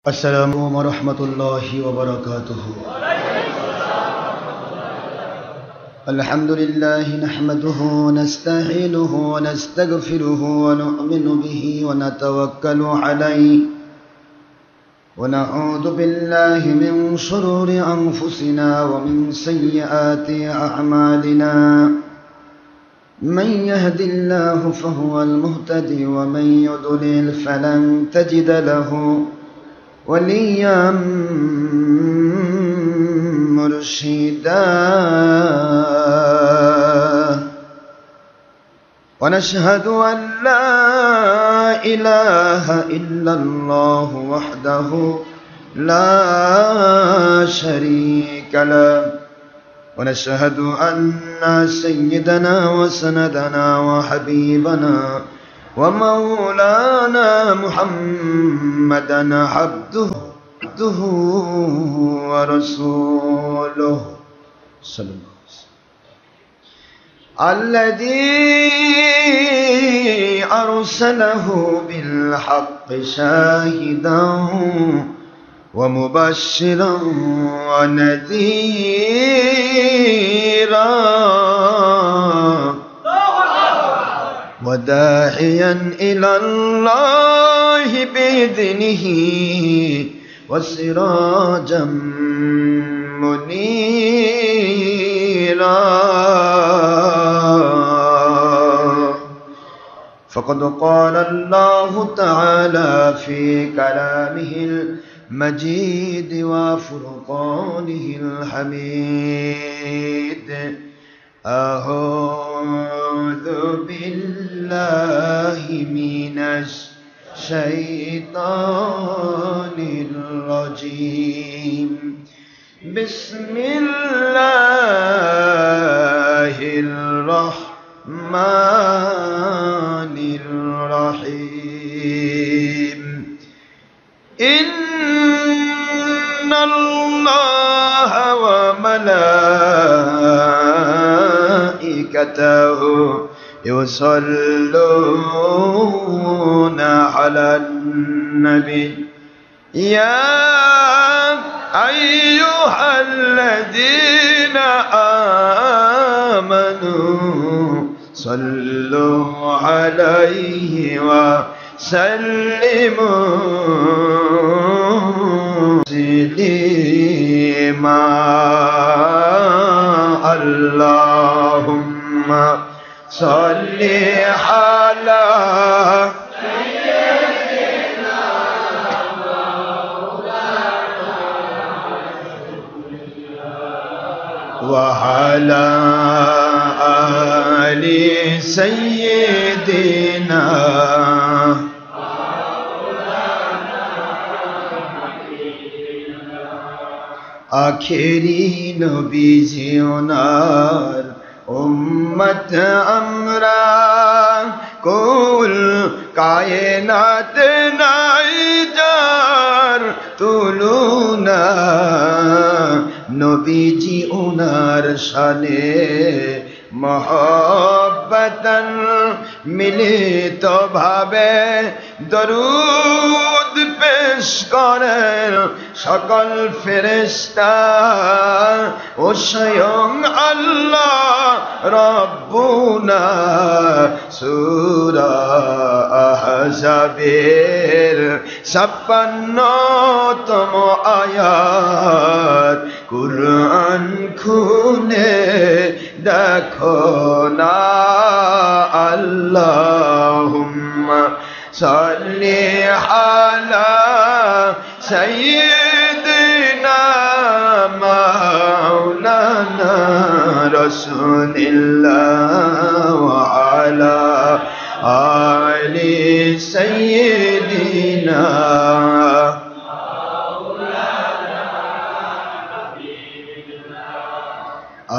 السلام عليكم ورحمة الله وبركاته. الحمد لله نحمده ونستعينه ونستغفره ونؤمن به ونتوكل عليه ونعوذ بالله من شرور أنفسنا ومن سيئات أعمالنا. من يهد الله فهو المهتدي ومن يضلل فلن تجد له وليا مرشدا. ونشهد أن لا إله إلا الله وحده لا شريك له. ونشهد أن سيدنا وسندنا وحبيبنا ومولانا محمدا عبده ورسوله صلى الله عليه وسلم الذي أرسله بالحق شاهدا ومبشرا ونذيرا وداعيا إلى الله بإذنه وسراجا منيرا. فقد قال الله تعالى في كلامه المجيد وفرقانه الحميد: أعوذ بالله من الشيطان الرجيم. بسم الله الرحمن الرحيم. إن الله وملائكته يصلون على النبي يا أيها الذين آمنوا صلوا عليه وسلموا تسليما. اللهم صل على سيدنا وعلى آل سيدنا আখেরি নবীজি ওনার উম্মত আমরা কুল কায়নাত নাই যার তুলনা। নবীজি ওনার শানে মহব্বতন মিলিত ভাবে দরুদ পেশ করেন সকল ফেরেশতা ও স্বয়ং আল্লাহ রব্বুনা। সূরা আহজাবের ৫৬তম আয়াত কুরআন খুলে দেখো না। আল্লাহুম্মা সাল্লি আলা সাইয়্যিদিনা মাওলানা রাসূলিল্লাহ ওয়া আলা আলি সাইয়্যিদিনা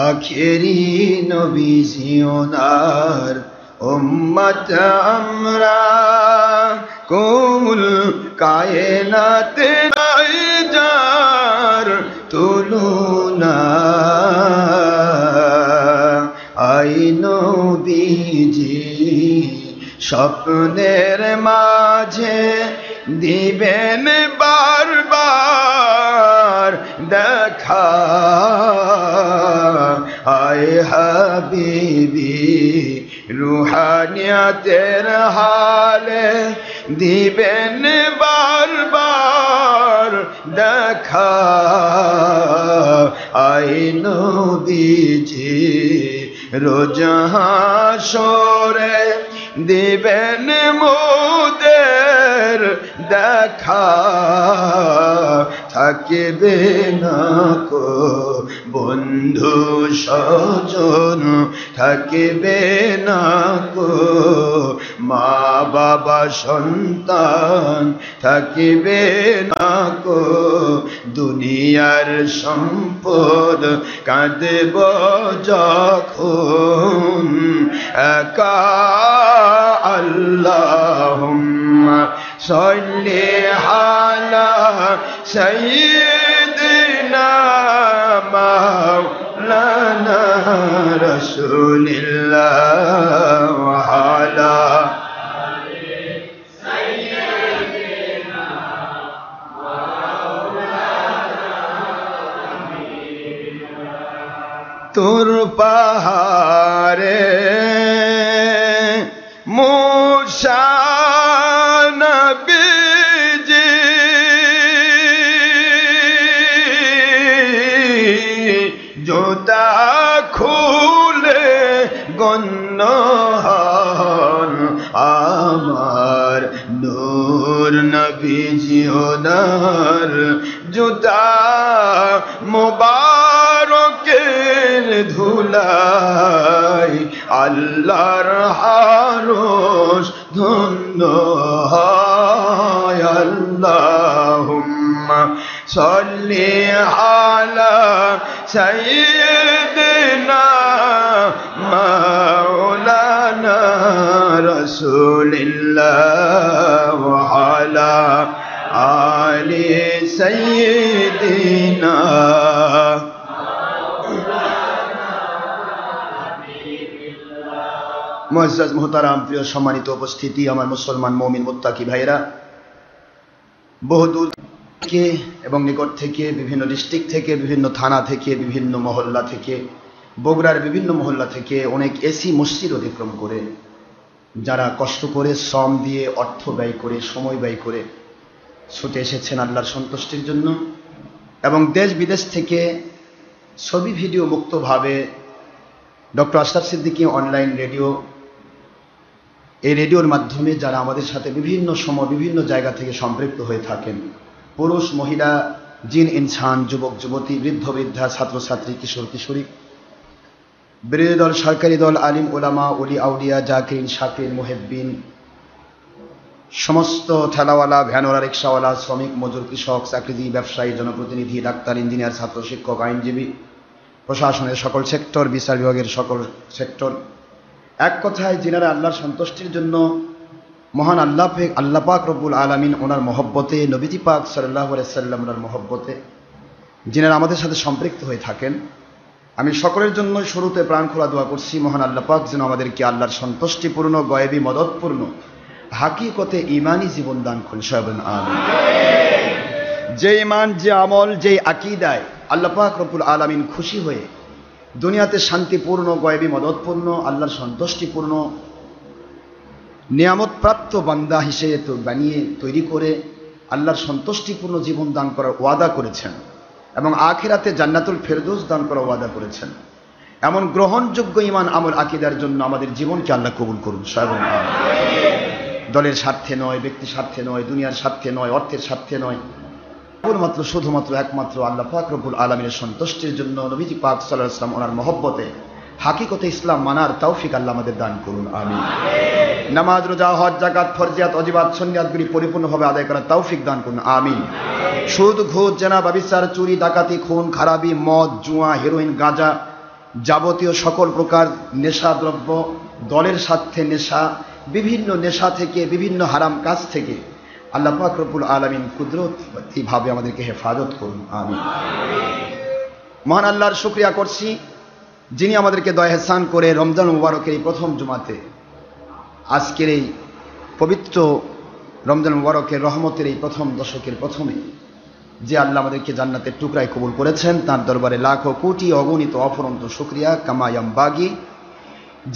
আখেরি নবীজি ওনার উম্মত আমরা কুল কায়নাত নাই যার তুলনা। আই নবীজি স্বপ্নের মাঝে দিবেন বার হাবিবি রুহানিয়াতের হালে দিবেন বারবার দেখা আই নবীজি রোজ হাসরে দিবেন মোদের দেখা থাকিবে না কো বন্ধু স্বজন থাকিবে না কো মা বাবা সন্তান থাকিবে না কো দুনিয়ার সম্পদ কাঁদেব যখন একা আল্লাহুম্মা সাল্লি আলা সাইয়্যিদিনা মাওলানা রাসূলিল্লাহ ওয়া আলা তোর পাহাড়ে মুসা নবীজি জোতা খুলে গণ্য হন আমার নূর নবীজি ওনার জুতা মুবারকের ধুলাই আল্লাহর আরশ ধন্য হয় আল্লাহুম্মা সাল্লি আলা সাইয়্যিদিনা মাওলানা রাসূলিল্লাহ ওয়া আলা আলি সাইয়্যিদিনা মুআজ্জাজ মুহতারাম প্রিয় সম্মানিত উপস্থিতি আমার মুসলমান মুমিন মুত্তাকি ভাইরা বহুদূর থেকে এবং নিকট থেকে বিভিন্ন ডিস্ট্রিক্ট থেকে বিভিন্ন থানা থেকে বিভিন্ন মহল্লা থেকে বগুড়ার বিভিন্ন মহল্লা থেকে অনেক এসি মসজিদ অতিক্রম করে যারা কষ্ট করে শ্রম দিয়ে অর্থ ব্যয় করে সময় ব্যয় করে ছুটে এসেছেন আল্লাহর সন্তুষ্টির জন্য এবং দেশ বিদেশ থেকে ছবি ভিডিও মুক্তভাবে doctor Ashraf Siddiqui online radio এই রেডিওর মাধ্যমে যারা আমাদের সাথে বিভিন্ন সময় বিভিন্ন জায়গা থেকে সম্পৃক্ত হয়ে থাকেন পুরুষ মহিলা জিন ইনসান যুবক যুবতী বৃদ্ধ বৃদ্ধা ছাত্রছাত্রী কিশোর কিশোরী বিরোধী দল সরকারি দল আলিম ওলামা ওলি আউলিয়া জাকিরিন শাকিরিন মুহিব্বিন সমস্ত ঠেলাওয়ালা ভ্যানওয়ালা রিক্সাওয়ালা শ্রমিক মজুর কৃষক চাকরিজীবী ব্যবসায়ী জনপ্রতিনিধি ডাক্তার ইঞ্জিনিয়ার ছাত্র শিক্ষক আইনজীবী প্রশাসনের সকল সেক্টর বিচার বিভাগের সকল সেক্টর এক কথায় যিনারা আল্লাহর সন্তুষ্টির জন্য মহান আল্লাহ পাক রব্বুল আলামিন ওনার মহব্বতে নবীজি পাক সাল্লাল্লাহু আলাইহি সাল্লাম ওনার মহব্বতে যিনারা আমাদের সাথে সম্পৃক্ত হয়ে থাকেন আমি সকলের জন্য শুরুতে প্রাণ খোলা দোয়া করছি মহান আল্লাহ পাক যেন আমাদেরকে আল্লাহর সন্তুষ্টিপূর্ণ গয়েবী মদতপূর্ণ হাকিকতে ঈমানি জীবন দান করেন সবাই বলেন আমিন যে ঈমান যে আমল যে আকীদায় আল্লাহ পাক রব্বুল আলামিন খুশি হয়ে দুনিয়াতে শান্তিপূর্ণ গয়েবী মদতপূর্ণ আল্লাহর সন্তুষ্টিপূর্ণ নিয়ামত প্রাপ্ত বান্দা হিসেবে বানিয়ে তৈরি করে আল্লাহর সন্তুষ্টিপূর্ণ জীবন দান করার ওয়াদা করেছেন এবং আখিরাতে জান্নাতুল ফেরদৌস দান করার ওয়াদা করেছেন এমন গ্রহণযোগ্য ঈমান আমল আকীদার জন্য আমাদের জীবনকে আল্লাহ কবুল করুন সবাই দলের স্বার্থে নয় ব্যক্তি স্বার্থে নয় দুনিয়ার স্বার্থে নয় অর্থের স্বার্থে নয় কেবলমাত্র শুধুমাত্র একমাত্র আল্লাহ পাক রব্বুল আলামিনের সন্তুষ্টির জন্য নবীজি পাক সাল্লাল্লাহু আলাইহি ওয়াসাল্লাম ওনার মহব্বতে হাকিকতে ইসলাম মানার তৌফিক আল্লাহ আমাদের দান করুন আমিন নামাজ রোজা হজ যাকাত ফরজিয়াত ওয়াজিবাত সুন্নাতগুলি পরিপূর্ণভাবে আদায় করার তৌফিক দান করুন আমিন সুদ ঘুষ জেনা ব্যভিচার চুরি ডাকাতি খুন খারাপি মদ জুয়া হেরোইন গাঁজা যাবতীয় সকল প্রকার নেশা দ্রব্য দলের স্বার্থে নেশা বিভিন্ন নেশা থেকে বিভিন্ন হারাম কাজ থেকে আল্লাহ পাক রব্বুল আলামিন কুদরতিভাবে আমাদেরকে হেফাজত করুন আমিন মহান আল্লাহর শুকরিয়া করছি যিনি আমাদেরকে দয়া ইহসান করে রমজান মুবারকের এই প্রথম জুমাতে আজকের এই পবিত্র রমজান মুবারকের রহমতের এই প্রথম দশকের প্রথমে যে আল্লাহ আমাদেরকে জান্নাতের টুকরায় কবুল করেছেন তার দরবারে লাখো কোটি অগণিত অফুরন্ত শুকরিয়া কামায়াম বাগি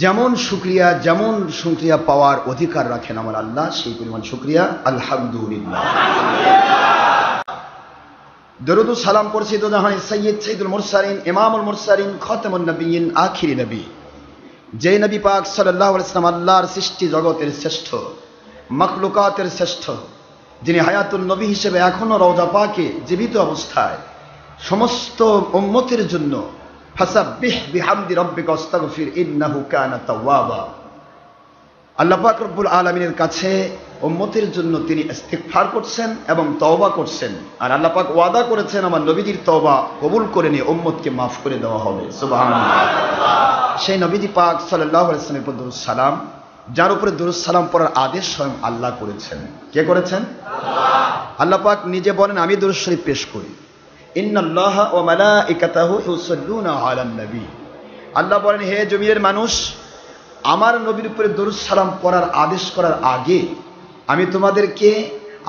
যেমন শুকরিয়া পাওয়ার অধিকার রাখেন আমার আল্লাহ, সেই পরিমাণ শুকরিয়া আলহামদুলিল্লাহ। দরুদ ও সালাম পড়ছি দো জাহানের সাইয়্যিদ সাইয়্যিদুল মুরসালিন ইমামুল মুরসালিন খাতামুন নবিয়্যিন আখিরি নবী, যে নবী পাক সাল্লাল্লাহু আলাইহি ওয়াসাল্লাম আল্লাহর সৃষ্টি জগতের শ্রেষ্ঠ, মাখলুকাতের শ্রেষ্ঠ, যিনি হায়াতুন নবী হিসেবে এখনো রওজা পাকে জীবিত অবস্থায় সমস্ত উম্মতের জন্য ফাসাব্বিহ বিহামদি রাব্বিকা ওয়াস্তাগফির ইন্নাহু কানা তাওয়াবা। আল্লাহ পাক রব্বুল আলামিনের কাছে উম্মতের জন্য তিনি ইস্তিগফার করছেন এবং তওবা করছেন, আর আল্লাহ পাক ওয়াদা করেছেন আমার নবীজির তওবা কবুল করে নিয়ে উম্মতকে মাফ করে দেওয়া হবে। সুবহানাল্লাহ। সেই নবীজি পাক সাল্লাল্লাহু আলাইহি ওয়াসাল্লামের উপর দরুদ সালাম, যার উপরে দরুদ সালাম পড়ার আদেশ স্বয়ং আল্লাহ করেছেন। কে করেছেন? আল্লাহ পাক নিজে বলেন, আমি দরুদ শরীফ পেশ করি, ইন্নাল্লাহা ওয়া মালাইকাতাহু ইউসাল্লুনা আলান নবী। আল্লাহ বলেন, হে জমিনের মানুষ, আমার নবীর উপরে দরুদ সালাম পড়ার আদেশ করার আগে, আমি তোমাদেরকে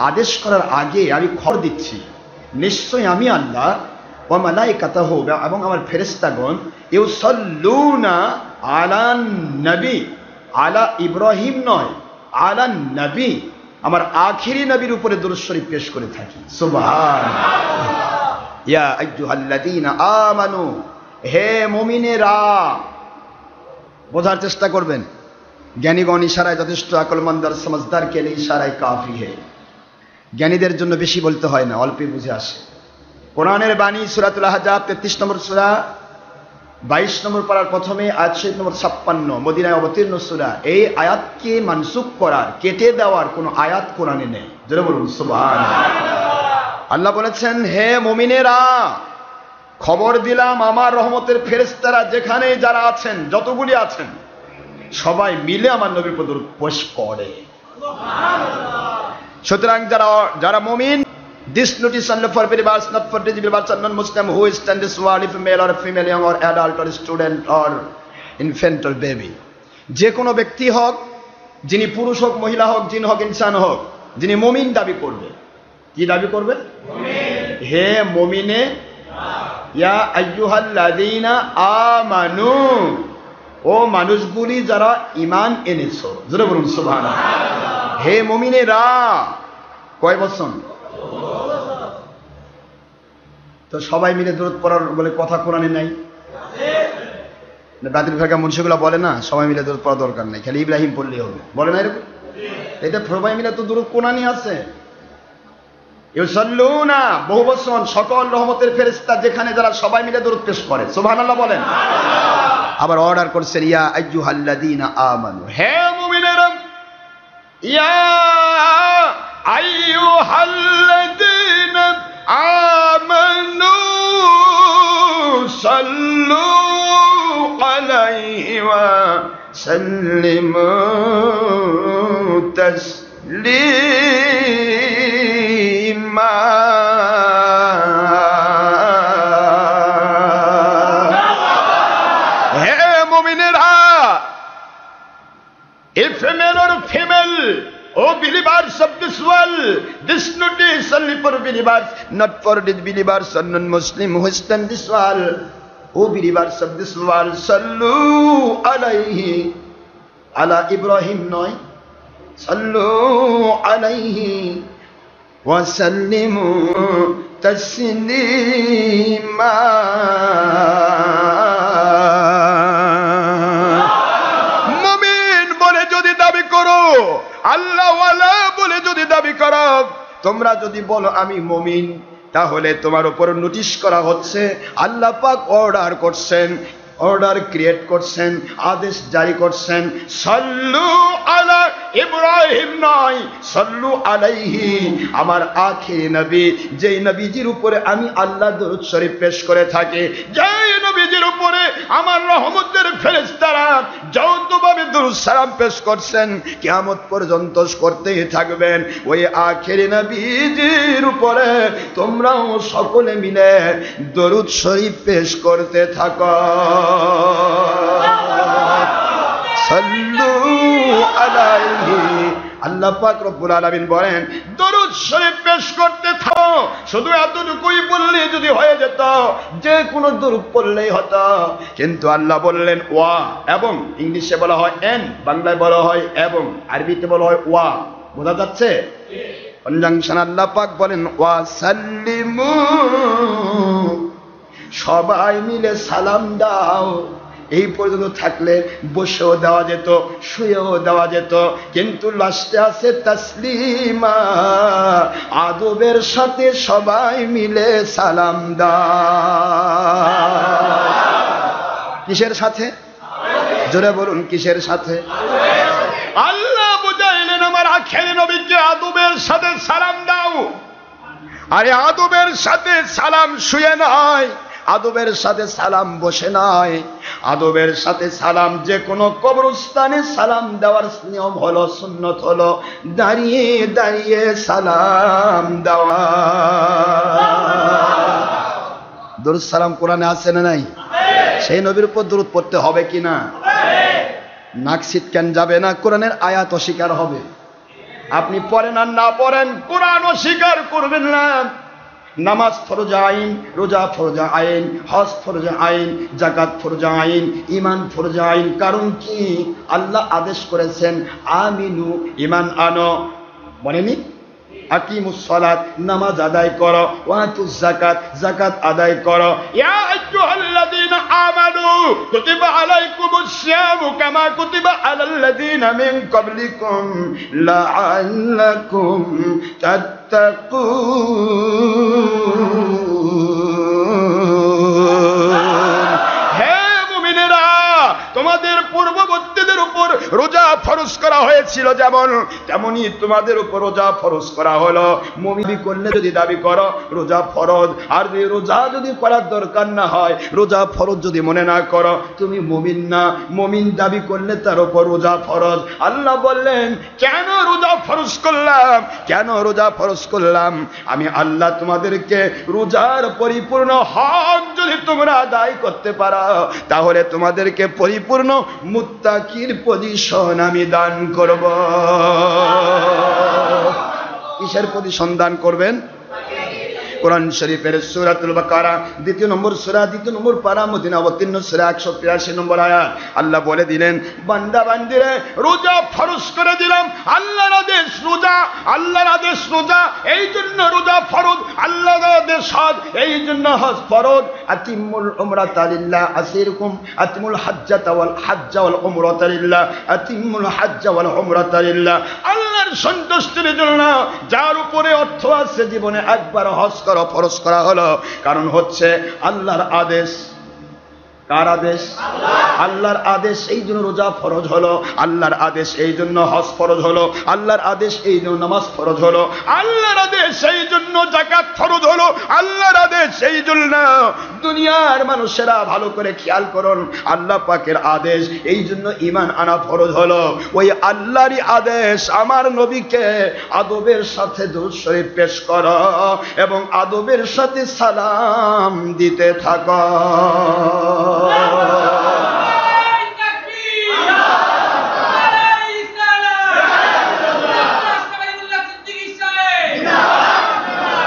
আদেশ করার আগে আমি খবর দিচ্ছি, নিশ্চয়ই আমি আল্লাহ ওয়া মালাইকাতাহু এবং আমার ফেরেশতাগণ ইউসাল্লুনা আলান নবী, আলা ইব্রাহিম নয়, আলান নবী, আমার আখিরি নবীর উপরে দরুদ শরীফ পেশ করে থাকি। সুবহানাল্লাহ। ইয়া আইয়ুহাল্লাযীনা আমানু, হে মুমিনেরা, বোঝার চেষ্টা করবেন, জ্ঞানীগণ ইশারায় যথেষ্ট, আকলমন্দার সমঝদার কে লিয়ে ইশারায় কাফি হে। জ্ঞানীদের জন্য বেশি বলতে হয় না, অল্পে বুঝে আসে। কোরআনের বাণী সূরাতুল আহজাব 33 নম্বর সূরা 22 নম্বর পারার প্রথমে আয়াত শরীফ নম্বর 56, মদিনায় অবতীর্ণ সূরা। এই আয়াতকে মানসুখ করার, কেটে দেওয়ার কোনো আয়াত কোরআনে নেই। জোরে বলুন সুবহানাল্লাহ। আল্লাহ বলেছেন, হে মুমিনেরা, খবর দিলাম আমার রহমতের ফেরেশতারা যেখানে যারা আছেন, যতগুলি আছেন, সবাই মিলে আমার নবীর উপর দরুদ পেশ করে। সুতরাং যারা মুমিন, this notice only for believers, not for disbelievers and non-Muslim who is in this world, if male or female, young or adult or student or infant or baby, যে কোনো ব্যক্তি হোক, যিনি পুরুষ হোক, মহিলা হোক, জিন হোক, ইনসান হোক, যিনি মুমিন দাবি করবে। কি দাবি করবে? হে মুমিনে, ইয়া আইয়ুহাল্লাযীনা আমানু, ও মানুষগুলি যারা ঈমান এনেছো। জোরে বলুন সুবহানাল্লাহ। হে মুমিনেরা, কয় বচন? তো সবাই মিলে দরুদ পড়ার বলে কথা কোরআনে নাই। বাতিল ফেরকা মুন্সিগুলা বলে না সবাই মিলে দরুদ পড়া দরকার নাই, খালি ইব্রাহিম পড়লেই হবে, বলে না এরকম? এটা সবাই মিলে তো দরুদ কোরআনে আছে। ইউসাল্লুনা বহু বচন, সকল রহমতের ফেরেশতা যেখানে যারা সবাই মিলে দরুদ পেশ করে। সুবহানাল্লাহ বলেন। আবার অর্ডার করছেন, ইয়া আইয়ুহাল্লাযীনা আমানু, হে মুমিনেরা, ইয়া আইয়ুহাল্লাযীনা আমানু সাল্লু আলাইহি ওয়া সাল্লিমু তাসলিমা। হে মুমিনেরা, if female or female, oh believers of this world, this notice only for believers, not for disbelievers or non-Muslim who stand this world. Oh believers of this world, sallu alayhi, ala Ibrahim noy, sallu alayhi wa sallimu taslima। মুমিন বলে যদি দাবি করো, আল্লাহওয়ালা বলে যদি দাবি করো, তোমরা যদি বলো আমি মুমিন, তাহলে তোমার উপর নোটিশ করা হচ্ছে। আল্লাহ পাক অর্ডার করছেন, অর্ডার ক্রিয়েট করছেন, আদেশ জারি করছেন, সাল্লু আলা ইব্রাহিম নয়, সাল্লু আলাইহি, আমার আখিরি নবী, যেই নবীজির উপরে আমি আল্লাহ দরুদ শরীফ পেশ করে থাকি, যেই নবীজির উপরে আমার রহমতের ফেরেশতারা যৌথভাবে দরুদ সালাম পেশ করছেন, কিয়ামত পর্যন্ত করতেই থাকবেন। ওই আখিরি নবীজির উপরে তোমরাও সকলে মিলে দরুদ শরীফ পেশ করতে থাকো। সাল্লু আলাইহি। আল্লাহ পাক রব্বুল আলামিন বলেন, দরুদ শরীফ পেশ করতে থাকো। শুধু এতটুকুই বললে যদি হয়ে যেত, যে কোনো দরুদ পড়লেই হতো, কিন্তু আল্লাহ বললেন ওয়া, এবং ইংলিশে বলা হয় এন, বাংলায় বলা হয় এবং, আরবিতে বলা হয় ওয়া। বোঝা যাচ্ছে? কনজাংশন। আল্লাহ পাক বলেন ওয়া সাল্লিমু, সবাই মিলে সালাম দাও। এই পর্যন্ত থাকলে বসেও দেওয়া যেত, শুয়েও দেওয়া যেত, কিন্তু লাস্টে আছে তাসলিমা, আদবের সাথে সবাই মিলে সালাম দাও। কিসের সাথে? জোরে বলুন, কিসের সাথে? আল্লাহ বুঝাইলেন আমার আখেরি নবীকে আদবের সাথে সালাম দাও। আরে আদবের সাথে সালাম শুয়ে নয়, আদবের সাথে সালাম বসে নয়, আদবের সাথে সালাম যে কোনো কবরস্থানে সালাম দেওয়ার নিয়ম হলো, সুন্নত হলো দাঁড়িয়ে দাঁড়িয়ে সালাম দেওয়া। দরুদ সালাম কোরআনে আছে না নাই? সেই নবীর উপর দরুদ পড়তে হবে কিনা? নাক ছিটকান যাবে না, কোরআনের আয়াত অস্বীকার হবে। আপনি পড়েন আর না পড়েন, কোরআন অস্বীকার করবেন না। নামাজ ফরজ আইন, রোজা ফরজ আইন, হজ ফরজ আইন, যাকাত ফরজ আইন, ঈমান ফরজ আইন। কারণ কি? আল্লাহ আদেশ করেছেন আমিনু, ঈমান আনো। বলেনি আকিমুস সালাত, নামাজ আদায় করো, ওয়াতুজ যাকাত, যাকাত আদায় করো। ইয়া আইয়ুহাল্লাযীনা আমানু কুতিবা আলাইকুমুস সিয়ামু কামা কুতিবা আলাল্লাযীনা মিন ক্বাবলিকুম লাআল্লাকুম তাত্তাকুন। হে মুমিনেরা, তোমাদের পূর্ববর্তীদের উপর রোজা ফরজ করা হয়েছিল যেমন, তেমনি তোমাদের উপর রোজা ফরজ করা হলো। মুমিন করলে যদি দাবি করো রোজা ফরজ, আর রোজা যদি করার দরকার না হয়, রোজা ফরজ যদি মনে না করো, তুমি মুমিন না। মুমিন দাবি করলে তার উপর রোজা ফরজ। আল্লাহ বললেন কেন রোজা ফরজ করলাম? কেন রোজা ফরজ করলাম? আমি আল্লাহ তোমাদেরকে রোজার পরিপূর্ণ হক যদি তোমরা আদায় করতে পারো, তাহলে তোমাদেরকে পরিপূর্ণ মুত্তাকির পজিশন আমি দান করব। কিসের পজিশন দান করবেন? কোরআন শরীফের সূরাতুল বাকারা 2 নম্বর সূরা 2 নম্বর পারা মদিনা অবতীর্ণ সূরা 183 নম্বর আয়াত। আল্লাহ বলে দিলেন বান্দা বান্দিরে রোজা ফরজ করে দিলাম। আল্লাহর আদেশ রোজা, আল্লাহর আদেশ রোজা, এই জন্য রোজা ফরজ। আল্লাহর আদেশ হজ, এই জন্য হজ ফরজ। আতিমুল উমরাতা লিল্লাহ আসিরকুম আতিমুল হাজ্জাতা ওয়াল উমরাতা লিল্লাহ, আতিমুল হাজ্জা ওয়াল উমরাতা লিল্লাহ। আল্লাহর সন্তুষ্টির জন্য যার উপরে অর্থ আছে জীবনে একবার হজ করো, ফরজ করা হলো। কারণ হচ্ছে আল্লাহর আদেশ। কার আদেশ? আল্লাহর আদেশ, এই জন্য রোজা ফরজ হলো। আল্লাহর আদেশ, এই জন্য হজ ফরজ হলো। আল্লাহর আদেশ, এই জন্য নামাজ ফরজ হলো। আল্লাহর আদেশ, এই জন্য যাকাত ফরজ হলো। আল্লাহর আদেশ, এই জন্য দুনিয়ার মানুষেরা ভালো করে খেয়াল করুন, আল্লাহ পাকের আদেশ, এই জন্য ঈমান আনা ফরজ হলো। ওই আল্লাহরই আদেশ আমার নবীকে আদবের সাথে দুরূদ শরীফ পেশ করো এবং আদবের সাথে সালাম দিতে থাকো।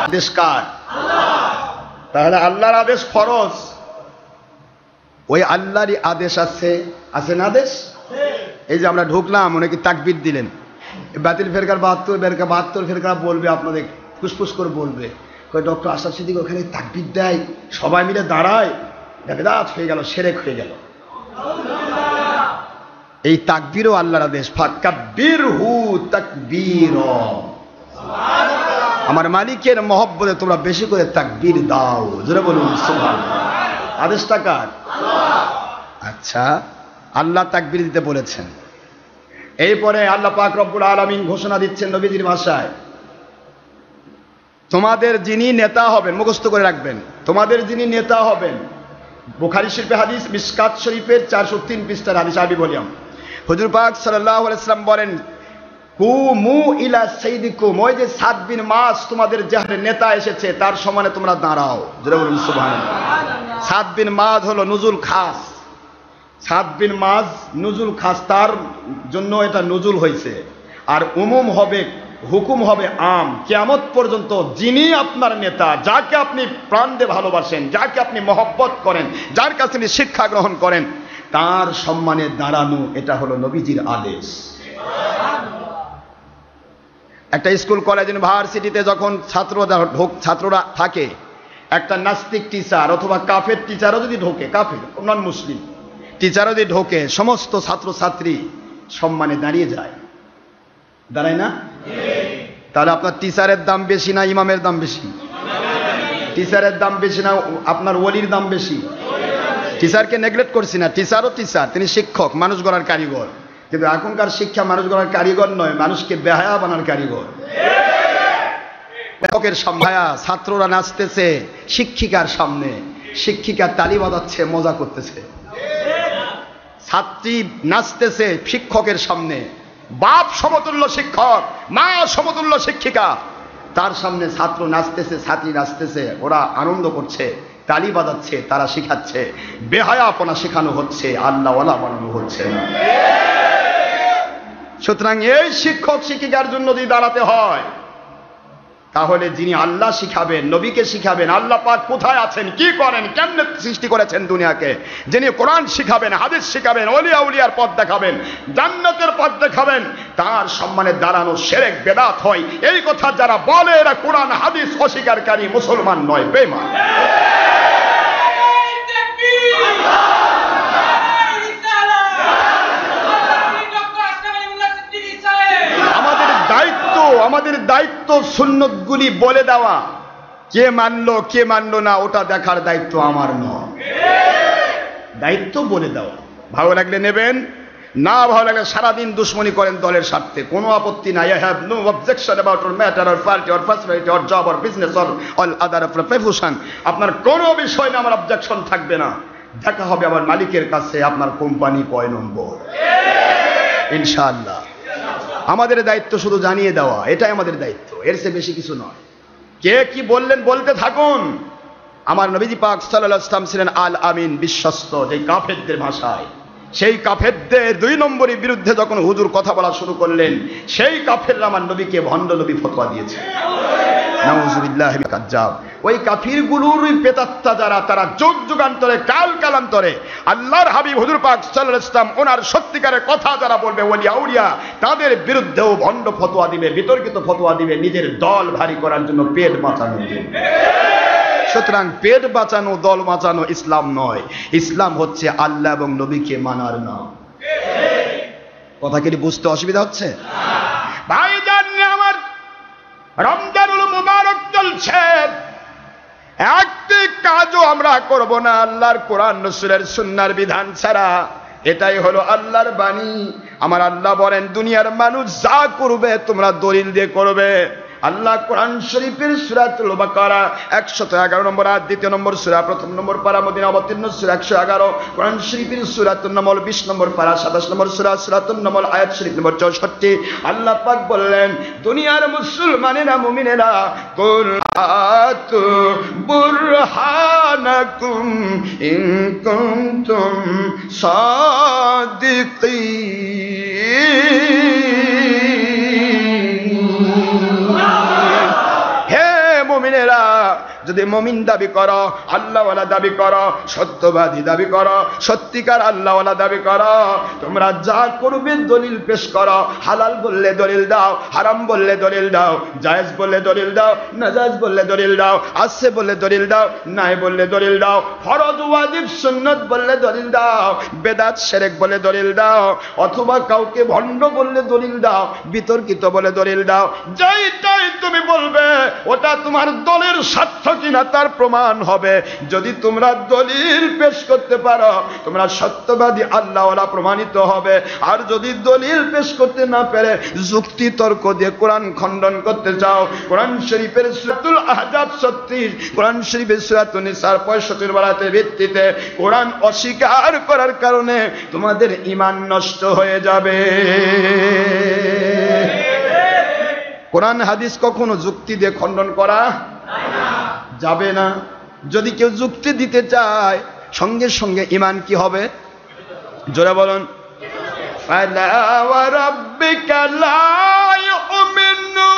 আদেশ কার? তাহলে আল্লাহর আদেশ ফরজ। ওই আল্লাহরই আদেশ আছে, আছে না আদেশ? এই যে আমরা ঢুকলাম, অনেকে তাকবীর দিলেন। বাতিল ফেরকার 72 ফেরকার বলবে, আপনাদের ফুসফুস করে বলবে, ডক্টর আশরাফ সিদ্দিক ওখানে তাকবীর দেয়, সবাই মিলে দাঁড়ায়, বেদাত হয়ে গেল, শিরক হয়ে গেল। এই তাকবীরও আল্লাহর আদেশ। ফাকাব্বিরহু তাকবীরা। আমার মালিকের মহব্বতে তোমরা বেশি করে তাকবীর দাও। জোরে বলুন সুবহানাল্লাহ। আদেশটা কার? আচ্ছা, আল্লাহ তাকবীর দিতে বলেছেন। এরপরে আল্লাহ পাক রব্বুল আলামিন ঘোষণা দিচ্ছেন নবীজির ভাষায়, তোমাদের যিনি নেতা হবেন, মুখস্থ করে রাখবেন, তোমাদের যিনি নেতা হবেন। বুখারী শরীফে হাদিস, মিশকাত শরীফের 403 পৃষ্ঠার হাদিস। আমি বলিলাম হুজুর পাক সাল্লাল্লাহু আলাইহি ওয়াসাল্লাম বলেন কুমু ইলা সাইয়্যিদিকুম, ওই যে 7 বিন মাস তোমাদের যে নেতা এসেছে তার সমানে তোমরা দাঁড়াও। জোরে বলুন সুবহানাল্লাহ। 7 বিন মাস হলো নুজুল খাস। 7 বিন মাস নুজুল খাস, তার জন্য এটা নুজুল হয়েছে। আর উমুম হবে হুকুম হবে আম, কিয়ামত পর্যন্ত যিনি আপনার নেতা, যাকে আপনি প্রাণ দিয়ে ভালোবাসেন, যাকে আপনি মহব্বত করেন, যার কাছে আপনি শিক্ষা গ্রহণ করেন, তার সম্মানে দাঁড়ানো, এটা হলো নবীজির আদেশ। একটা স্কুল কলেজ ইউনিভার্সিটিতে যখন ছাত্ররা থাকে, একটা নাস্তিক টিচার অথবা কাফের টিচারও যদি ঢোকে, কাফের নন মুসলিম টিচারও যদি ঢোকে, সমস্ত ছাত্রছাত্রী সম্মানে দাঁড়িয়ে যায়, দাঁড়ায় না? তাহলে আপনার টিচারের দাম বেশি না ইমামের দাম বেশি? টিচারের দাম বেশি না আপনার ওলির দাম বেশি? টিচারকে নেগলেক্ট করছি না, টিচারও টিচার, তিনি শিক্ষক, মানুষ গড়ার কারিগর। কিন্তু এখনকার শিক্ষা মানুষ গড়ার কারিগর নয়, মানুষকে বেহায়া বানার কারিগর। শিক্ষকের সম্ভায়া ছাত্ররা নাচতেছে শিক্ষিকার সামনে, শিক্ষিকা তালি বাজাচ্ছে, মজা করতেছে। ছাত্রী নাচতেছে শিক্ষকের সামনে, বাপ সমতুল্য শিক্ষক, মা সমতুল্য শিক্ষিকা, তার সামনে ছাত্র নাচতেছে, ছাত্রী নাচতেছে, ওরা আনন্দ করছে, তালি বাজাচ্ছে, তারা শিখাচ্ছে। বেহায়াপনা শেখানো হচ্ছে, আল্লাহওয়ালা বানানো হচ্ছে না। সুতরাং এই শিক্ষক শিক্ষিকার জন্য যদি দাঁড়াতে হয়, তাহলে যিনি আল্লাহ শিখাবেন, নবীকে শিখাবেন, আল্লাহ পাক কোথায় আছেন, কি করেন, কেমনে সৃষ্টি করেছেন দুনিয়াকে, যিনি কোরআন শিখাবেন, হাদিস শিখাবেন, ওলিয়া উলিয়ার পথ দেখাবেন, জান্নাতের পথ দেখাবেন, তার সম্মানে দাঁড়ানো শিরক বেদাত হয়। এই কথা যারা বলে এরা কোরআন হাদিস অস্বীকারী, মুসলমান নয়, বেঈমান। আমাদের দায়িত্ব সুন্নতগুলি বলে দেওয়া, কে মানলো না ওটা দেখার দায়িত্ব আমার নয়। দায়িত্ব বলে দেওয়া, ভালো লাগলে নেবেন, না ভালো লাগলে সারাদিন দুশ্মনী করেন দলের স্বার্থে, কোনো আপত্তি নাই। I have no objection about your matter or party or personality or job or business or all other of profession. আপনার কোনো বিষয় না আমার অবজেকশন থাকবে না। দেখা হবে আমার মালিকের কাছে, আপনার কোম্পানি কয় নম্বর, ইনশাআল্লাহ। আমাদের দায়িত্ব শুধু জানিয়ে দেওয়া, এটাই আমাদের দায়িত্ব, এর চেয়ে বেশি কিছু নয়। কে কি বললেন বলতে থাকুন। আমার নবীজি পাক সাল্লাল্লাহু আলাইহি ওয়াসাল্লাম ছিলেন আল আমিন, বিশ্বস্ত। যে কাফেরদের ভাষায়, সেই কাফেরদের 2 নম্বরের বিরুদ্ধে যখন হুজুর কথা বলা শুরু করলেন, সেই কাফেররা আমার নবীকে ভণ্ড নবী ফতোয়া দিয়েছে। নাউযুবিল্লাহি মিনাল কাজ্জাব। ওই কাফিরগুলোর প্রেতাত্মা যারা, তারা যুগ যুগান্তরে, কাল কালান্তরে আল্লাহর হাবিব হুজুর পাক সাল্লাল্লাহু আলাইহি ওয়াসাল্লাম ওনার সত্যিকারের কথা যারা বলবে, ওলিয়া আউলিয়া, তাদের বিরুদ্ধেও ভণ্ড ফতোয়া দিবে, বিতর্কিত ফতোয়া দিবে, নিজের দল ভারী করার জন্য, পেট বাঁচানোর জন্য। সুতরাং পেট বাঁচানো, দল বাঁচানো ইসলাম নয়। ইসলাম হচ্ছে আল্লাহ এবং নবীকে মানার নাম। কথা কি বুঝতে অসুবিধা হচ্ছে? ভাইজান আমার, রমজানুল মুবারক চলছে, একটি কাজও আমরা করব না আল্লাহর কোরআন রাসূলের সুন্নাহর বিধান ছাড়া। এটাই হলো আল্লাহর বাণী। আমার আল্লাহ বলেন, দুনিয়ার মানুষ যা করবে তোমরা দলিল দিয়ে করবে। আল্লাহ কোরআন শরীফের সূরাতুল বাকারা 111 নম্বর আয়াত, 2 নম্বর সূরা, 1 নম্বর পারা, মদিনা অবতীর্ণ সূরা 111, কোরআন শরীফের সূরাতুন নামল 20 নম্বর পারা, 27 নম্বর সূরা, সূরাতুন নামল আয়াত শরীফ নম্বর 64। আল্লাহ পাক বললেন, দুনিয়ার মুসলমানেরা, মুমিনেরা, কুল আতু বুরহানাকুম ইন কুনতুম সাদিকিন। মুমিনেরা, যদি মুমিন দাবি করো, আল্লাহওয়ালা দাবি করো, সত্যবাদী দাবি করো, সত্যিকার আল্লাহওয়ালা দাবি করো, তোমরা যা করবে দলিল পেশ করো। হালাল বললে দলিল দাও, হারাম বললে দলিল দাও, জায়েজ বললে দলিল দাও, নাজায়েজ বললে দলিল দাও, আছে বললে দলিল দাও, নাই বললে দলিল দাও, ফরজ ওয়াজিব সুন্নাত বললে দলিল দাও, বেদাত শিরক বলে দলিল দাও, অথবা কাউকে ভণ্ড বললে দলিল দাও, বিতর্কিত বলে দলিল দাও। যেইটাই তুমি বলবে ওটা তোমার দলের স্বার্থ কিনা তার প্রমাণ হবে। যদি তোমরা দলিল পেশ করতে পারো, তোমরা সত্যবাদী আল্লাহওয়ালা প্রমাণিত হবে। আর যদি দলিল পেশ করতে না পারে, যুক্তি তর্ক দিয়ে কোরআন খণ্ডন করতে চাও, কোরআন শরীফের সূরাতুল আহজাব 36, কোরআন শরীফের সূরাতুন নিসার 65 নম্বর আয়াতের ভিত্তিতে কোরআন অস্বীকার করার কারণে তোমাদের ঈমান নষ্ট হয়ে যাবে। কোরআন হাদিস কখনো যুক্তি দিয়ে খণ্ডন করা যাবে না। যদি কেউ যুক্তি দিতে চায়, সঙ্গে সঙ্গে ঈমান কি হবে? জোরে বলুন, ফালা ওয়া রাব্বিকা লা ইউমিনু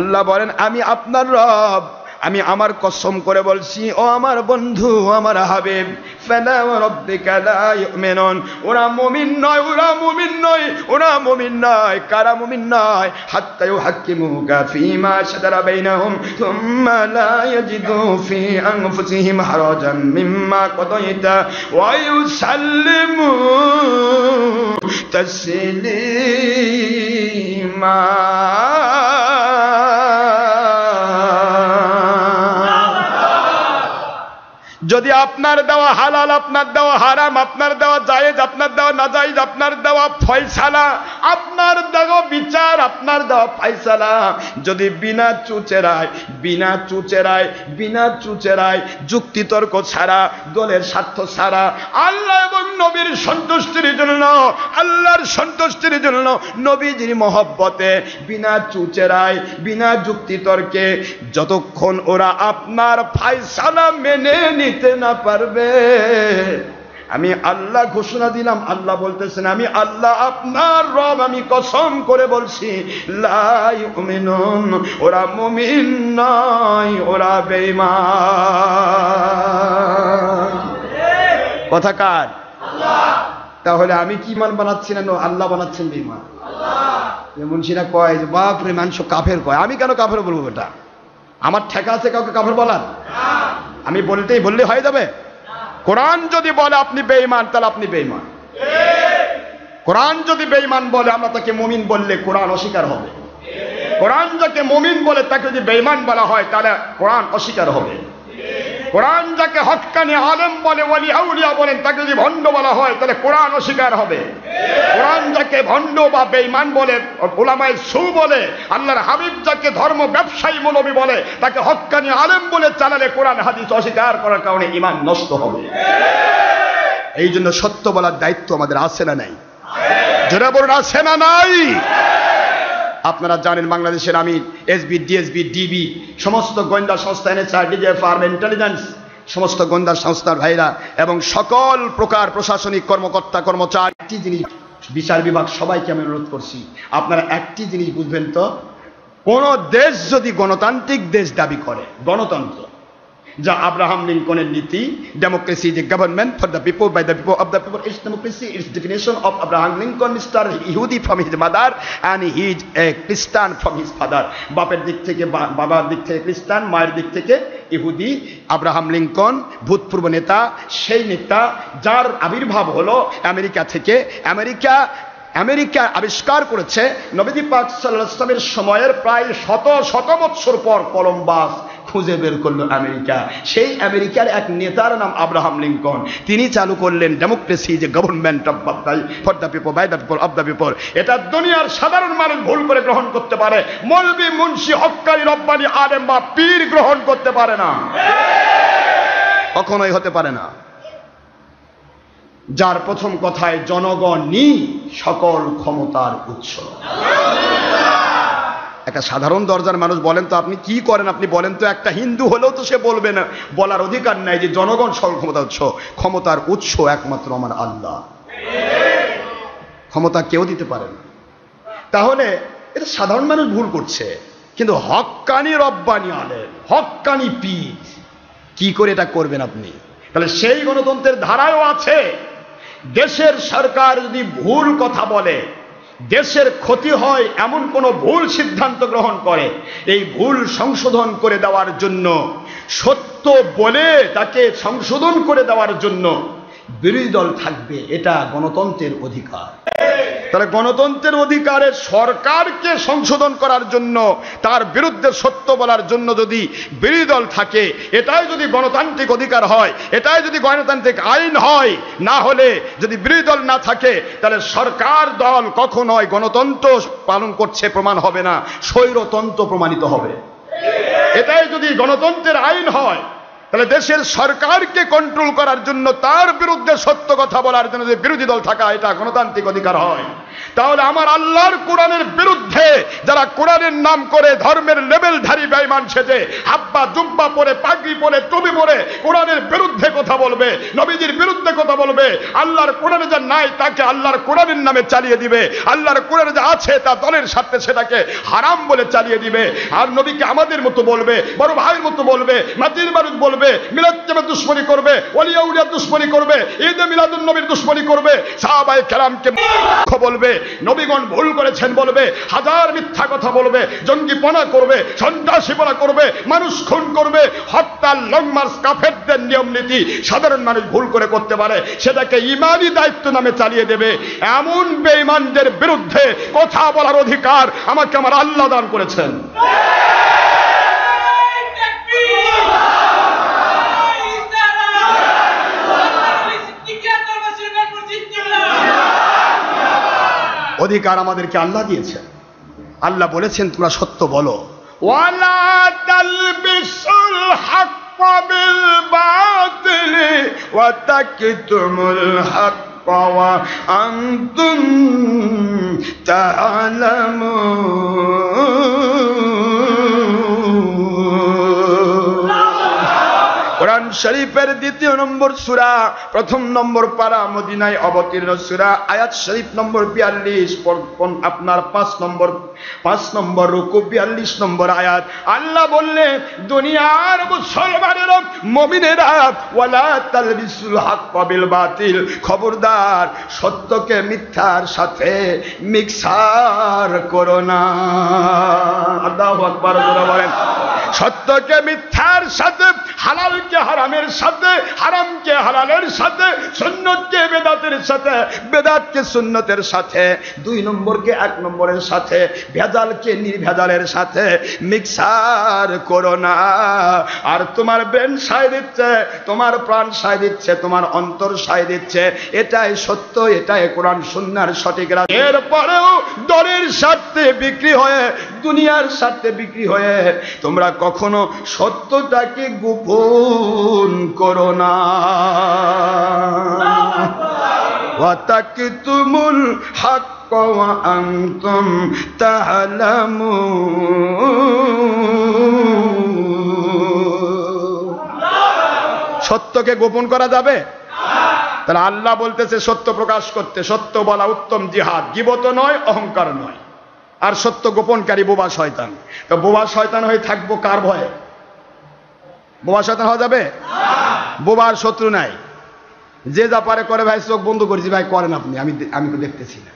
আল্লাহ বলেন আমি আপনার রব, আমি আমার কসম করে বলছি ও আমার বন্ধু, আমার হাবিব, ফালা ওয়া রাব্বিকা লা ইউমিনুন, ওরা মুমিন নয়, ওরা মুমিন নয়, ওরা মুমিন নয়। কারা মুমিন নয়? হাত্তা ইউহাক্কিমুকা ফীমা শাজারা বাইনাহুম সুম্মা লা ইয়াজিদু ফী আনফুসিহিম হারাজান মিম্মা কাদাইতা ওয়া ইউসাল্লিমু তাসলিমা। যদি আপনার দেওয়া হালাল, আপনার দেওয়া হারাম, আপনার দেওয়া জায়েজ, আপনার দেওয়া নাজায়েজ, আপনার দেওয়া ফয়সালা, আপনার দেওয়া বিচার, আপনার দেওয়া ফয়সালা যদি বিনা চুচেরায় যুক্তিতর্ক ছাড়া, দলের স্বার্থ ছাড়া, আল্লাহ এবং নবীর সন্তুষ্টির জন্য, আল্লাহর সন্তুষ্টির জন্য, নবীজির মহব্বতে, বিনা চুচেরায়, বিনা যুক্তিতর্কে যতক্ষণ ওরা আপনার ফয়সালা মেনে নিতে না পারবে, আমি আল্লাহ ঘোষণা দিলাম, আল্লাহ বলতেছেন আমি আল্লাহ আপনার রব, আমি কসম করে বলছি লা ইউমিনুন, ওরা মুমিন নয়, ওরা বেঈমান। কথা কার? আল্লাহ। তাহলে আমি কি মান বানাচ্ছি না আল্লাহ বানাচ্ছেন বেঈমান? আল্লাহ। মুন্সিরা কয় যে বাপ রে মানুষ কাফের কয়, আমি কেন কাফের বলবো? বেটা আমার ঠেকা আছে কাউকে কাফের বলার? আমি বললে হয়ে যাবে? কোরআন যদি বলে আপনি বেঈমান, তাহলে আপনি বেঈমান। কোরআন যদি বেঈমান বলে, আমরা তাকে মুমিন বললে কোরআন অস্বীকার হবে। কোরআন যাকে মুমিন বলে তাকে যদি বেঈমান বলা হয়, তাহলে কোরআন অস্বীকার হবে। কোরআন যাকে হক্কানি আলেম বলে, ওয়ালি আউলিয়া বলেন, তাকে যদি ভণ্ড বলা হয়, তাহলে কোরআন অস্বীকার হবে। কোরআন যাকে ভণ্ড বা বেঈমান বলে, উলামায়ে সু বলে, আল্লাহর হাবিব যাকে ধর্ম ব্যবসায়ী মৌলবী বলে, তাকে হক্কানি আলেম বলে চালালে কোরআন হাদিস অস্বীকার করার কারণে ঈমান নষ্ট হবে। এই জন্য সত্য বলার দায়িত্ব আমাদের আছে না নাই? যারা বলেন আছে না নাই? আপনারা জানেন বাংলাদেশের আমি এসবি, ডিএসবি, ডিবি, সমস্ত গোয়েন্দা সংস্থা, এনএসআই, ডিজিএফআর, ইন্টেলিজেন্স, সমস্ত গোয়েন্দা সংস্থার ভাইরা এবং সকল প্রকার প্রশাসনিক কর্মকর্তা কর্মচারী, একটি জিনিস, বিচার বিভাগ, সবাইকে আমি অনুরোধ করছি, আপনারা একটি জিনিস বুঝবেন তো, কোন দেশ যদি গণতান্ত্রিক দেশ দাবি করে, গণতন্ত্র যা আব্রাহাম লিঙ্কনের নীতি, democracy is a government for the people by the people of the people, it's democracy, it's definition of Abraham Lincoln, mister ইহুদি from his mother and he is a খ্রিস্টান ফ্রম হিজ ফাদার। বাপের দিক থেকে বাবার দিক থেকে খ্রিস্টান, মায়ের দিক থেকে ইহুদি। আব্রাহাম লিঙ্কন ভূতপূর্ব নেতা, সেই নেতা যার আবির্ভাব হলো আমেরিকা থেকে। আমেরিকা আবিষ্কার করেছে নবীজি পাক সাল্লাল্লাহু আলাইহি ওয়াসাল্লামের সময়ের প্রায় শত বৎসর পর কলম্বাস খুঁজে বের করলো আমেরিকা। সেই আমেরিকার এক নেতার নাম আব্রাহাম লিঙ্কন। তিনি চালু করলেন ডেমোক্রেসি, যে government of for the people by the people of the people. এটা দুনিয়ার সাধারণ মানুষ ভুল করে গ্রহণ করতে পারে, মৌলবী, মুন্সি, হক্কানি, রব্বানি, আলেম বা পীর গ্রহণ করতে পারে না, কখনোই হতে পারে না। যার প্রথম কথায় জনগণই সকল ক্ষমতার উৎস। একটা সাধারণ দরজার মানুষ বলেন তো আপনি কি করেন, আপনি বলেন তো, একটা হিন্দু হলেও তো সে বলবে না, বলার অধিকার নাই যে জনগণ সকল ক্ষমতার উৎস। ক্ষমতার উৎস একমাত্র আমার আল্লাহ, ক্ষমতা কেউ দিতে পারে না। তাহলে এটা সাধারণ মানুষ ভুল করছে, কিন্তু হক্কানি রব্বানি আলেম, হক্কানি পীর কি করে এটা করবেন আপনি? তাহলে সেই গণতন্ত্রের ধারায়ও আছে, দেশের সরকার যদি ভুল কথা বলে, দেশের ক্ষতি হয় এমন কোন ভুল সিদ্ধান্ত গ্রহণ করে, এই ভুল সংশোধন করে দেওয়ার জন্য, সত্য বলে তাকে সংশোধন করে দেওয়ার জন্য বিরোধী দল থাকবে। এটা গণতন্ত্রের অধিকার। তাহলে গণতন্ত্রের অধিকারে সরকারকে সংশোধন করার জন্য, তার বিরুদ্ধে সত্য বলার জন্য যদি বিরোধী দল থাকে, এটাই যদি গণতান্ত্রিক অধিকার হয়, এটাই যদি গণতান্ত্রিক আইন হয়, না হলে যদি বিরোধী দল না থাকে, তাহলে সরকার দল কখনোই গণতন্ত্র পালন করছে প্রমাণ হবে না, স্বৈরতন্ত্র প্রমাণিত হবে। এটাই যদি গণতন্ত্রের আইন হয়, তাহলে দেশের সরকারকে কন্ট্রোল করার জন্য, তার বিরুদ্ধে সত্য কথা বলার জন্য যে বিরোধী দল থাকা, এটা গণতান্ত্রিক অধিকার হয়। তাহলে আমার আল্লাহর কোরআনের বিরুদ্ধে যারা কোরআনের নাম করে ধর্মের লেবেলধারী বেঈমান সেজে হাব্বা জুব্বা পরে পাগড়ি পরে টুপি পরে কোরআনের বিরুদ্ধে কথা বলবে, নবীজির বিরুদ্ধে কথা বলবে, আল্লাহর কোরআনে যা নাই তাকে আল্লাহর কোরআনের নামে চালিয়ে দিবে, আল্লাহর কোরআনে যা আছে তা দলের সাথে সেটাকে হারাম বলে চালিয়ে দিবে, আর নবীকে আমাদের মতো বলবে, বড় ভাইয়ের মতো বলবে, মাতির বারুদ বলবে, মিলাদ জামাত দুশমনী করবে, ওলিয়া উলিয়া দুশমনী করবে, ঈদে মিলাদুন নবীর দুশমনী করবে, সাহাবায়ে কেরামকে বলবে, নবীগণ ভুল করেছেন বলবে, হাজার মিথ্যা কথা বলবে, জঙ্গিপনা করবে, সন্ত্রাসীপনা করবে, মানুষ খুন করবে, হত্যা, লং মার্চ, কাফেরদের নিয়ম নীতি সাধারণ মানুষ ভুল করে করতে পারে, সেটাকে ইমানি দায়িত্ব নামে চালিয়ে দেবে। এমন বেঈমানদের বিরুদ্ধে কথা বলার অধিকার আমাকে আমার আল্লাহ দান করেছেন। অধিকার আমাদেরকে আল্লাহ দিয়েছেন। আল্লাহ বলেছেন তোমরা সত্য বলো। ওয়ালা তালবিসুল হাক্কা বিল বাতিলি ওয়া তাকতুমুল হাক্কা ওয়া আনতুম তা'লামুন। কোরআন শরীফের ২য় নম্বর সূরা, ১ম নম্বর পারা, মদিনায় অবতীর্ণ সূরা, আয়াত শরীফ নম্বর ৪২, আপনার ৫ নম্বর রুকু, ৪২ নম্বর আয়াত। আল্লাহ বললেন দুনিয়ার মুসলমানেরা, মুমিনেরা, ওয়ালা তালবিসুল হাক্কা বিল বাতিল, খবরদার সত্যকে মিথ্যার সাথে মিক্সার করো না। আল্লাহু আকবার বলেন। সত্যকে মিথ্যার সাথে, হালালকে হারামের সাথে, হারামকে হালালের সাথে, সুন্নতকে বেদাতের সাথে, বেদাতকে সুন্নতের সাথে, ২ নম্বরকে ১ নম্বরের সাথে, ভেজালকে নির্ভেজালের সাথে মিক্সার করো না। আর তোমার ব্রেন সায় দিচ্ছে, তোমার প্রাণ সায় দিচ্ছে, তোমার অন্তর সায় দিচ্ছে, এটাই সত্য, এটাই কোরআন সুন্নাহর সঠিক রাস্তা। এরপরেও দলের স্বার্থে বিক্রি হয়ে, দুনিয়ার স্বার্থে বিক্রি হয়ে তোমরা কখনো সত্যটাকে গোপন করো না। ওয়া তাকতুমুল হাক্কা ওয়া আনতুম তা'লামুন। সত্যকে গোপন করা যাবে? তাহলে আল্লাহ বলতেছে সত্য প্রকাশ করতে, সত্য বলা উত্তম জিহাদ, গীবত নয়, অহংকার নয়। আর সত্য গোপনকারী বোবা শয়তান। তো বোবা শয়তান হয়ে থাকবো কার ভয়ে? বোবা শয়তান হওয়া যাবে? বোবার শত্রু নাই, যে যা পারে করে। ভাই চোখ বন্ধ করেছি, ভাই করেন আপনি, আমি তো দেখতেছি না।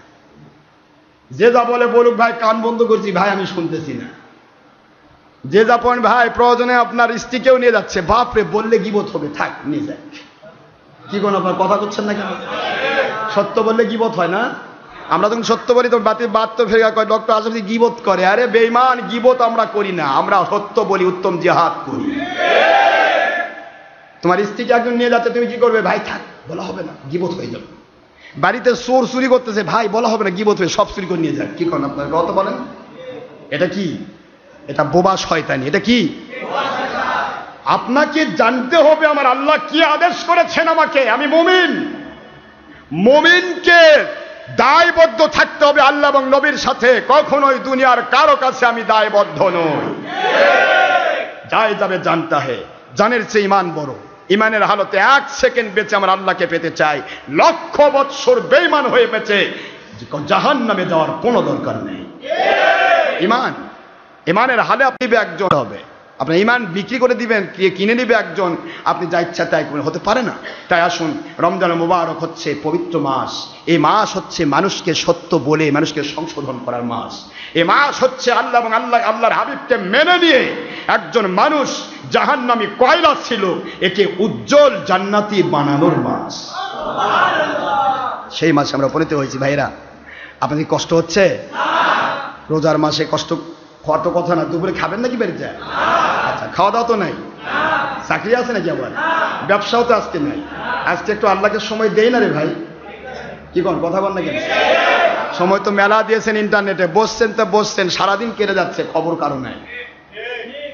যে যা বলে বলুক, ভাই কান বন্ধ করছি, ভাই আমি শুনতেছি না। যে যা পয়েন্ট, ভাই প্রয়োজনে আপনার স্ত্রীকেও নিয়ে যাচ্ছে, বাপরে বললে গীবত হবে, থাক নিয়ে যাক। কি কোন আপনার কথা করছেন না কেন? সত্য বললে গীবত হয় না? আমরা যখন সত্য বলি তো বাদ তো ফেরা কয় ডক্টর আশরাফি গীবত করে। আরে বেঈমান, গীবত আমরা করি না, আমরা সত্য বলি, উত্তম জিহাদ করি। তোমার স্ত্রীকে একজন নিয়ে যাচ্ছে, তুমি কি করবে? ভাই থাক, বলা হবে না, গীবত হয়ে যাবে। বাড়িতে চোর চুরি করতেছে, ভাই বলা হবে না, গীবত হয়ে সব চুরি করে নিয়ে যাক। কি করেন আপনার কথা বলেন? এটা কি? এটা বোবা শয়তানি। এটা কি? আপনাকে জানতে হবে আমার আল্লাহ কি আদেশ করেছেন আমাকে। আমি মুমিন, মুমিনকে দায়বদ্ধ থাকতে হবে আল্লাহ এবং নবীর সাথে। কখনোই দুনিয়ার কারো কাছে আমি দায়বদ্ধ নই। যাই যাবে জানতে হয়, জানের চেয়ে ইমান বড়। ইমানের হালতে ১ সেকেন্ড বেঁচে আমার আল্লাহকে পেতে চাই, লক্ষ বৎসর বেঈমান হয়ে বেঁচে জাহান্নামে যাওয়ার কোনো দরকার নেই। ইমানের হালে আপনি একজন হবে, আপনার ইমান বিক্রি করে দিবেন, কিনে নিবে একজন, আপনি যা ইচ্ছা তাই হতে পারে না। তাই আসুন, রমজান মুবারক হচ্ছে পবিত্র মাস। এই মাস হচ্ছে মানুষকে সত্য বলে মানুষকে সংশোধন করার মাস। এই মাস হচ্ছে আল্লাহ এবং আল্লাহর হাবিবকে মেনে নিয়ে একজন মানুষ জাহান্নামী কয়লা ছিল, একে উজ্জ্বল জান্নাতি বানানোর মাস। সেই মাসে আমরা উপনীত হয়েছি। ভাইরা, আপনাদের কষ্ট হচ্ছে? রোজার মাসে কষ্ট হওয়ার তো কথা না। দুপুরে খাবেন নাকি বেড়ে যায়? আচ্ছা, খাওয়া দাওয়া তো নাই, চাকরি আছে নাকি, আবার ব্যবসাও তো আজকে নাই। আজকে একটু আল্লাহকে সময় দেই না রে ভাই। কি কোন কথা বল না কেন? সময় তো মেলা দিয়েছেন, ইন্টারনেটে বসছেন তো বসছেন, সারাদিন কেটে যাচ্ছে, খবর কারো নাই।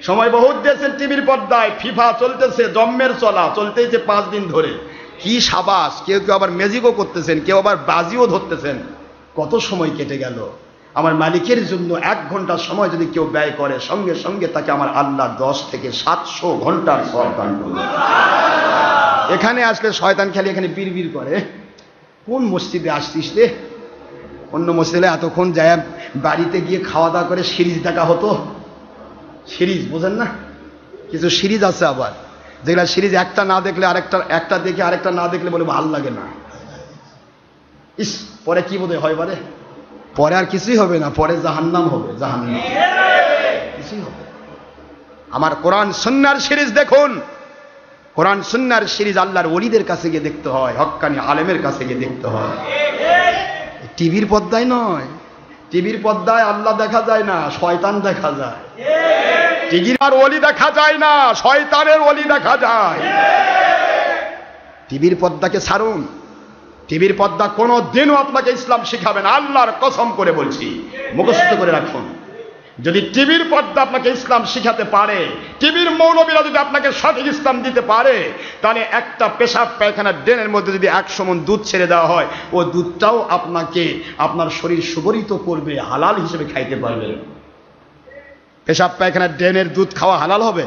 সময় বহুত দিয়েছেন টিভির পর্দায়, ফিফা চলতেছে, জম্মের চলা চলতেছে 5 দিন ধরে। কি সাবাস! কেউ কেউ আবার ম্যাজিকও করতেছেন, কেউ আবার বাজিও ধরতেছেন। কত সময় কেটে গেল। আমার মালিকের জন্য 1 ঘন্টা সময় যদি কেউ ব্যয় করে, সঙ্গে সঙ্গে তাকে আমার আল্লাহ 10 থেকে 700 ঘন্টার সওয়াব দান করবে। এখানে আসলে শয়তান খালি এখানে বিড়বিড় করে, কোন মসজিদে আসছিস রে? অন্য মসজিদে এতক্ষণ যায় বাড়িতে গিয়ে খাওয়া দাওয়া করে সিরিজ দেখা হতো। সিরিজ বোঝেন না? কিছু সিরিজ আছে আবার যেগুলা সিরিজ একটা না দেখলে একটা দেখে আরেকটা না দেখলে বলে ভালো লাগে না। ইস, পরে কি বোধ হয় বারে, পরে আর কিছুই হবে না, পরে জাহান্নাম হবে, জাহান্নাম কিছুই হবে। আমার কোরআন সুন্নাহর সিরিজ দেখুন, কোরআন সুন্নাহর সিরিজ আল্লাহর ওলিদের কাছে গিয়ে দেখতে হয়, হক্কানি আলেমের কাছে গিয়ে দেখতে হয়, টিভির পর্দায় নয়। টিভির পর্দায় আল্লাহ দেখা যায় না, শয়তান দেখা যায়। টিভির আর ওলি দেখা যায় না, শয়তানের ওলি দেখা যায়। টিভির পর্দাকে ছাড়ুন। টিভির পর্দা কোনো দিনও আপনাকে ইসলাম শিখাবে না, আল্লাহর কসম করে বলছি, মুখস্থ করে রাখুন। যদি টিভির পর্দা আপনাকে ইসলাম শিখাতে পারে, টিভির মৌলবীরা যদি আপনাকে সঠিক ইসলাম দিতে পারে, তাহলে একটা পেশাব পায়খানার ড্রেনের মধ্যে যদি 100 মণ দুধ ছেড়ে দেওয়া হয়, ও দুধটাও আপনাকে আপনার শরীর সুগরিত করবে, হালাল হিসেবে খাইতে পারবে। পেশাব পায়খানার ড্রেনের দুধ খাওয়া হালাল হবে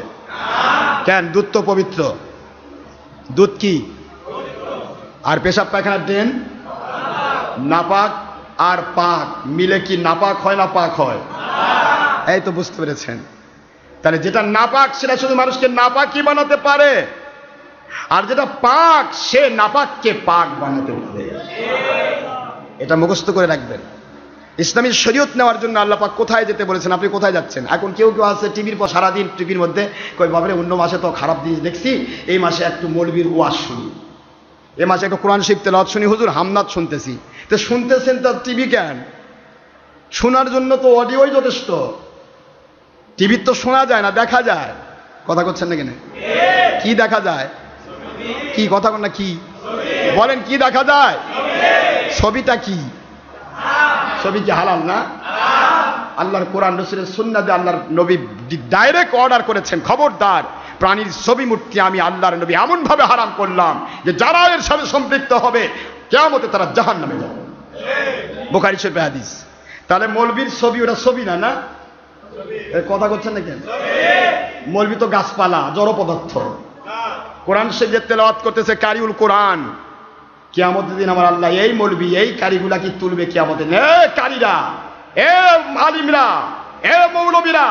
কেন? দুধ তো পবিত্র। দুধ কি? আর পেশাব পায়খানার ড্রেন নাপাক আর পাক মিলে কি নাপাক হয় না পাক হয়? এই তো বুঝতে পেরেছেন। তাহলে যেটা নাপাক সেটা শুধু মানুষকে নাপাকই বানাতে পারে, আর যেটা পাক সে নাপাককে পাক বানাতে পারে। এটা মুখস্থ করে রাখবেন। ইসলামী শরীয়ত নেওয়ার জন্য আল্লাহ পাক কোথায় যেতে বলেছেন? আপনি কোথায় যাচ্ছেন? এখন কেউ কেউ আছে টিভির পর সারাদিন টিভির মধ্যে কই বাবারে অন্য মাসে তো খারাপ জিনিস দেখছি, এই মাসে একটু মৌলবীর ওয়াজ শুনি, এ মাসে একটু কোরআন শরীফ তেলাওয়াত শুনি, হুজুর হামনাত শুনতেছি। তো শুনতেছেন তো টিভি কেন? শোনার জন্য তো অডিওই যথেষ্ট। টিভির তো শোনা যায় না, দেখা যায়। কথা করছেন না কেন? কি দেখা যায়? কি কথা বল না, কি বলেন? কি দেখা যায়? ছবিটা কি? ছবি কি হালাল না? আল্লাহর কোরআন রাসূলের সুন্নাতে আল্লাহর নবী ডাইরেক্ট অর্ডার করেছেন, খবরদার প্রাণীর ছবি মূর্তি আমি আল্লাহর নবী এমন ভাবে হারাম করলাম যে যারা এর সাথে সম্পৃক্ত হবে কিয়ামতে তারা জাহান্নামে যাবে। বুখারী শরীফে হাদিস। তাহলে মৌলবীর ছবি ওটা ছবি না, না কথা করছেন না কেন? মৌলবী তো গাছপালা, জড় পদার্থ। কোরআন শরীফে তেলাওয়াত করতেছে কারিউল কোরআন। কিয়ামতের দিন আমার আল্লাহ এই মৌলবী এই কারিগুলা কি তুলবে কিয়ামতের দিন? এ কারিরা, এ আলিমরা, এ মৌলবীরা,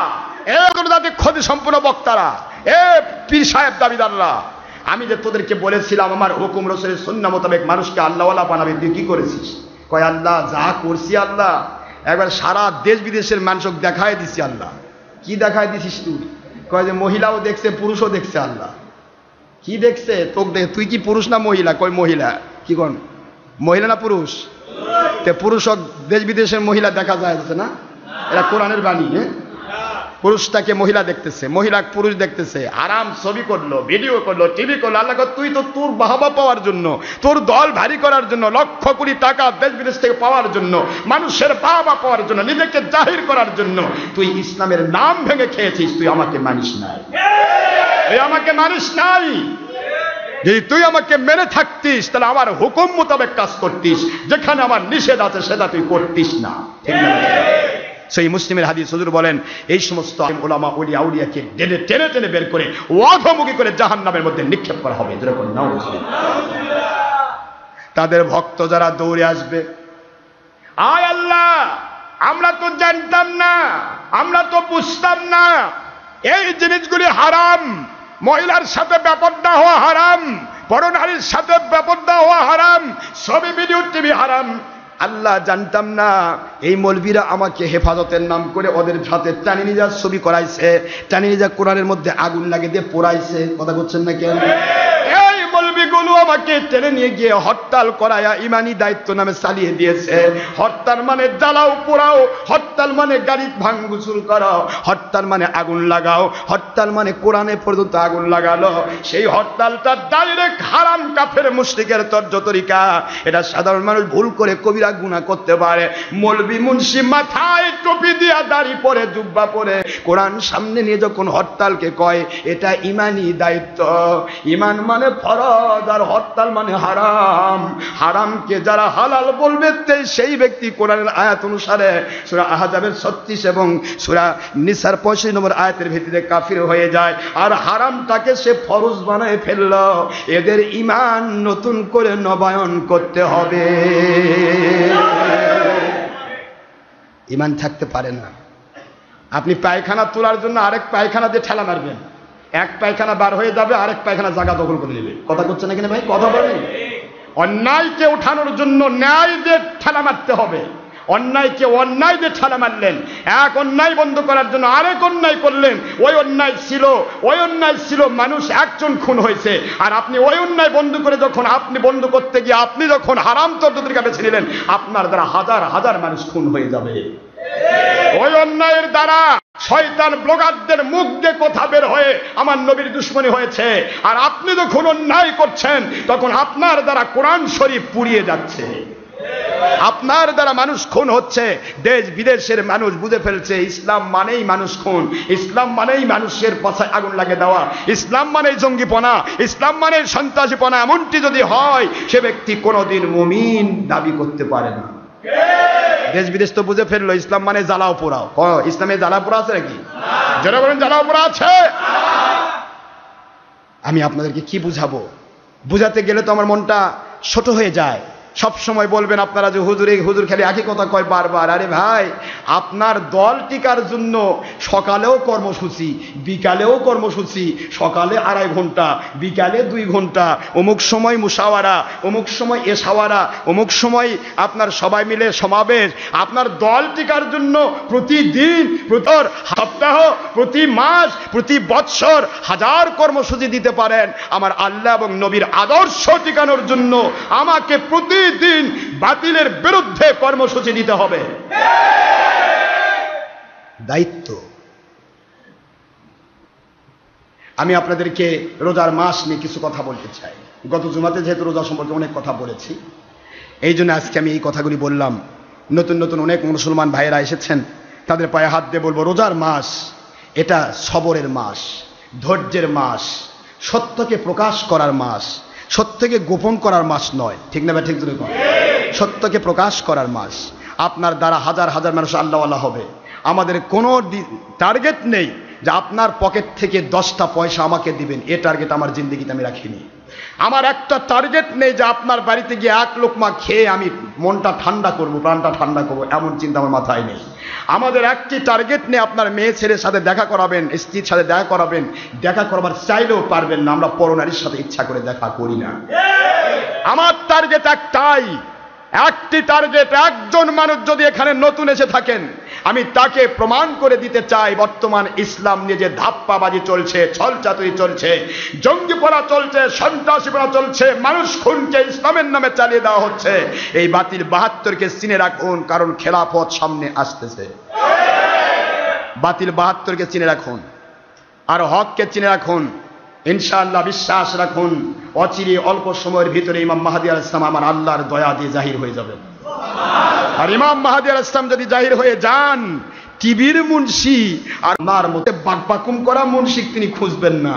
এ আন্তর্জাতিক ক্ষতি সম্পূর্ণ বক্তারা, এ পীর সাহেব দাবিদাররা, আমি যে তোদেরকে বলেছিলাম আমার হুকুম রাসূলের সুন্নাহ মোতাবেক মানুষকে আল্লাহওয়ালা বানাবে, তুই কি করেছিস? কয় আল্লাহ যা করছি আল্লাহ একবার সারা দেশ বিদেশের মানুষকে দেখায় দিছি। আল্লাহ কি দেখায় দিছিস তুই? কয় যে মহিলাও দেখছে পুরুষও দেখছে। আল্লাহ কি দেখছে? তোকে দেখ, তুই কি পুরুষ না মহিলা? কয় মহিলা। কি কোন মহিলা না পুরুষ? পুরুষ দেশ বিদেশের মহিলা দেখা যায় না, এরা কোরআনের বাণী। পুরুষটাকে মহিলা দেখতেছে, মহিলা পুরুষ দেখতেছে, আরাম ছবি করলো, ভিডিও করলো, টিভি করলো। আল্লাহ তুই তো তোর বাহবা পাওয়ার জন্য, তোর দল ভারী করার জন্য, লক্ষ কোটি টাকা দেশ বিদেশ থেকে পাওয়ার জন্য, মানুষের বাহবা পাওয়ার জন্য, নিজেকে জাহির করার জন্য তুই ইসলামের নাম ভেঙে খেয়েছিস। তুই আমাকে মানিস নাই, তুই আমাকে মানিস নাই। যদি তুই আমাকে মেনে থাকতিস তাহলে আমার হুকুম মোতাবেক কাজ করতিস, যেখানে আমার নিষেধ আছে সেটা তুই করতিস না। ঠিক না? সেই মুসলিমের হাদিস হুজুর বলেন এই সমস্ত উলামা ওলিয়া আউলিয়াকে টেনে টেনে টেনে বের করে ওয়াঘমুখী করে জাহান্নামের মধ্যে নিক্ষেপ করা হবে। যেরকম তাদের ভক্ত যারা দৌড়ে আসবে, আয় আল্লাহ আমরা তো জানতাম না, আমরা তো বুঝতাম না এই জিনিসগুলি হারাম, মহিলার সাথে বেপরদা হওয়া হারাম, পরনারীর সাথে বেপরদা হওয়া হারাম, ছবি ভিডিও টিভি হারাম। আল্লাহ জানতাম না এই মৌলবীরা আমাকে হেফাজতের নাম করে ওদের হাতে টানি নিজা ছবি করাইছে, টানি নিজা কোরআনের মধ্যে আগুন লাগিয়ে দিয়ে পোড়াইছে। কথা বলছেন না কেন? এই মৌলবীগুলো আমাকে টেনে নিয়ে গিয়ে হরতাল করায়া ইমানি দায়িত্ব নামে চালিয়ে দিয়েছে। হরতাল মানে জ্বালাও পোড়াও, হরতাল মানে গাড়ি ভাঙচুর করো, হরতাল মানে আগুন লাগাও, হরতাল মানে কোরআনে পর্যন্ত আগুন লাগালো। সেই হরতালটা ডাইরেক্ট হারাম কাফের মুশরিকের তরিকা। এটা সাধারণ মানুষ ভুল করে কবিরা গুনাহ করতে পারে। মৌলবি মুন্সি মাথায় টুপি দিয়া দাড়ি পরে জুব্বা পরে কোরআন সামনে নিয়ে যখন হরতালকে কয়, এটা ইমানি দায়িত্ব। ইমান মানে ফরজ আর হরতাল মানে হারাম। হারামকে যারা হালাল বলবে সেই ব্যক্তি কোরআনের আয়াত অনুসারে সূরা আহজাবের 36 এবং সূরা নিসার 85 নম্বর আয়াতের ভিত্তিতে কাফির হয়ে যায়। আর হারামটাকে সে ফরজ বানায় ফেলল। এদের ইমান নতুন করে নবায়ন করতে হবে। ইমান থাকতে পারে না। আপনি পায়খানা তোলার জন্য আরেক পায়খানা দিয়ে ঠেলা মারবেন, এক পায়খানা বার হয়ে যাবে, আরেক পায়খানা জায়গা দখল করে নেবে। কথা করছে না কিনা ভাই? কথা বলেন। অন্যায়কে উঠানোর জন্য ন্যায় দিয়ে ঠেলা মারতে হবে। অন্যায়কে অন্যায় দিয়ে ঠেলা মারলেন, এক অন্যায় বন্ধ করার জন্য আরেক অন্যায় করলেন। ওই অন্যায় ছিল মানুষ একজন খুন হয়েছে, আর আপনি ওই অন্যায় বন্ধ করে যখন আপনি বন্ধ করতে গিয়ে আপনি যখন হারাম তরিকা বেছে নিলেন, আপনার দ্বারা হাজার হাজার মানুষ খুন হয়ে যাবে। ওই অন্যায়ের দ্বারা শয়তান ব্লগারদের মুখ দিয়ে কথা বের হয়ে আমার নবীর দুশ্মনী হয়েছে। আর আপনি যখন অন্যায় করছেন তখন আপনার দ্বারা কোরআন শরীফ পুড়িয়ে যাচ্ছে, আপনার দ্বারা মানুষ খুন হচ্ছে। দেশ বিদেশের মানুষ বুঝে ফেলছে ইসলাম মানেই মানুষ খুন, ইসলাম মানেই মানুষের পাছায় আগুন লাগিয়ে দেওয়া, ইসলাম মানেই জঙ্গিপনা, ইসলাম মানেই সন্ত্রাসীপনা। এমনটি যদি হয় সে ব্যক্তি কোনোদিন মুমিন দাবি করতে পারে না। দেশ বিদেশ তো বুঝে ফেললো ইসলাম মানে জ্বালাও পোড়াও। ইসলামে জ্বালা পোড়া আছে নাকি? যারা বলেন জ্বালাও পোড়া আছে। আমি আপনাদেরকে কি বুঝাবো? বুঝাতে গেলে তো আমার মনটা ছোট হয়ে যায়। সব সময় বলবেন আপনারা যে হুজুর খালি একই কথা কয় বারবার। আরে ভাই, আপনার দল টিকার জন্য সকালেও কর্মসূচি, বিকালেও কর্মসূচি। সকালে 2.5 ঘন্টা, বিকালে 2 ঘন্টা, অমুক সময় মুশাওয়ারা, অমুক সময় এশাওয়ারা, অমুক সময় আপনার সবাই মিলে সমাবেশ। আপনার দল টিকার জন্য প্রতিদিন, প্রতি সপ্তাহ, প্রতি মাস, প্রতি বৎসর হাজার কর্মসূচি দিতে পারেন। আমার আল্লাহ এবং নবীর আদর্শ টিকানোর জন্য আমাকে প্রতিদিন বাতিলের বিরুদ্ধে কর্মসূচি দিতে হবে। দায়িত্ব। আমি আপনাদেরকে রোজার মাস নিয়ে কিছু কথা বলতে চাই। গত জুমাতে যেহেতু রোজা সম্পর্কে অনেক কথা বলেছি, এই জন্য আজকে আমি এই কথাগুলি বললাম। নতুন নতুন অনেক মুসলমান ভাইয়েরা এসেছেন, তাদের পায়ে হাত দিয়ে বলবো, রোজার মাস এটা সবরের মাস, ধৈর্যের মাস, সত্যকে প্রকাশ করার মাস, সত্যকে গোপন করার মাস নয়। ঠিক না? ঠিক জন্য সত্যকে প্রকাশ করার মাস। আপনার দ্বারা হাজার হাজার মানুষ আল্লাহওয়ালা হবে। আমাদের কোনো টার্গেট নেই যে আপনার পকেট থেকে 10টা পয়সা আমাকে দিবেন, এ টার্গেট আমার জিন্দেগিতে আমি রাখিনি। আমার একটা টার্গেট নেই যে আপনার বাড়িতে গিয়ে 1 লোকমা খেয়ে আমি মনটা ঠান্ডা করবো, প্রাণটা ঠান্ডা করবো, এমন চিন্তা আমার মাথায় নেই। আমাদের একটি টার্গেট নেই আপনার মেয়ে ছেলের সাথে দেখা করাবেন, স্ত্রীর সাথে দেখা করাবেন। দেখা করবার চাইলেও পারবেন না। আমরা পরনারীর সাথে ইচ্ছা করে দেখা করি না। আমার টার্গেট একটাই, একটি টার্গেট। একজন মানুষ যদি এখানে নতুন এসে থাকেন, আমি তাকে প্রমাণ করে দিতে চাই বর্তমান ইসলাম নিয়ে যে ধাপ্পাবাজি চলছে, ছলচাতুরি চলছে, জঙ্গিপনা চলছে, সন্ত্রাসীপনা চলছে, মানুষ খুনকে ইসলামের নামে চালিয়ে দেওয়া হচ্ছে, এই বাতিল 72কে চিনে রাখুন, কারণ খেলাফত সামনে আসতেছে। বাতিল 72কে চিনে রাখুন আর হককে চিনে রাখুন। ইনশাআল্লাহ বিশ্বাস রাখুন, অচিরে অল্প সময়ের ভিতরে ইমাম মাহদী আলাইহিস সালাম আমার আল্লাহর দয়া দিয়ে জাহির হয়ে যাবেন। আর ইমাম মাহদী আলাইহিস সালাম যদি জাহির হয়ে যান, টিবির মুন্সি আর আপনার মতো বাকবাকুম করা মুন্সি তিনি খুঁজবেন না,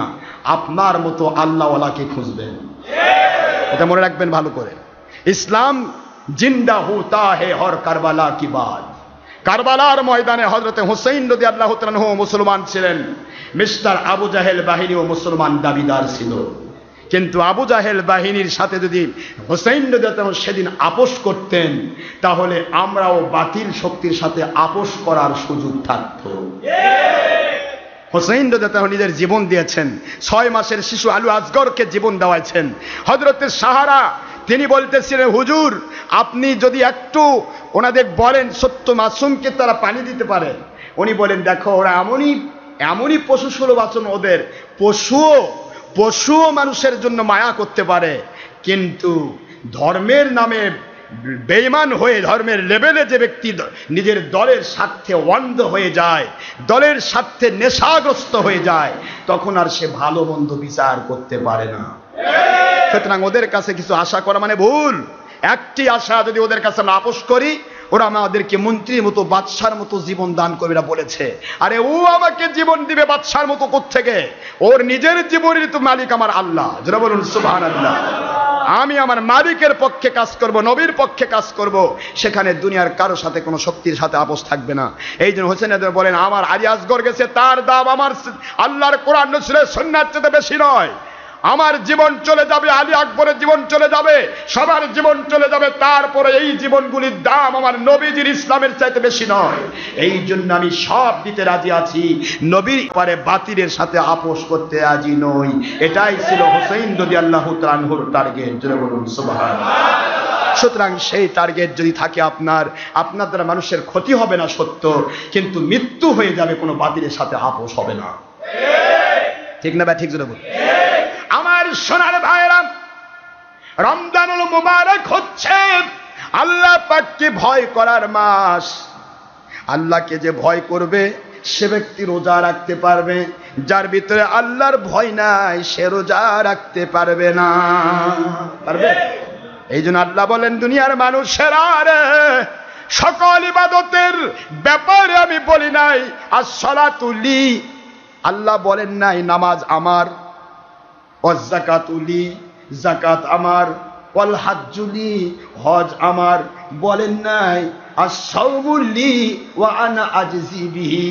আপনার মতো আল্লাহওয়ালাকে খুঁজবেন। এটা মনে রাখবেন ভালো করে। ইসলাম জিন্দা হোতা হে হর কারবালা কি বাদ। কারবালার ময়দানে হযরতে হুসাইন রাদিয়াল্লাহু তাআলা আনহু মুসলমান ছিলেন, মিস্টার আবু জাহেল বাহিনীও মুসলমান দাবিদার ছিল। কিন্তু আবু জাহেল বাহিনীর সাথে যদি হুসাইন রাদিয়াল্লাহু তাআলা সেদিন আপোষ করতেন, তাহলে আমরাও বাতিল শক্তির সাথে আপোষ করার সুযোগ থাকত। হুসাইন রাদিয়াল্লাহু তাআলা নিজের জীবন দিয়েছেন, 6 মাসের শিশু আলু আসগরকে জীবন দেওয়াইছেন। হযরতে সাহারা তিনি বলতেছিলেন, হুজুর আপনি যদি একটু ওনাদের বলেন সত্য মাসুমকে তারা পানি দিতে পারে। উনি বলেন, দেখো ওরা এমনই পশু সুলভ আচরণ ওদের, পশুও মানুষের জন্য মায়া করতে পারে, কিন্তু ধর্মের নামে বেঈমান হয়ে ধর্মের লেভেলে যে ব্যক্তি নিজের দলের স্বার্থে অন্ধ হয়ে যায়, দলের স্বার্থে নেশাগ্রস্ত হয়ে যায়, তখন আর সে ভালো মন্দ বিচার করতে পারে না। সুতরাং ওদের কাছে কিছু আশা করা মানে ভুল। একটি আশা যদি ওদের কাছে আমরা আপোষ করি, ওরা আমাদেরকে মন্ত্রীর মতো বাদশার মতো জীবন দান করবে না বলেছে। আরে ও আমাকে জীবন দিবে বাদশার মতো কোত্থেকে? ওর নিজের জীবনের তো মালিক আমার আল্লাহ। যারা বলুন সুবহানাল্লাহ। আমি আমার মালিকের পক্ষে কাজ করব, নবীর পক্ষে কাজ করব, সেখানে দুনিয়ার কারো সাথে কোনো শক্তির সাথে আপোষ থাকবে না। এই জন্য হোসেন বলেন, আমার আলী আসগর গেছে, তার দাম আমার আল্লাহর কোরআন রাসূলের সুন্নাহর চেয়ে বেশি নয়। আমার জীবন চলে যাবে, আলী আকবরের জীবন চলে যাবে, সবার জীবন চলে যাবে, তারপরে এই জীবনগুলির দাম আমার নবীজির ইসলামের চাইতে বেশি নয়। এই জন্য আমি সব দিতে রাজি আছি, নবীর পরে বাতিলের সাথে আপোষ করতে রাজি নই। এটাই ছিল হোসেন রাদিয়াল্লাহু তাআলা আনহুর টার্গেট। জোরে বলুন সুবহানাল্লাহ। সুতরাং সেই টার্গেট যদি থাকে আপনার দ্বারা মানুষের ক্ষতি হবে না সত্য, কিন্তু মৃত্যু হয়ে যাবে, কোনো বাতিলের সাথে আপোষ হবে না। ঠিক না ভাই? ঠিক জোরে বলুন। আমার সোনার ভাইরা, রমজানুল মুবারক হচ্ছে আল্লাহ পাককে ভয় করার মাস। আল্লাহকে যে ভয় করবে সে ব্যক্তি রোজা রাখতে পারবে, যার ভিতরে আল্লাহর ভয় নাই সে রোজা রাখতে পারবে না। পারবে? এই জন্য আল্লাহ বলেন, দুনিয়ার মানুষেরা রে, সকল ইবাদতের ব্যাপারে আমি বলি নাই as-salatu li, আল্লাহ বলেন নাই নামাজ আমার, ওয়াজ-যাকাতু লি, যাকাত আমার, ওয়াল হাজ্জু লি, হজ আমার, বলেন নাই আস-সাওমু লি ওয়া আনা আজজি বিহি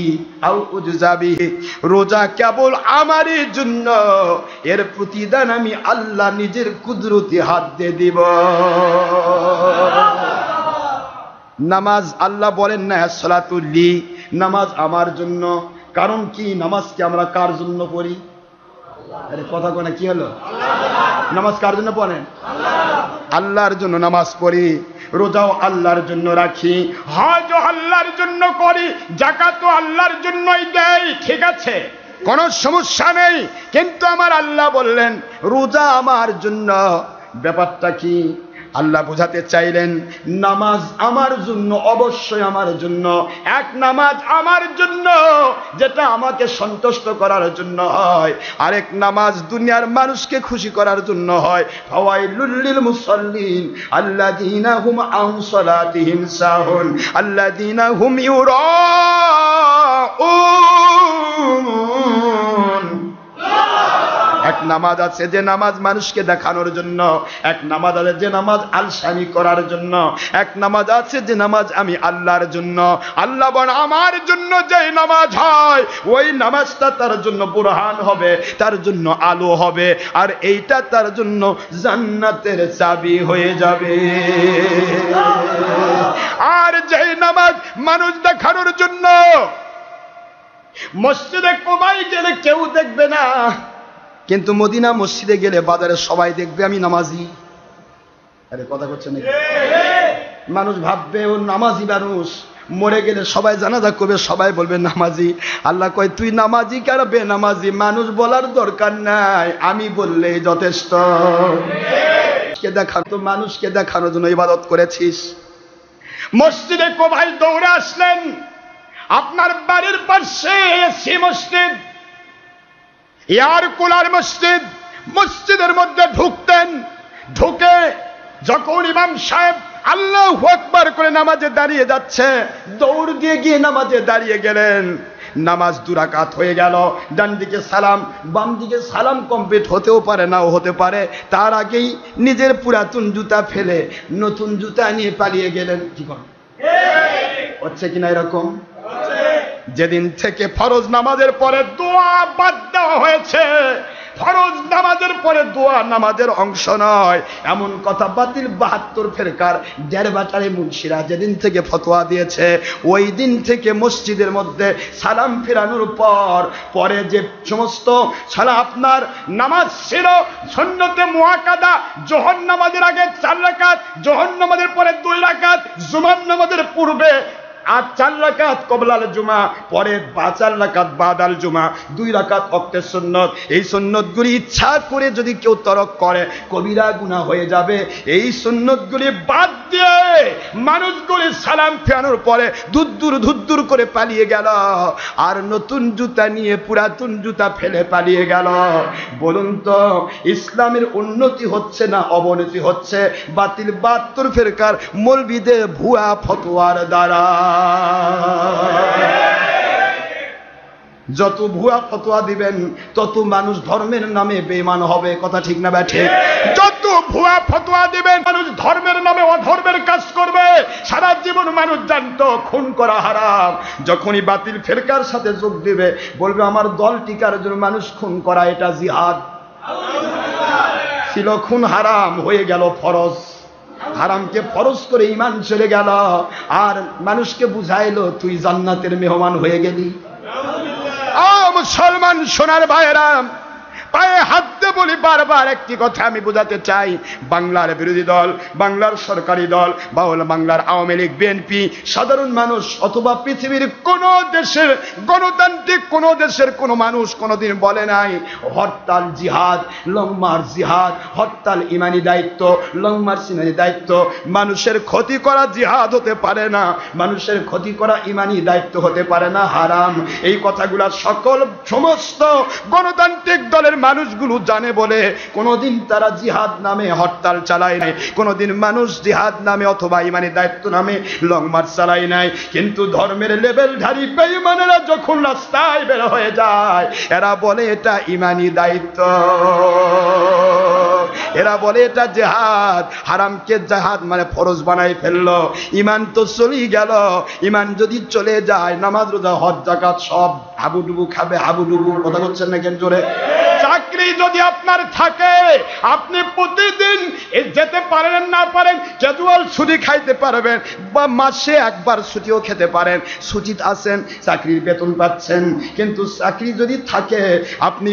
আও উজজা বিহি, রোজা কেবল আমারই জন্য, এর প্রতিদান আমি আল্লাহ নিজের কুদরতি হাত দিয়ে দিব। নামাজ আল্লাহ বলেন না as-সালাতু লি, নামাজ আমার জন্য। কারণ কি? নামাজকে আমরা কার জন্য পড়ি? আরে কথা কোনা কি হলো? নামাজ কার জন্য পড়েন? আল্লাহর জন্য নামাজ পড়ি, রোজাও আল্লাহর জন্য রাখি, হজও আল্লাহর জন্য করি, যাকাতও আল্লাহর জন্যই দেই। ঠিক আছে, কোনো সমস্যা নেই, কিন্তু আমার আল্লাহ বললেন রোজা আমার জন্য। ব্যাপারটা কি? আল্লাহ বোঝাতে চাইলেন নামাজ আমার জন্য, অবশ্যই আমার জন্য। এক নামাজ আমার জন্য যেটা আমাকে সন্তুষ্ট করার জন্য হয়, আরেক নামাজ দুনিয়ার মানুষকে খুশি করার জন্য হয়। ফাওয়াইলুল লিল মুসাল্লিন আল্লাযীনা হুম আন সালাতিহিম সাহুন আল্লাযীনা হুম ইউরাউন। এক নামাজ আছে যে নামাজ মানুষকে দেখানোর জন্য, এক নামাজ আছে যে নামাজ আলসামি করার জন্য, এক নামাজ আছে যে নামাজ আমি আল্লাহর জন্য। আল্লাহ বলেন আমার জন্য যেই নামাজ হয় ওই নামাজটা তার জন্য বুরহান হবে, তার জন্য আলো হবে, আর এইটা তার জন্য জান্নাতের চাবি হয়ে যাবে। আর যেই নামাজ মানুষ দেখানোর জন্য, মসজিদে কুবায় গেলে কেউ দেখবে না, কিন্তু মদিনা মসজিদে গেলে বাজারে সবাই দেখবে আমি নামাজি। আরে কথা করছে নাকি? মানুষ ভাববে ও নামাজি মানুষ, মরে গেলে সবাই জানাজা করবে, সবাই বলবে নামাজি। আল্লাহ কয় তুই নামাজি কার বেনামাজি মানুষ বলার দরকার নাই, আমি বললেই যথেষ্ট। কে দেখানো? তো মানুষকে দেখানোর জন্য ইবাদত করেছিস। মসজিদে কোভাই দৌড়ে আসলেন, আপনার বাড়ির পাশে এসি মসজিদ, এয়ার কুলার মসজিদ, মসজিদের মধ্যে ঢুকতেন, ঢুকে যখন ইমাম সাহেব আল্লাহু আকবার করে নামাজে দাঁড়িয়ে যাচ্ছে, দৌড় দিয়ে গিয়ে নামাজে দাঁড়িয়ে গেলেন। নামাজ 2 রাকাত হয়ে গেল, ডান দিকে সালাম, বাম দিকে সালাম কমপ্লিট হতেও পারে নাও হতে পারে, তার আগেই নিজের পুরাতন জুতা ফেলে নতুন জুতা নিয়ে পালিয়ে গেলেন। কি করেন? হচ্ছে কিনা এরকম? যেদিন থেকে ফরজ নামাজের পরে দোয়া বাদ দেওয়া হয়েছে, ফরজ নামাজের পরে দোয়া নামাজের অংশ নয়, এমন কথা বাতিল 72 ফেরকার ডেরবাটারে মুন্সিরা যেদিন থেকে ফতোয়া দিয়েছে, ওই দিন থেকে মসজিদের মধ্যে সালাম ফেরানোর পরে যে সমস্ত সালাম আপনার নামাজ ছিল সুন্নতে মুআক্কাদা, যোহর নামাজের আগে 4 রাকাত, যোহর নামাজের পরে 2 রাকাত, জুমার নামাজের পূর্বে আর 4 রাকাত কবলাল জুমা, পরে 4 রাকাত বাদাল জুমা, 2 রাকাত ওয়াক্তের সুন্নত। এই সুন্নতগুলি ইচ্ছা করে যদি কেউ তরক করে কবিরা গুনাহ হয়ে যাবে। এই সুন্নতগুলি বাদ দিয়ে মানুষগুলি সালাম ফেরানোর পরে ধুদ্দুর করে পালিয়ে গেল, আর নতুন জুতা নিয়ে পুরাতন জুতা ফেলে পালিয়ে গেল। বলুন তো ইসলামের উন্নতি হচ্ছে না অবনতি হচ্ছে বাতিল 72 ফিরকার মৌলবীদের ভুয়া ফতোয়ার দ্বারা? যত ভুয়া ফতোয়া দিবেন তত মানুষ ধর্মের নামে বেঈমান হবে। কথা ঠিক না ঠিক? যত ভুয়া ফতোয়া দিবেন মানুষ ধর্মের নামে অধর্মের কাজ করবে। সারা জীবন মানুষ জানতো খুন করা হারাম, যখনই বাতিল ফিরকার সাথে যোগ দিবে বলবে আমার দল টিকার জন্য মানুষ খুন করা এটা জিহাদ। ছিল খুন হারাম, হয়ে গেল ফরজ। হারামকে ফরজ করে ঈমান চলে গেল, আর মানুষকে বুঝাইলো তুই জান্নাতের মেহমান হয়ে গেলি। মুসলমান সোনার ভাইয়েরা, পায়ে হাত দিয়ে বলি বারবার একটি কথা আমি বোঝাতে চাই, বাংলার বিরোধী দল, বাংলার সরকারি দল, বাংলার আওয়ামী লীগ, বিএনপি, সাধারণ মানুষ অথবা পৃথিবীর কোন দেশের গণতান্ত্রিক কোন দেশের কোন মানুষ কোনদিন বলে নাই হরতাল জিহাদ, লং মার্চ জিহাদ, হরতাল ইমানি দায়িত্ব, লং মার্চ ইমানি দায়িত্ব। মানুষের ক্ষতি করা জিহাদ হতে পারে না, মানুষের ক্ষতি করা ইমানি দায়িত্ব হতে পারে না, হারাম। এই কথাগুলা সমস্ত গণতান্ত্রিক দলের মানুষগুলো জানে বলে কোনদিন তারা জিহাদ নামে হরতাল চালায় নাই, কোনদিন মানুষ জিহাদ নামে অথবা ইমানি দায়িত্ব নামে লং মার্চ চালায় নাই। কিন্তু ধর্মের লেভেলধারী বেঈমানেরা যখন রাস্তায় বের হয়ে যায় এরা বলে এটা ইমানি দায়িত্ব, এরা বলে এটা জিহাদ। হারামকে জিহাদ মানে ফরজ বানাই ফেললো, ইমান তো চলেই গেল। ইমান যদি চলে যায় নামাজ রোজা হজ যাকাত সব হাবুডুবু খাবে, হাবুডুবু। কথা বলছেন না কেন জোরে? চাকরি যদি আপনার থাকে আপনি প্রতিদিন যেতে পারেন না পারেন, ক্যাজুয়াল ছুটি খাইতে পারবেন বা মাসে একবার ছুটিও খেতে পারেন, ছুটিতে আছেন, চাকরির বেতন পাচ্ছেন। কিন্তু চাকরি যদি থাকে আপনি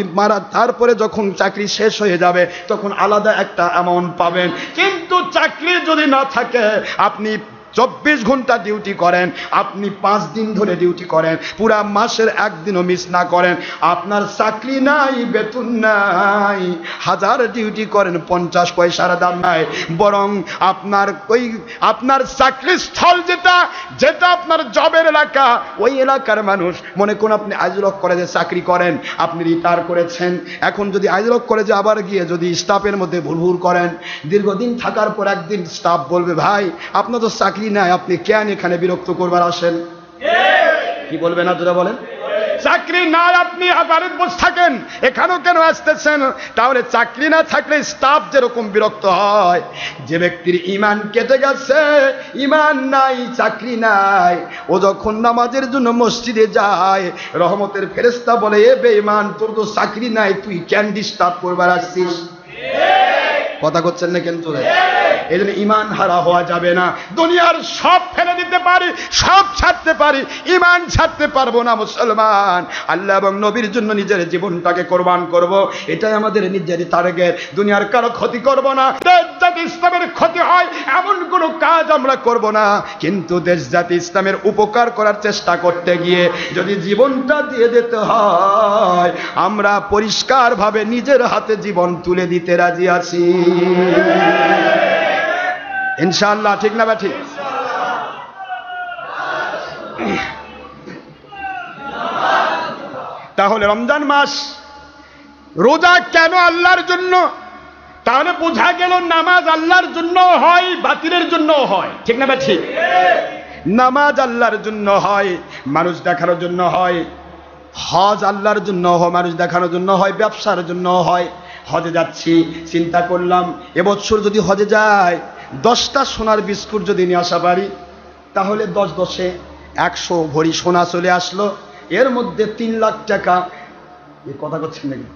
তারপরে যখন চাকরি শেষ হয়ে যাবে তখন আলাদা একটা অ্যামাউন্ট পাবেন। কিন্তু চাকরি যদি না থাকে আপনি 24 ঘন্টা ডিউটি করেন, আপনি 5 দিন ধরে ডিউটি করেন, পুরা মাসের একদিনও মিস না করেন, আপনার চাকরি নাই, বেতন নাই, 1000 ডিউটি করেন 50 পয়সার দাম নাই। বরং আপনার চাকরি স্থল যেটা আপনার জবের এলাকা, ওই এলাকার মানুষ মনে করুন আপনি আইজলক কলেজে চাকরি করেন, আপনি রিটায়ার করেছেন, এখন যদি আইজলক কলেজে আবার গিয়ে যদি স্টাফের মধ্যে ভুল করেন, দীর্ঘদিন থাকার পর একদিন স্টাফ বলবে ভাই আপনার তো চাকরি নাই, আপনি কেন এখানে বিরক্ত করবার আসেন? কি বলবে না তোরা বলেন? চাকরি না আপনি বাড়িতে বসে থাকেন, এখানেও কেন আসতেছেন? তাহলে চাকরি না থাকলে স্টাফ যেরকম বিরক্ত হয়, যে ব্যক্তির ঈমান কেটে গেছে, ঈমান নাই, চাকরি নাই, ও যখন নামাজের জন্য মসজিদে যায় রহমতের ফেরেশতা বলে এ বেঈমান তোর তো চাকরি নাই, তুই কেন ডিস্টার্ব করবার আসছিস? কথা করছেন না কিন্তু? এই জন্য ঈমান হারা হওয়া যাবে না। দুনিয়ার সব ফেলে দিতে পারি, সব ছাড়তে পারি, ঈমান ছাড়তে পারবো না। মুসলমান আল্লাহ এবং নবীর জন্য নিজের জীবনটাকে কোরবান করব, এটাই আমাদের নিজের টার্গেট। দুনিয়ার কারো ক্ষতি করব না, দেশ জাতি ইসলামের ক্ষতি হয় এমন কোনো কাজ আমরা করব না। কিন্তু দেশ জাতি ইসলামের উপকার করার চেষ্টা করতে গিয়ে যদি জীবনটা দিয়ে দিতে হয় আমরা পরিষ্কারভাবে নিজের হাতে জীবন তুলে দিতে রাজি আছি ইনশাআল্লাহ। ঠিক না ঠিক? তাহলে রমজান মাস রোজা কেন আল্লাহর জন্য? তাহলে বোঝা গেল নামাজ আল্লাহর জন্য হয়, বাতিলের জন্য হয়। ঠিক না ঠিক? নামাজ আল্লাহর জন্য হয়, মানুষ দেখানোর জন্য হয়। হজ আল্লাহর জন্য হয়, মানুষ দেখানোর জন্য হয়, ব্যবসার জন্য হয়। হজে যাচ্ছি, চিন্তা করলাম এবছর যদি হজে যায় 10টা সোনার বিস্কুট যদি নিয়ে আসা পারি তাহলে 10-10 100 ভরি সোনা চলে আসলো, এর মধ্যে 3 লাখ টাকা। এই কথা করছেন নাকি?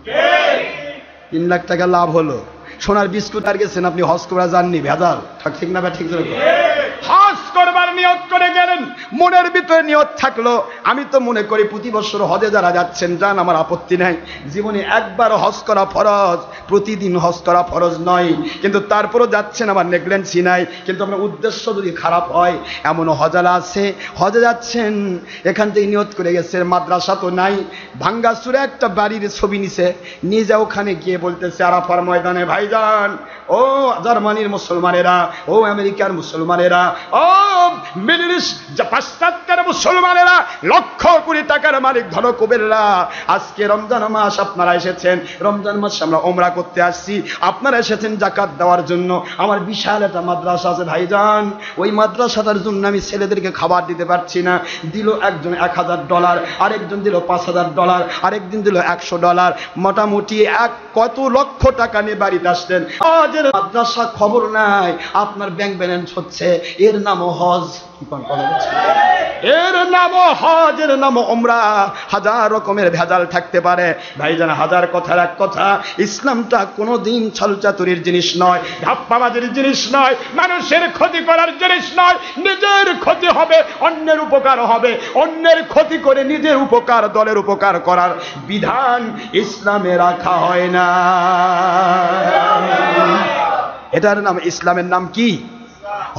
3 লাখ টাকা লাভ হলো। সোনার বিস্কুট আর গেছেন, আপনি হজ করা যাননি, ভেজাল। ঠিক না? ঠিক হজ করবার নিয়ত করে গেলেন, মনের ভিতরে নিয়ত থাকলো আমি তো মনে করি প্রতি বছর হজে যারা যাচ্ছেন যান, আমার আপত্তি নাই, জীবনে একবার হজ করা ফরজ, প্রতিদিন হজ করা ফরজ নয়, কিন্তু তারপরও যাচ্ছেন, আমার নেগলেন্সি নাই। কিন্তু আপনার উদ্দেশ্য যদি খারাপ হয়, এমন হজালা আছে হজে যাচ্ছেন, এখান থেকে নিয়ত করে গেছেন, মাদ্রাসা তো নাই, ভাঙ্গাচুরে একটা বাড়ির ছবি নিছে, নিজে ওখানে গিয়ে বলতেছে আরাফার ময়দানে, ভাইজান ও জার্মানির মুসলমানেরা, ও আমেরিকার মুসলমানেরা, ও মিডল ইস্ট পাশ্চাত্যের মুসলমানেরা, লক্ষ কোটি টাকার মালিক ধনকুবেররা, আজকে রমজান মাস আপনারা এসেছেন, রমজান মাসে আমরা ওমরা করতে আসছি, আপনারা এসেছেন যাকাত দেওয়ার জন্য, আমার বিশাল একটা মাদ্রাসা আছে ভাইজান, ওই মাদ্রাসাটার জন্য আমি ছেলেদেরকে খাবার দিতে পারছি না, দিল একজন $1000, আরেকজন দিল $5000, আরেকদিন দিল $100, মোটামুটি কত লক্ষ টাকা নিয়ে বাড়িতে আসলেন, হজের মাদ্রাসা খবর নাই, আপনার ব্যাংক ব্যালেন্স হচ্ছে, এর নামও হজ, এর নামও হজ, এর নামও ওমরা, হাজার রকমের ভেজাল থাকতে পারে ভাইজান, হাজার কথার এক কথা, ইসলামটা কোনোদিন ছলচাতুরির জিনিস নয়, ধাপ্পাবাজির জিনিস নয়, মানুষের ক্ষতি করার জিনিস নয়, নিজের ক্ষতি হবে অন্যের উপকার হবে, অন্যের ক্ষতি করে নিজের উপকার দলের উপকার করার বিধান ইসলামে রাখা হয় না। এটার নাম, ইসলামের নাম কি?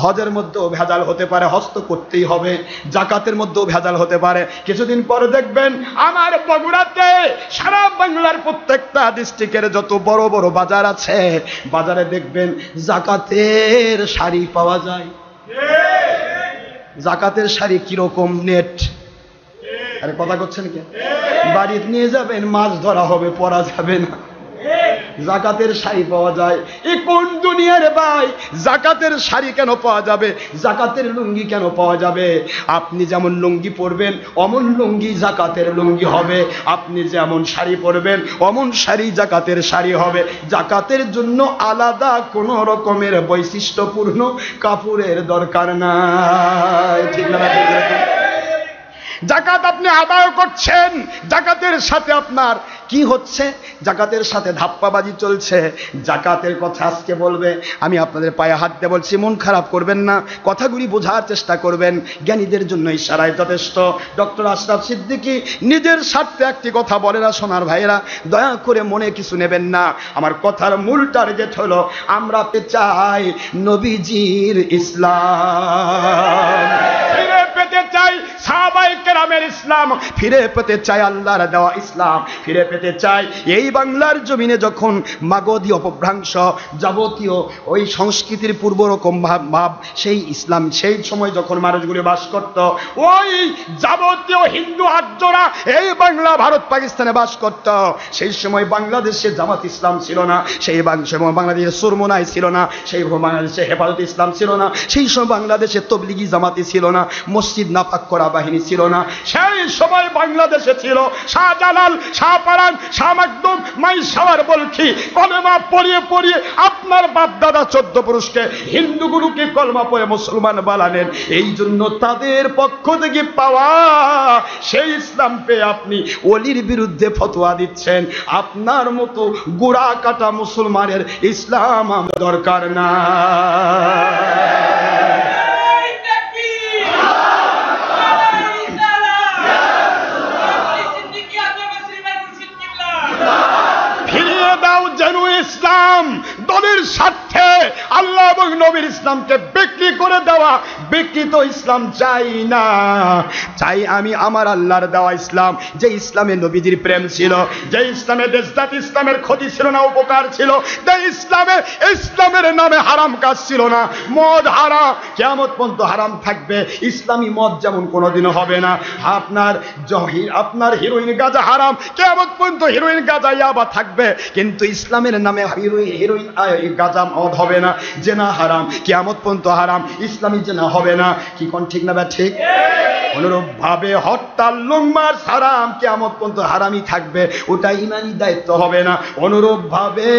হজের মধ্যেও ভেজাল হতে পারে, হজ তো করতেই হবে, জাকাতের মধ্যেও ভেজাল হতে পারে। কিছুদিন পরে দেখবেন আমার বগুড়াতে, সারা বাংলার প্রত্যেকটা ডিস্ট্রিক্টের যত বড় বড় বাজার আছে, বাজারে দেখবেন জাকাতের শাড়ি পাওয়া যায়। জাকাতের শাড়ি কিরকম নেট, আরে কথা করছেন কি? বাড়িতে নিয়ে যাবেন, মাছ ধরা হবে, পরা যাবে না, জাকাতের শাড়ি পাওয়া যায়। এ কোন দুনিয়ার ভাই? জাকাতের শাড়ি কেন পাওয়া যাবে? জাকাতের লুঙ্গি কেন পাওয়া যাবে? আপনি যেমন লুঙ্গি পরবেন অমন লুঙ্গি জাকাতের লুঙ্গি হবে, আপনি যেমন শাড়ি পরবেন অমন শাড়ি জাকাতের শাড়ি হবে। জাকাতের জন্য আলাদা কোনো রকমের বৈশিষ্ট্যপূর্ণ কাপড়ের দরকার নাই, ঠিক না? জাকাত আপনি আদায় করছেন, জাকাতের সাথে আপনার কি হচ্ছে? জাকাতের সাথে ধাপ্পাবাজি চলছে। জাকাতের কথা আজকে বলবে, আমি আপনাদের পায়ে হাত দিয়ে বলছি, মন খারাপ করবেন না, কথাগুলি বোঝার চেষ্টা করবেন, জ্ঞানীদের জন্য ইশারায় যথেষ্ট। ডক্টর আশরাফ সিদ্দিকী নিজের স্বার্থে একটি কথা বলে না সোনার ভাইয়েরা, দয়া করে মনে কিছু নেবেন না। আমার কথার মূল টার্গেট হলো, আমরা চাই নবীজির ইসলাম, ফিরে পেতে চাই সাহাবায়ে কেরামের ইসলাম, ফিরে পেতে চাই আল্লাহর দেওয়া ইসলাম, ফিরে পেতে চাই এই বাংলার জমিনে যখন মাগধী অপভ্রংশ যাবতীয় ওই সংস্কৃতির পূর্ব রকম ভাব সেই ইসলাম, সেই সময় যখন মানুষগুলি বাস করত, ওই যাবতীয় হিন্দু আর্যরা এই বাংলা ভারত পাকিস্তানে বাস করত, সেই সময় বাংলাদেশে জামাত ইসলাম ছিল না, সেই সময় বাংলাদেশে সুরমোনাই ছিল না, সেই বাংলাদেশে হেফাজত ইসলাম ছিল না, সেই সময় বাংলাদেশে তবলিগি জামাতি ছিল না, মসজিদ নাপাক করা বাহিনী ছিল না, সেই সময় বাংলাদেশে ছিল শাহজালাল, শাহপারান, শাহ মাকদুম, মাইশাওয়ার বলছি, কলেমা পড়িয়ে পড়িয়ে আপনার বাপ দাদা 14 পুরুষকে, হিন্দুগুলোকে কলমা পড়ে মুসলমান বানালেন। এই জন্য তাদের পক্ষ থেকে পাওয়া সেই ইসলাম পেয়ে আপনি ওলির বিরুদ্ধে ফতোয়া দিচ্ছেন। আপনার মতো গোড়া কাটা মুসলমানের ইসলাম আমার দরকার না। ইসলাম দলের স্বার্থে আল্লাহ এবং নবীর ইসলামকে বিক্রি করে দেওয়া, বিকৃত ইসলাম চাই না। চাই আমি আমার আল্লাহর দেওয়া ইসলাম, যে ইসলামে নবীজির প্রেম ছিল, যে ইসলামে দেশজাতি ইসলামের ক্ষতি ছিল না, উপকার ছিল, যে ইসলামের নামে হারাম কাজ ছিল না। মদ হারাম, কিয়ামত পর্যন্ত হারাম থাকবে। ইসলামী মদ যেমন কোনোদিনও হবে না। আপনার হিরোইন গাঁজা হারাম, কিয়ামত পর্যন্ত হিরোইন গাঁজা ইয়াবা থাকবে, কিন্তু ইসলামের নামে হিরোইন গাঁজা মদ হবে না। জেনা হারাম, কিয়ামত পর্যন্ত হারাম, ইসলামী জেনা হবে না। কি কোন ঠিক না? ঠিক। অনুরূপ ভাবে হত্যা, লুঙ্গমার হারাম, কিয়ামত পর্যন্ত হারামই থাকবে, ওটা ইমানি দায়িত্ব হবে না। অনুরূপ ভাবে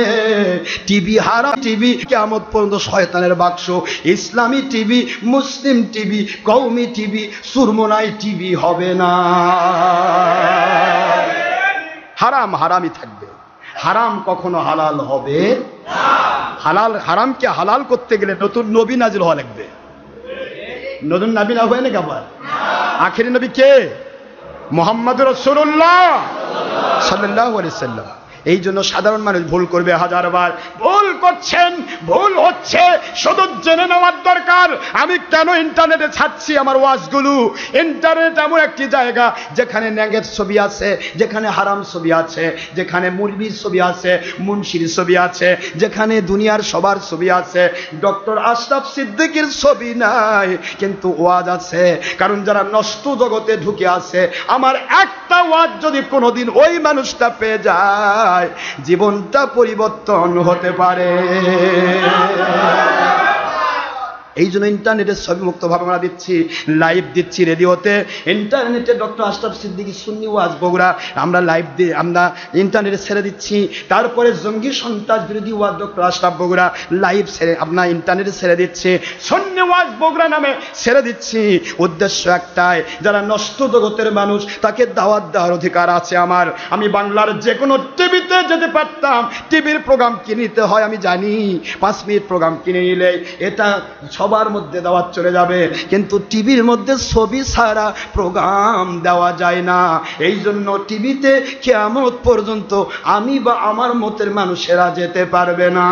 টিভি হারাম, টিভি কিয়ামত পর্যন্ত শয়তানের বাক্স। ইসলামী টিভি, মুসলিম টিভি, কওমি টিভি, সুরমোনাই টিভি হবে না। হারাম হারামই থাকবে। হারাম কখনো হালাল হবে না। হারামকে হালাল করতে গেলে নতুন নবী নাজিল হওয়া লাগবে। নতুন নবী না হয় না আবার আখেরি নবী কে? মুহাম্মদুর রাসূলুল্লাহ সাল্লাল্লাহু আলাইহি সাল্লাম। এই জন্য সাধারণ মানুষ ভুল করবে হাজারবার, ভুল করছেন, ভুল হচ্ছে, শুধু জেনে নেওয়ার দরকার আমি কেন ইন্টারনেটে ছাড়ছি আমার ওয়াজগুলো। ইন্টারনেট এমন একটি জায়গা যেখানে ন্যাঙ্গের ছবি আছে, যেখানে হারাম ছবি আছে, যেখানে মুরবির ছবি আছে, মুনশির ছবি আছে, যেখানে দুনিয়ার সবার ছবি আছে। ডক্টর আশরাফ সিদ্দিকীর ছবি নাই, কিন্তু ওয়াজ আছে। কারণ যারা নষ্ট জগতে ঢুকে আছে, আমার একটা ওয়াজ যদি কোনোদিন ওই মানুষটা পেয়ে যায়, জীবনটা পরিবর্তন হতে পারে। এই জন্য ইন্টারনেটের ছবি মুক্তভাবে আমরা দিচ্ছি, লাইভ দিচ্ছি রেডিওতে, ইন্টারনেটে ডক্টর আশরাফ সিদ্দিকী সুন্নি ওয়াজ বগুড়া আমরা লাইভ দিয়ে আমরা ইন্টারনেটে ছেড়ে দিচ্ছি। তারপরে জঙ্গি সন্ত্রাস বিরোধী ওয়াজ ডক্টর আশরাফ বগুড়া লাইভ ছেড়ে আপনার ইন্টারনেটে ছেড়ে দিচ্ছি, সুন্নি ওয়াজ বগুড়া নামে ছেড়ে দিচ্ছি। উদ্দেশ্য একটাই, যারা নষ্ট জগতের মানুষ তাকে দাওয়াত দেওয়ার অধিকার আছে আমার। আমি বাংলার যে কোনো টিভিতে যেতে পারতাম, টিভির প্রোগ্রাম কিনে নিতে হয় আমি জানি, 5 মিনিট প্রোগ্রাম কিনে নিলে এটা সবার মধ্যে দাওয়াত চলে যাবে, কিন্তু টিভির মধ্যে ছবি ছাড়া প্রোগ্রাম দেওয়া যায় না। এই জন্য টিভিতে কিয়ামত পর্যন্ত আমি বা আমার মতের মানুষেরা যেতে পারবে না।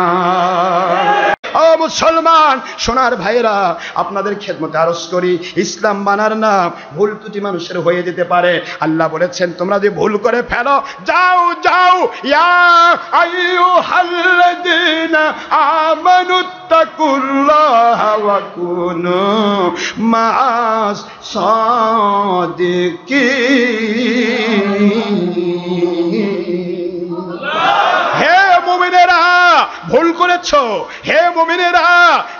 ও মুসলমান সোনার ভাইরা, আপনাদের খেদমতে আরজ করি, ইসলাম মানার না ভুল ত্রুটি মানুষের হয়ে যেতে পারে। আল্লাহ বলেছেন তোমরা যদি ভুল করে ফেলো, যাও যাও, ইয়া আইয়ুহাল্লাযীনা আমানুত্তাকুল্লাহা ওয়া কুনু মা'আস সাদিকিন। হে মুমিনেরা, ভুল করেছো, হে মুমিনেরা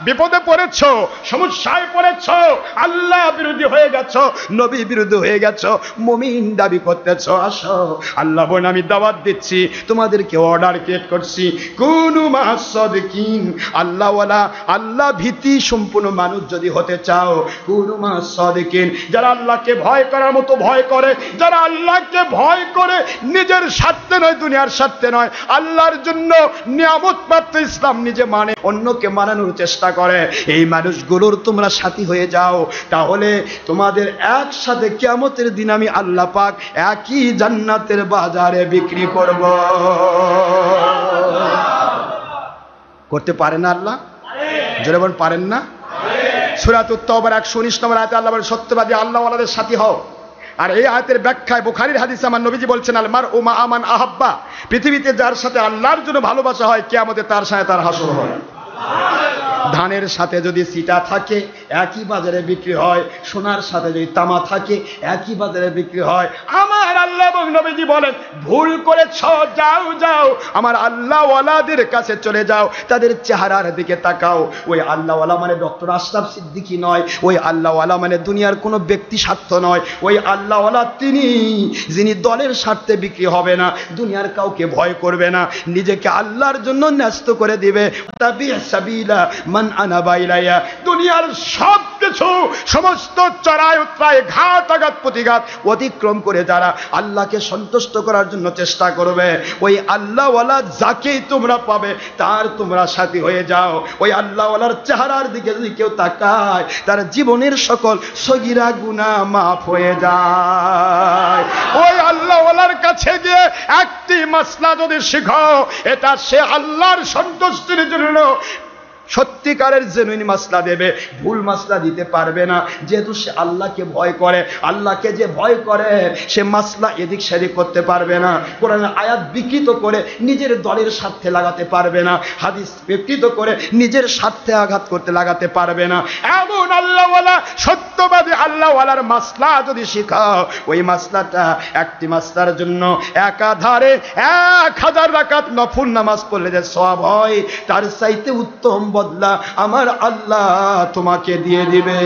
বিপদে পড়েছো, সমস্যায় পড়েছো, আল্লাহ বিরোধী হয়ে গেছো, নবী বিরোধী হয়ে গেছো, মুমিন দাবি করতেছো, আসো আল্লাহ বলেন আমি দাওয়াত দিচ্ছি, তোমাদেরকে অর্ডার ক্রিয়েট করছি, কুনু মা'আস সাদিকিন। আল্লাহওয়ালা, আল্লাহ ভীতি সম্পূর্ণ মানুষ যদি হতে চাও, কুনু মা'আস সাদিকিন, যারা আল্লাহকে ভয় করার মতো ভয় করে, যারা আল্লাহকে ভয় করে নিজের স্বার্থে নয়, দুনিয়ার স্বার্থে নয়, আল্লাহর জন্য নিয়ামত প্রাপ্ত ইসলাম নিজে মানে অন্যকে মানানোর চেষ্টা করে, এই মানুষগুলোর তোমরা সাথী হয়ে যাও, তাহলে তোমাদের একসাথে কিয়ামতের দিন আমি আল্লাহ পাক একই জান্নাতের বাজারে বিক্রি করব। করতে পারেন না আল্লাহ? জোরে বলেন পারেন না? সূরাতুত তাওবার 119 নম্বর আয়াতে আল্লাহ বলেন সত্যবাদী আল্লাহওয়ালাদের সাথী হও। আর এই আয়াতের ব্যাখ্যায় বুখারীর হাদিসে আমার নবীজি বলছেন আল মারউ মা আমান আহাব্বা, পৃথিবীতে যার সাথে আল্লাহর জন্য ভালোবাসা হয়, কিয়ামতে তার সাথে তার হাসর হয়। ধানের সাথে যদি সিটা থাকে একই বাজারে বিক্রি হয়, সোনার সাথে যদি তামা থাকে একই বাজারে বিক্রি হয়। আমার আল্লাহ এবং নবীজি বলেন ভুল করেছ, যাও যাও আমার আল্লাহ ওয়ালাদের কাছে চলে যাও, তাদের চেহারার দিকে তাকাও। ওই আল্লাহ ওয়ালা মানে ডক্টর আশরাফ সিদ্দিকী নয়, ওই আল্লাহ ওয়ালা মানে দুনিয়ার কোনো ব্যক্তি স্বার্থ নয়, ওই আল্লাহ ওয়ালা তিনি যিনি দলের স্বার্থে বিক্রি হবে না, দুনিয়ার কাউকে ভয় করবে না, নিজেকে আল্লাহর জন্য ন্যস্ত করে দিবে। তাবি সাবিলা মান আনাবা ইলাইয়া, দুনিয়ার সব কিছু সমস্ত চড়াই উতরাই ঘাত আঘাত প্রতিঘাত অতিক্রম করে যারা আল্লাহকে সন্তুষ্ট করার জন্য চেষ্টা করবে, ওই আল্লাহওয়ালা যাকেই তোমরা পাবে তার তোমরা সাথী হয়ে যাও। ওই আল্লাহওয়ালার চেহারার দিকে যদি কেউ তাকায়, তার জীবনের সকল সগীরা গুনাহ মাফ হয়ে যায়। ওই আল্লাহওয়ালার কাছে গিয়ে একটি মাসলা যদি শিখো, এটা সে আল্লাহর সন্তুষ্টির জন্য সত্যিকারের জেনুইন মাসলা দেবে, ভুল মাসলা দিতে পারবে না, যেহেতু সে আল্লাহকে ভয় করে। আল্লাহকে যে ভয় করে সে মাসলা এদিক সেদিক করতে পারবে না, কোরআনের আয়াত বিকৃত করে নিজের দলের স্বার্থে লাগাতে পারবে না, হাদিস বিকৃত করে নিজের স্বার্থে আঘাত করতে লাগাতে পারবে না। এমন আল্লাহওয়ালা সত্যবাদী আল্লাহওয়ালার মাসলা যদি শিখাও, ওই মাসলাটা একটি মাসলার জন্য একাধারে 1000 রাকাত নফল নামাজ পড়লে যে সওয়াব হয়, তার চাইতে উত্তম বদলা আমার আল্লাহ তোমাকে দিয়ে দিবে।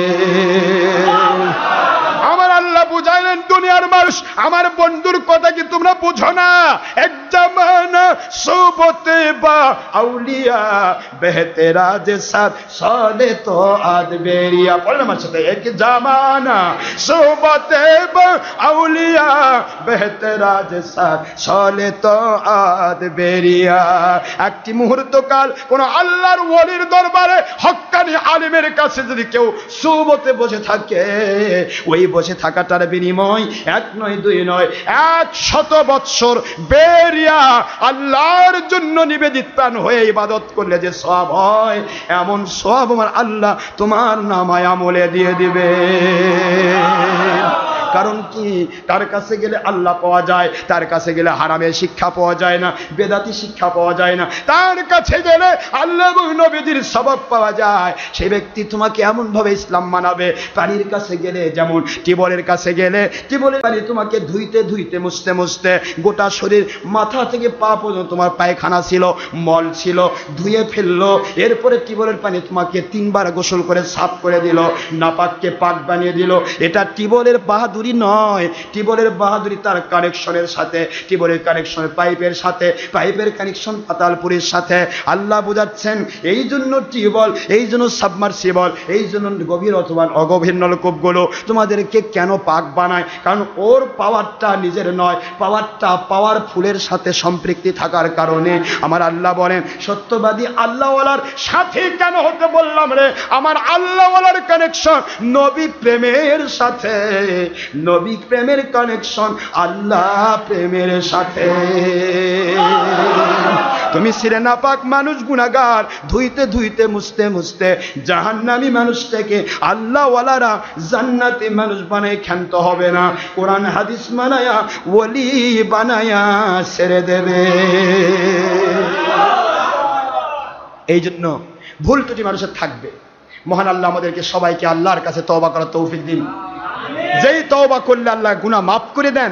আমার আল্লাহ বুঝাইলেন দুনিয়ার মানুষ আমার বন্ধুর কথা কি তোমরা বুঝো না এক জামানা সোবতে বা আউলিয়া বেহতেরাজ সাথ সলে তো আদ বেরিয়া। বলেন আমার সাথে, এক জামানা সোবতে বা আউলিয়া বেহতেরাজ সাথ সলে তো আদ বেরিয়া। একটি মুহূর্ত কাল কোন আল্লাহর ওলির দরবারে হক্কানি আলিমের কাছে যদি কেউ সোবতে বসে থাকে, ওই বসে থাকাটার বিনিময় এক নয় দুই নয় 100 বৎসর বেরিয়া আল্লাহর জন্য নিবেদিত প্রাণ হয়ে ইবাদত করলে যে সওয়াব হয়, এমন সওয়াব আমার আল্লাহ তোমার নামায় আমলে দিয়ে দিবে। কারণ কি, তার কাছে গেলে আল্লাহ পাওয়া যায়, তার কাছে গেলে হারামের শিক্ষা পাওয়া যায় না, বেদাতি শিক্ষা পাওয়া যায় না, তার কাছে গেলে আল্লাহ এবং নবীজির সবক পাওয়া যায়। সেই ব্যক্তি তোমাকে এমন ভাবে ইসলাম মানাবে, পানির কাছে গেলে যেমন টিউবওয়েলের কাছে গেলে টিউবওয়েলের পানি তোমাকে ধুইতে ধুইতে মুছতে মুছতে গোটা শরীর মাথা থেকে পা পর্যন্ত তোমার পায়খানা ছিল, মল ছিল, ধুয়ে ফেললো, এরপরে টিউবওয়েলের পানি তোমাকে 3 বার গোসল করে সাফ করে দিল, নাপাককে পাক বানিয়ে দিল। এটা টিউবওয়েলের বাহাদুরি নয়। টিউবওয়েলের বাহাদুরি তার কানেকশনের সাথে, টিউবওয়েলের কানেকশনের পাইপের সাথে, পাইপের কানেকশন পাতালপুরের সাথে। আল্লাহ বোঝাচ্ছেন এই জন্য টিউবওয়েল, এই জন্য সাবমার্সিবল, এই জন্য গভীর অথবা অগভীর নলকূপগুলো তোমাদেরকে কেন পাক বানায়, কারণ ওর পাওয়ারটা নিজের নয়, পাওয়ারটা পাওয়ারফুলের সাথে সম্পৃক্তি থাকার কারণে। আমার আল্লাহ বলেন সত্যবাদী আল্লাহওয়ালার সাথে কেন হতে বললাম রে, আমার আল্লাহওয়ালার কানেকশন নবী প্রেমের সাথে, নবী প্রেমের কানেকশন আল্লাহ প্রেমের সাথে। তুমি ছিলে নাপাক মানুষ, গুনাহগার, ধুইতে ধুইতে মুছতে মুছতে জাহান্নামী মানুষ থেকে আল্লাহওয়ালারা জান্নাতি মানুষ বানায় ক্ষান্ত হবে না, কোরআন হাদিস মানায়া ওলি বানায়া ছেড়ে দেবে। এই জন্য ভুল ত্রুটি মানুষের থাকবে। মহান আল্লাহ আমাদেরকে সবাইকে আল্লাহর কাছে তওবা করার তৌফিক দিন। যেই তওবা করলে আল্লাহ গুনাহ মাফ করে দেন,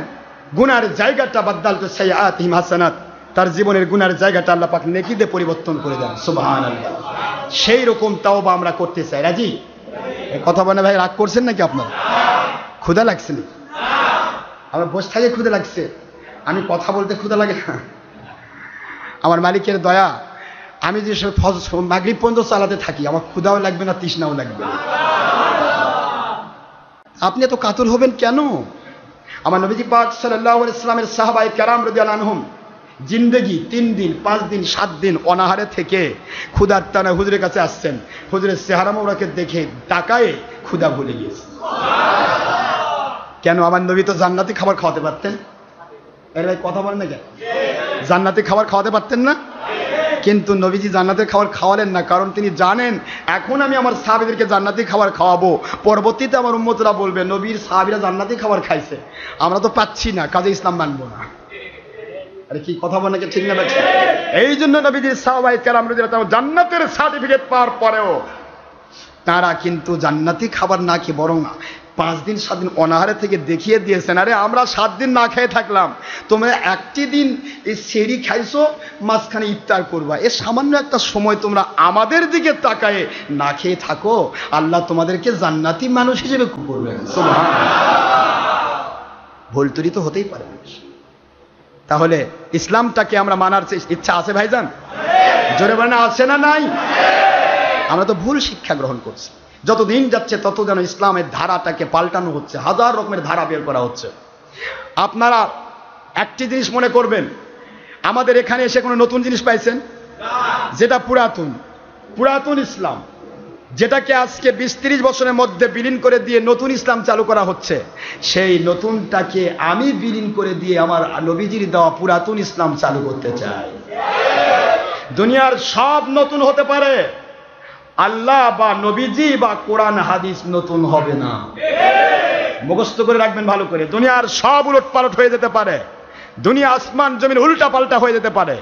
গুনার জায়গাটা বাদদালতু সাইয়্যাতিহিম হাসানাত, তার জীবনের গুনার জায়গাটা আল্লাহ পাক নেকিতে পরিবর্তন করে দেন। সুবহানাল্লাহ। সেই রকম তওবা আমরা করতে চাই। রাজি? এই কথা বলে ভাই রাগ করছেন নাকি আপনারা? ক্ষুধা লাগছে নাকি? আমার বসে থাকে ক্ষুধা লাগছে, আমি কথা বলতে ক্ষুধা লাগে না। আমার মালিকের দয়া, আমি যে মাগরিব পর্যন্ত চালাতে থাকি, আমার ক্ষুধাও লাগবে না, তৃষ্ণাও লাগবে না। আপনি এত কাতর হবেন কেন? আমার নবীজি পাক সাল্লাল্লাহু আলাইহি ওয়াসাল্লামের সাহাবায়ে কেরাম রাদিয়াল্লাহু আনহুম জিন্দেগি 3 দিন 5 দিন 7 দিন অনাহারে থেকে ক্ষুধার টানা হুজুরের কাছে আসছেন। হুজুরের চেহারা মোবারকে দেখে তাকায়ে ক্ষুধা ভুলে গিয়েছে। কেন? আমার নবী তো জান্নাতি খাবার খাওয়াতে পারতেন। এর ভাই কথা বলেন না কেন? জান্নাতি খাবার খাওয়াতে পারতেন না? কিন্তু নবীজি জান্নাতের খাবার খাওয়ালেন না, কারণ তিনি জানেন এখন আমি আমার সাহাবীদেরকে জান্নাতি খাবার খাওয়াবো, পরবর্তীতে আমার উম্মতরা বলবে নবীর সাহাবীরা জান্নাতি খাবার খাইছে, আমরা তো পাচ্ছি না, কাজে ইসলাম মানবো না। আরে কি কথা বলেন নাকি? ঠিক না? এই জন্য নবীজির সাহাবায়ে কেরাম রাদিয়াল্লাহু তাআলা জান্নাতের সার্টিফিকেট পাওয়ার পরেও তারা কিন্তু জান্নাতি খাবার না খেয়ে বরং 5 দিন 7 দিন অনাহারে থেকে দেখিয়ে দিয়েছেন, আরে আমরা 7 দিন না খেয়ে থাকলাম, তোমরা একটি দিন এই সেহরি খাইছো, মাঝখানে ইফতার করবা, এ সামান্য একটা সময় তোমরা আমাদের দিকে তাকায়ে না খেয়ে থাকো, আল্লাহ তোমাদেরকে জান্নাতি মানুষ হিসেবে করবেন। সুবহানাল্লাহ। ভুল ত্রুটি তো হতেই পারে। তাহলে ইসলামটাকে আমরা মানার ইচ্ছা আছে ভাইজান? জোরে বলেন আছে না নাই? আমরা তো ভুল শিক্ষা গ্রহণ করছি। যত দিন যাচ্ছে তত যেন ইসলামের ধারাটাকে পাল্টানো হচ্ছে, হাজার রকমের ধারা বের করা হচ্ছে। আপনারা একটি জিনিস মনে করবেন, আমাদের এখানে এসে কোনো নতুন জিনিস পাইছেন? যেটা পুরাতন, পুরাতন ইসলাম, যেটাকে আজকে 20-30 বছরের মধ্যে বিলীন করে দিয়ে নতুন ইসলাম চালু করা হচ্ছে, সেই নতুনটাকে আমি বিলীন করে দিয়ে আমার নবীজির দেওয়া পুরাতন ইসলাম চালু করতে চাই। দুনিয়ার সব নতুন হতে পারে, আল্লাহ বা নবীজি বা কোরআন হাদিস নতুন হবে না। মুখস্থ করে রাখবেন ভালো করে। দুনিয়ার সব উলটপালট হয়ে যেতে পারে, দুনিয়া আসমান জমিন উল্টা পাল্টা হয়ে যেতে পারে,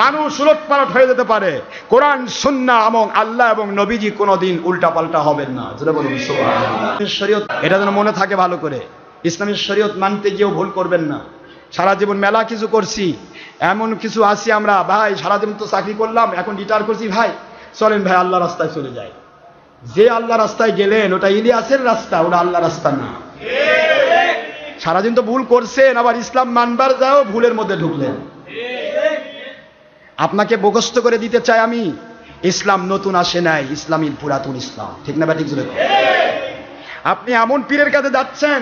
মানুষ উলটপালট হয়ে যেতে পারে, কোরআন সুন্নাহ এবং আল্লাহ এবং নবীজি কোনোদিন উল্টা পাল্টা হবেন না। যেটা বলুন সুবহানাল্লাহ। শরীয়ত, এটা যেন মনে থাকে ভালো করে, ইসলামের শরীয়ত মানতে গিয়েও ভুল করবেন না। সারা জীবন মেলা কিছু করছি, এমন কিছু আছি আমরা, ভাই সারা জীবন তো চাকরি করলাম, এখন রিটায়ার করছি, ভাই চলেন ভাই আল্লাহ রাস্তায় চলে যায়। যে আল্লাহ রাস্তায় গেলেন ওটা ইলিয়াসের রাস্তা, ওটা আল্লাহ রাস্তা না। সারাদিন তো ভুল করছেন, আবার ইসলাম মানবার যাও ভুলের মধ্যে ঢুকলেন। আপনাকে মুখস্থ করে দিতে চাই আমি, ইসলাম নতুন আসে নাই, ইসলামী পুরাতন ইসলাম। ঠিক না ব্যাটিক জোরে? আপনি এমন পীরের কাছে যাচ্ছেন,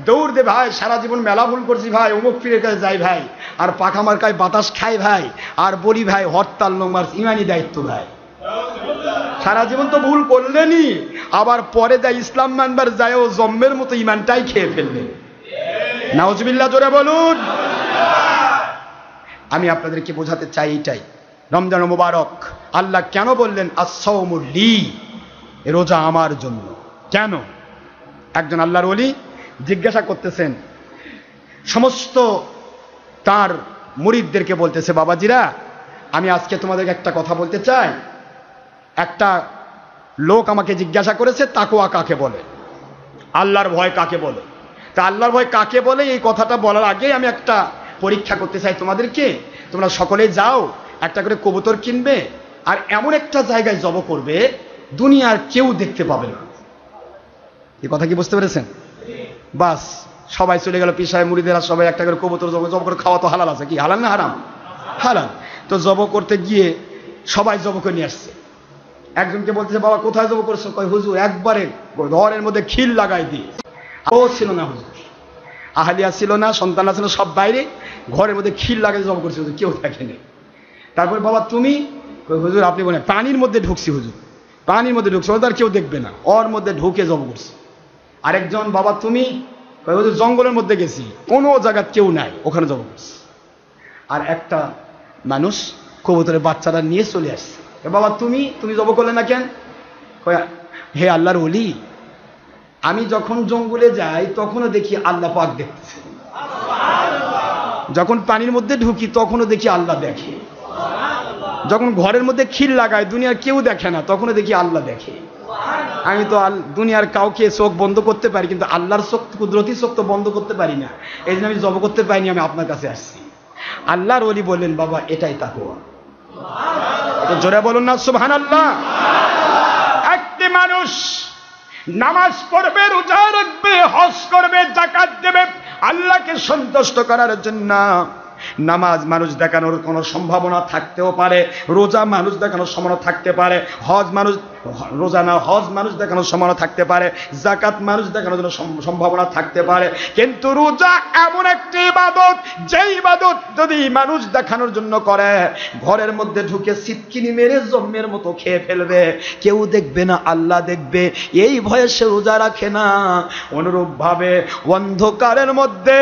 দৌড় দে ভাই, সারা জীবন মেলা ভুল করছি ভাই, অমুক পীরের কাছে যাই ভাই, আর পাখা মার্কায় বাতাস খাই ভাই, আর বলি ভাই হরতাল লং মার্চ ইমানি দায়িত্ব ভাই। সারা জীবন তো ভুল করলেনই, আবার পরে দেয় ইসলাম মানবার যায়ও জম্মের মতো ইমানটাই খেয়ে ফেললেন। নাউজুবিল্লাহ জোরে বলুন। আমি আপনাদেরকে বোঝাতে চাই এইটাই, রমজান মুবারক আল্লাহ কেন বললেন as-sawmu লি, রোজা আমার জন্য। কেন? একজন আল্লাহর ওলি জিজ্ঞাসা করতেছেন, সমস্ত তার মুরিদদেরকে বলতেছে, বাবাজিরা আমি আজকে তোমাদেরকে একটা কথা বলতে চাই। একটা লোক আমাকে জিজ্ঞাসা করেছে তাকওয়া কাকে বলে, আল্লাহর ভয় কাকে বলে। তা আল্লাহর ভয় কাকে বলে এই কথাটা বলার আগে আমি একটা পরীক্ষা করতে চাই তোমাদেরকে। তোমরা সকলে যাও, একটা করে কবুতর কিনবে, আর এমন একটা জায়গায় জব করবে দুনিয়ার কেউ দেখতে পাবে না। এই কথা কি বুঝতে পেরেছেন? বাস সবাই চলে গেল, পীর সাহেব মুরিদেরা সবাই একটা করে কবুতর জব করে খাওয়া তো হালাল আছে, কি হালাল না হারাম? হালাল। তো জব করতে গিয়ে সবাই জব করে নিয়ে আসছে। একজনকে বলতেছে, বাবা কোথায় জব করছো? কয় হুজুর একবারে ঘরের মধ্যে খিল লাগাই দিয়ে। ও ছিল না হুজুর, আহালিয়া ছিল না, সন্তান ছিল, সব বাইরে, ঘরের মধ্যে খিল লাগাই জব করছে, হুজুর কেউ দেখেনি। তারপরে বাবা তুমি? কয় হুজুর আপনি বলেন, পানির মধ্যে ঢুকছি হুজুর, পানির মধ্যে ঢুকছি, ওদের কেউ দেখবে না, ওর মধ্যে ঢুকে জব করছি। আরেকজন, বাবা তুমি? কয় হুজুর জঙ্গলের মধ্যে গেছি, কোনো জায়গা কেউ নাই, ওখানে জব করছি। আর একটা মানুষ কবুতরের বাচ্চাটা নিয়ে চলে আসছে। বাবা তুমি জব করলে না কেন? কয় হে আল্লাহর ওলি, আমি যখন জঙ্গলে যাই তখনও দেখি আল্লাহ পাক দেখতেছে, যখন পানির মধ্যে ঢুকি তখনও দেখি আল্লাহ দেখে, যখন ঘরের মধ্যে খিল লাগাই দুনিয়ার কেউ দেখে না তখনও দেখি আল্লাহ দেখে। আমি তো দুনিয়ার কাউকে চোখ বন্ধ করতে পারি, কিন্তু আল্লাহর চোখ, কুদরতি চোখ তো বন্ধ করতে পারি না, এই জন্য আমি জব করতে পারিনি, আমি আপনার কাছে আসছি। আল্লাহর ওলি বললেন, বাবা এটাই তাকওয়া। জোরে বলুন না সুবহানাল্লাহ। একটি মানুষ নামাজ পড়বে, রোজা রাখবে, হজ করবে, যাকাত দেবে আল্লাহকে সন্তুষ্ট করার জন্য। নামাজ মানুষ দেখানোর কোনো সম্ভাবনা থাকতেও পারে, রোজা মানুষ দেখানোর সম্ভাবনা থাকতে পারে, হজ মানুষ, রোজা না হজ মানুষ দেখানোর সম্ভাবনা থাকতে পারে, যাকাত মানুষ দেখানোর জন্য সম্ভাবনা থাকতে পারে, কিন্তু রোজা এমন একটি ইবাদত, যে ইবাদত যদি মানুষ দেখানোর জন্য করে, ঘরের মধ্যে ঢুকে সিটকিনি মেরে জম্মের মতো খেয়ে ফেলবে, কেউ দেখবে না আল্লাহ দেখবে, এই ভয়ে সে রোজা রাখে না। অনুরূপ ভাবে অন্ধকারের মধ্যে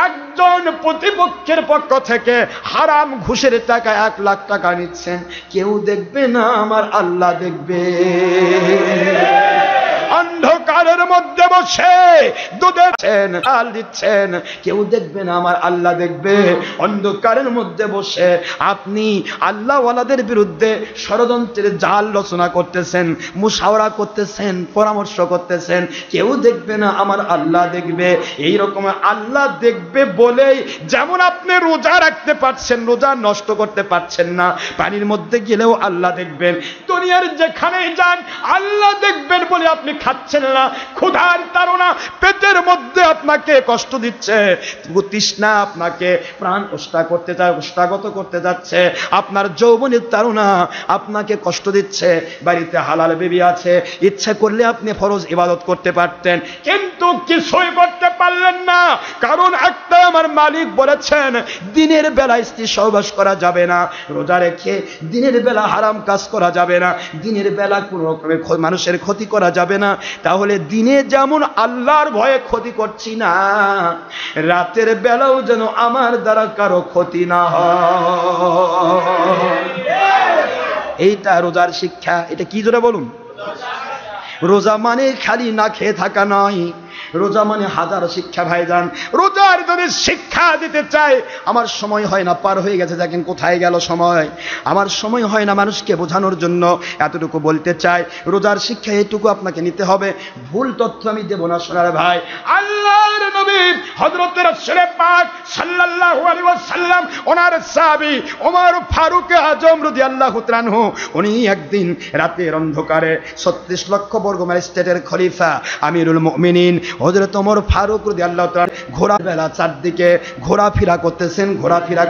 একজন প্রতিপক্ষের পক্ষ থেকে হারাম ঘুষের টাকা 1 লাখ টাকা নিচ্ছেন, কেউ দেখবে না, আমার আল্লাহ দেখবে। অন্ধকারের মধ্যে বসে দুধের চাল দিচ্ছেন, কেউ দেখবে না, আমার আল্লাহ দেখবে। অন্ধকারের মধ্যে বসে আপনি আল্লাহওয়ালাদের বিরুদ্ধে ষড়যন্ত্রের জাল রচনা করতেছেন, মুশাওয়ারা করতেছেন, পরামর্শ করতেছেন, কেউ দেখবে না, আমার আল্লাহ দেখবে। এই রকম আল্লাহ দেখবে বলেই যেমন আপনি রোজা রাখতে পারছেন, রোজা নষ্ট করতে পারছেন না, পানির মধ্যে গেলেও আল্লাহ দেখবেন, দুনিয়ার যেখানেই যান আল্লাহ দেখবেন বলে আপনি খাচ্ছেন না, ক্ষুধার তাড়না পেটের মধ্যে আপনাকে কষ্ট দিচ্ছে, তৃষ্ণা আপনাকে প্রাণ ওষ্ঠাগত করতে যাচ্ছে, আপনার যৌবনের তাড়না আপনাকে কষ্ট দিচ্ছে, বাড়িতে হালাল বেবি আছে, ইচ্ছা করলে আপনি ফরজ ইবাদত করতে পারতেন, কিন্তু কিছুই করতে পারলেন না, কারণ একটা আমার মালিক বলেছেন দিনের বেলা স্ত্রী সহবাস করা যাবে না, রোজা রেখে দিনের বেলা হারাম কাজ করা যাবে না, দিনের বেলা কোনো রকমের মানুষের ক্ষতি করা যাবে না। তাহলে দিনে যেমন আল্লাহর ভয়ে ক্ষতি করছি না, রাতের বেলাও যেন আমার দ্বারা কারো ক্ষতি না হয়। এইটা রোজার শিক্ষা। এটা কি জোরে বলুন? রোজা মানে খালি না খেয়ে থাকা নয়, রোজা মানে হাজার শিক্ষা ভাইজান। রোজার যদি শিক্ষা দিতে চাই, আমার সময় হয় না, পার হয়ে গেছে, দেখেন কোথায় গেল সময়, আমার সময় হয় না মানুষকে বোঝানোর জন্য, এতটুকু বলতে চাই, রোজার শিক্ষা এটুকু আপনাকে নিতে হবে। ভুল তথ্য আমি দেব না সোনার ভাই। আল্লাহর নবী হযরত রাসূল পাক সাল্লাল্লাহু আলাইহি ওয়াসাল্লাম, ওনার সাহাবী ওমর ফারুক আজম রাদিয়াল্লাহু তাআলা আনহু, উনি একদিন রাতের অন্ধকারে 36 লক্ষ বর্গ মাইল স্টেটের খলিফা আমিরুল মুমিনিন হযরত ওমর ফারুক রাদিয়াল্লাহু তাআলা ঘোরা বেলা চারদিকে ঘোরাফেরা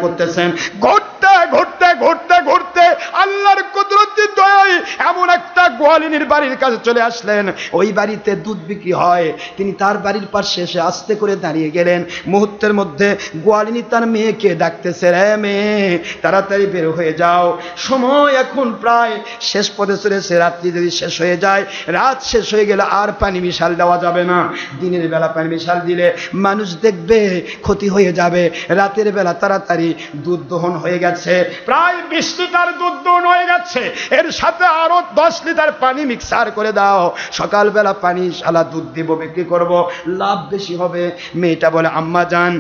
করতেছেন ঘুরতে ঘুরতে ঘুরতে ঘুরতে আল্লাহর কুদরতি দয়ায় এমন একটা গোয়ালিনীর বাড়ির কাছে চলে আসলেন। ওই বাড়িতে দুধ বিক্রি হয়। তিনি তার বাড়ির পাশে এসে আস্তে করে দাঁড়িয়ে গেলেন। মুহূর্তের মধ্যে গোয়ালিনী তার মেয়েকে ডাকতেছে, রে মেয়ে তাড়াতাড়ি বের হয়ে যাও, সময় এখন প্রায় শেষ পথে চলেছে, রাত্রি যদি শেষ হয়ে যায়, রাত শেষ হয়ে গেলে আর পানি মিশাল দেওয়া যাবে না। দিনের বেলা পানি মিশাল দিলে মানুষ দেখবে, ক্ষতি হয়ে যাবে। রাতের বেলা তাড়াতাড়ি দুধ দহন হয়ে গেছে, প্রায় 20 লিটার দুধ দহন হয়ে গেছে, এর সাথে আরো 10 লিটার পানি মিক্সার করে দাও। সকালবেলা পানি শালা দুধ দিব, বিক্রি করব, লাভ বেশি হবে। মেয়েটা বলে, আম্মা জান,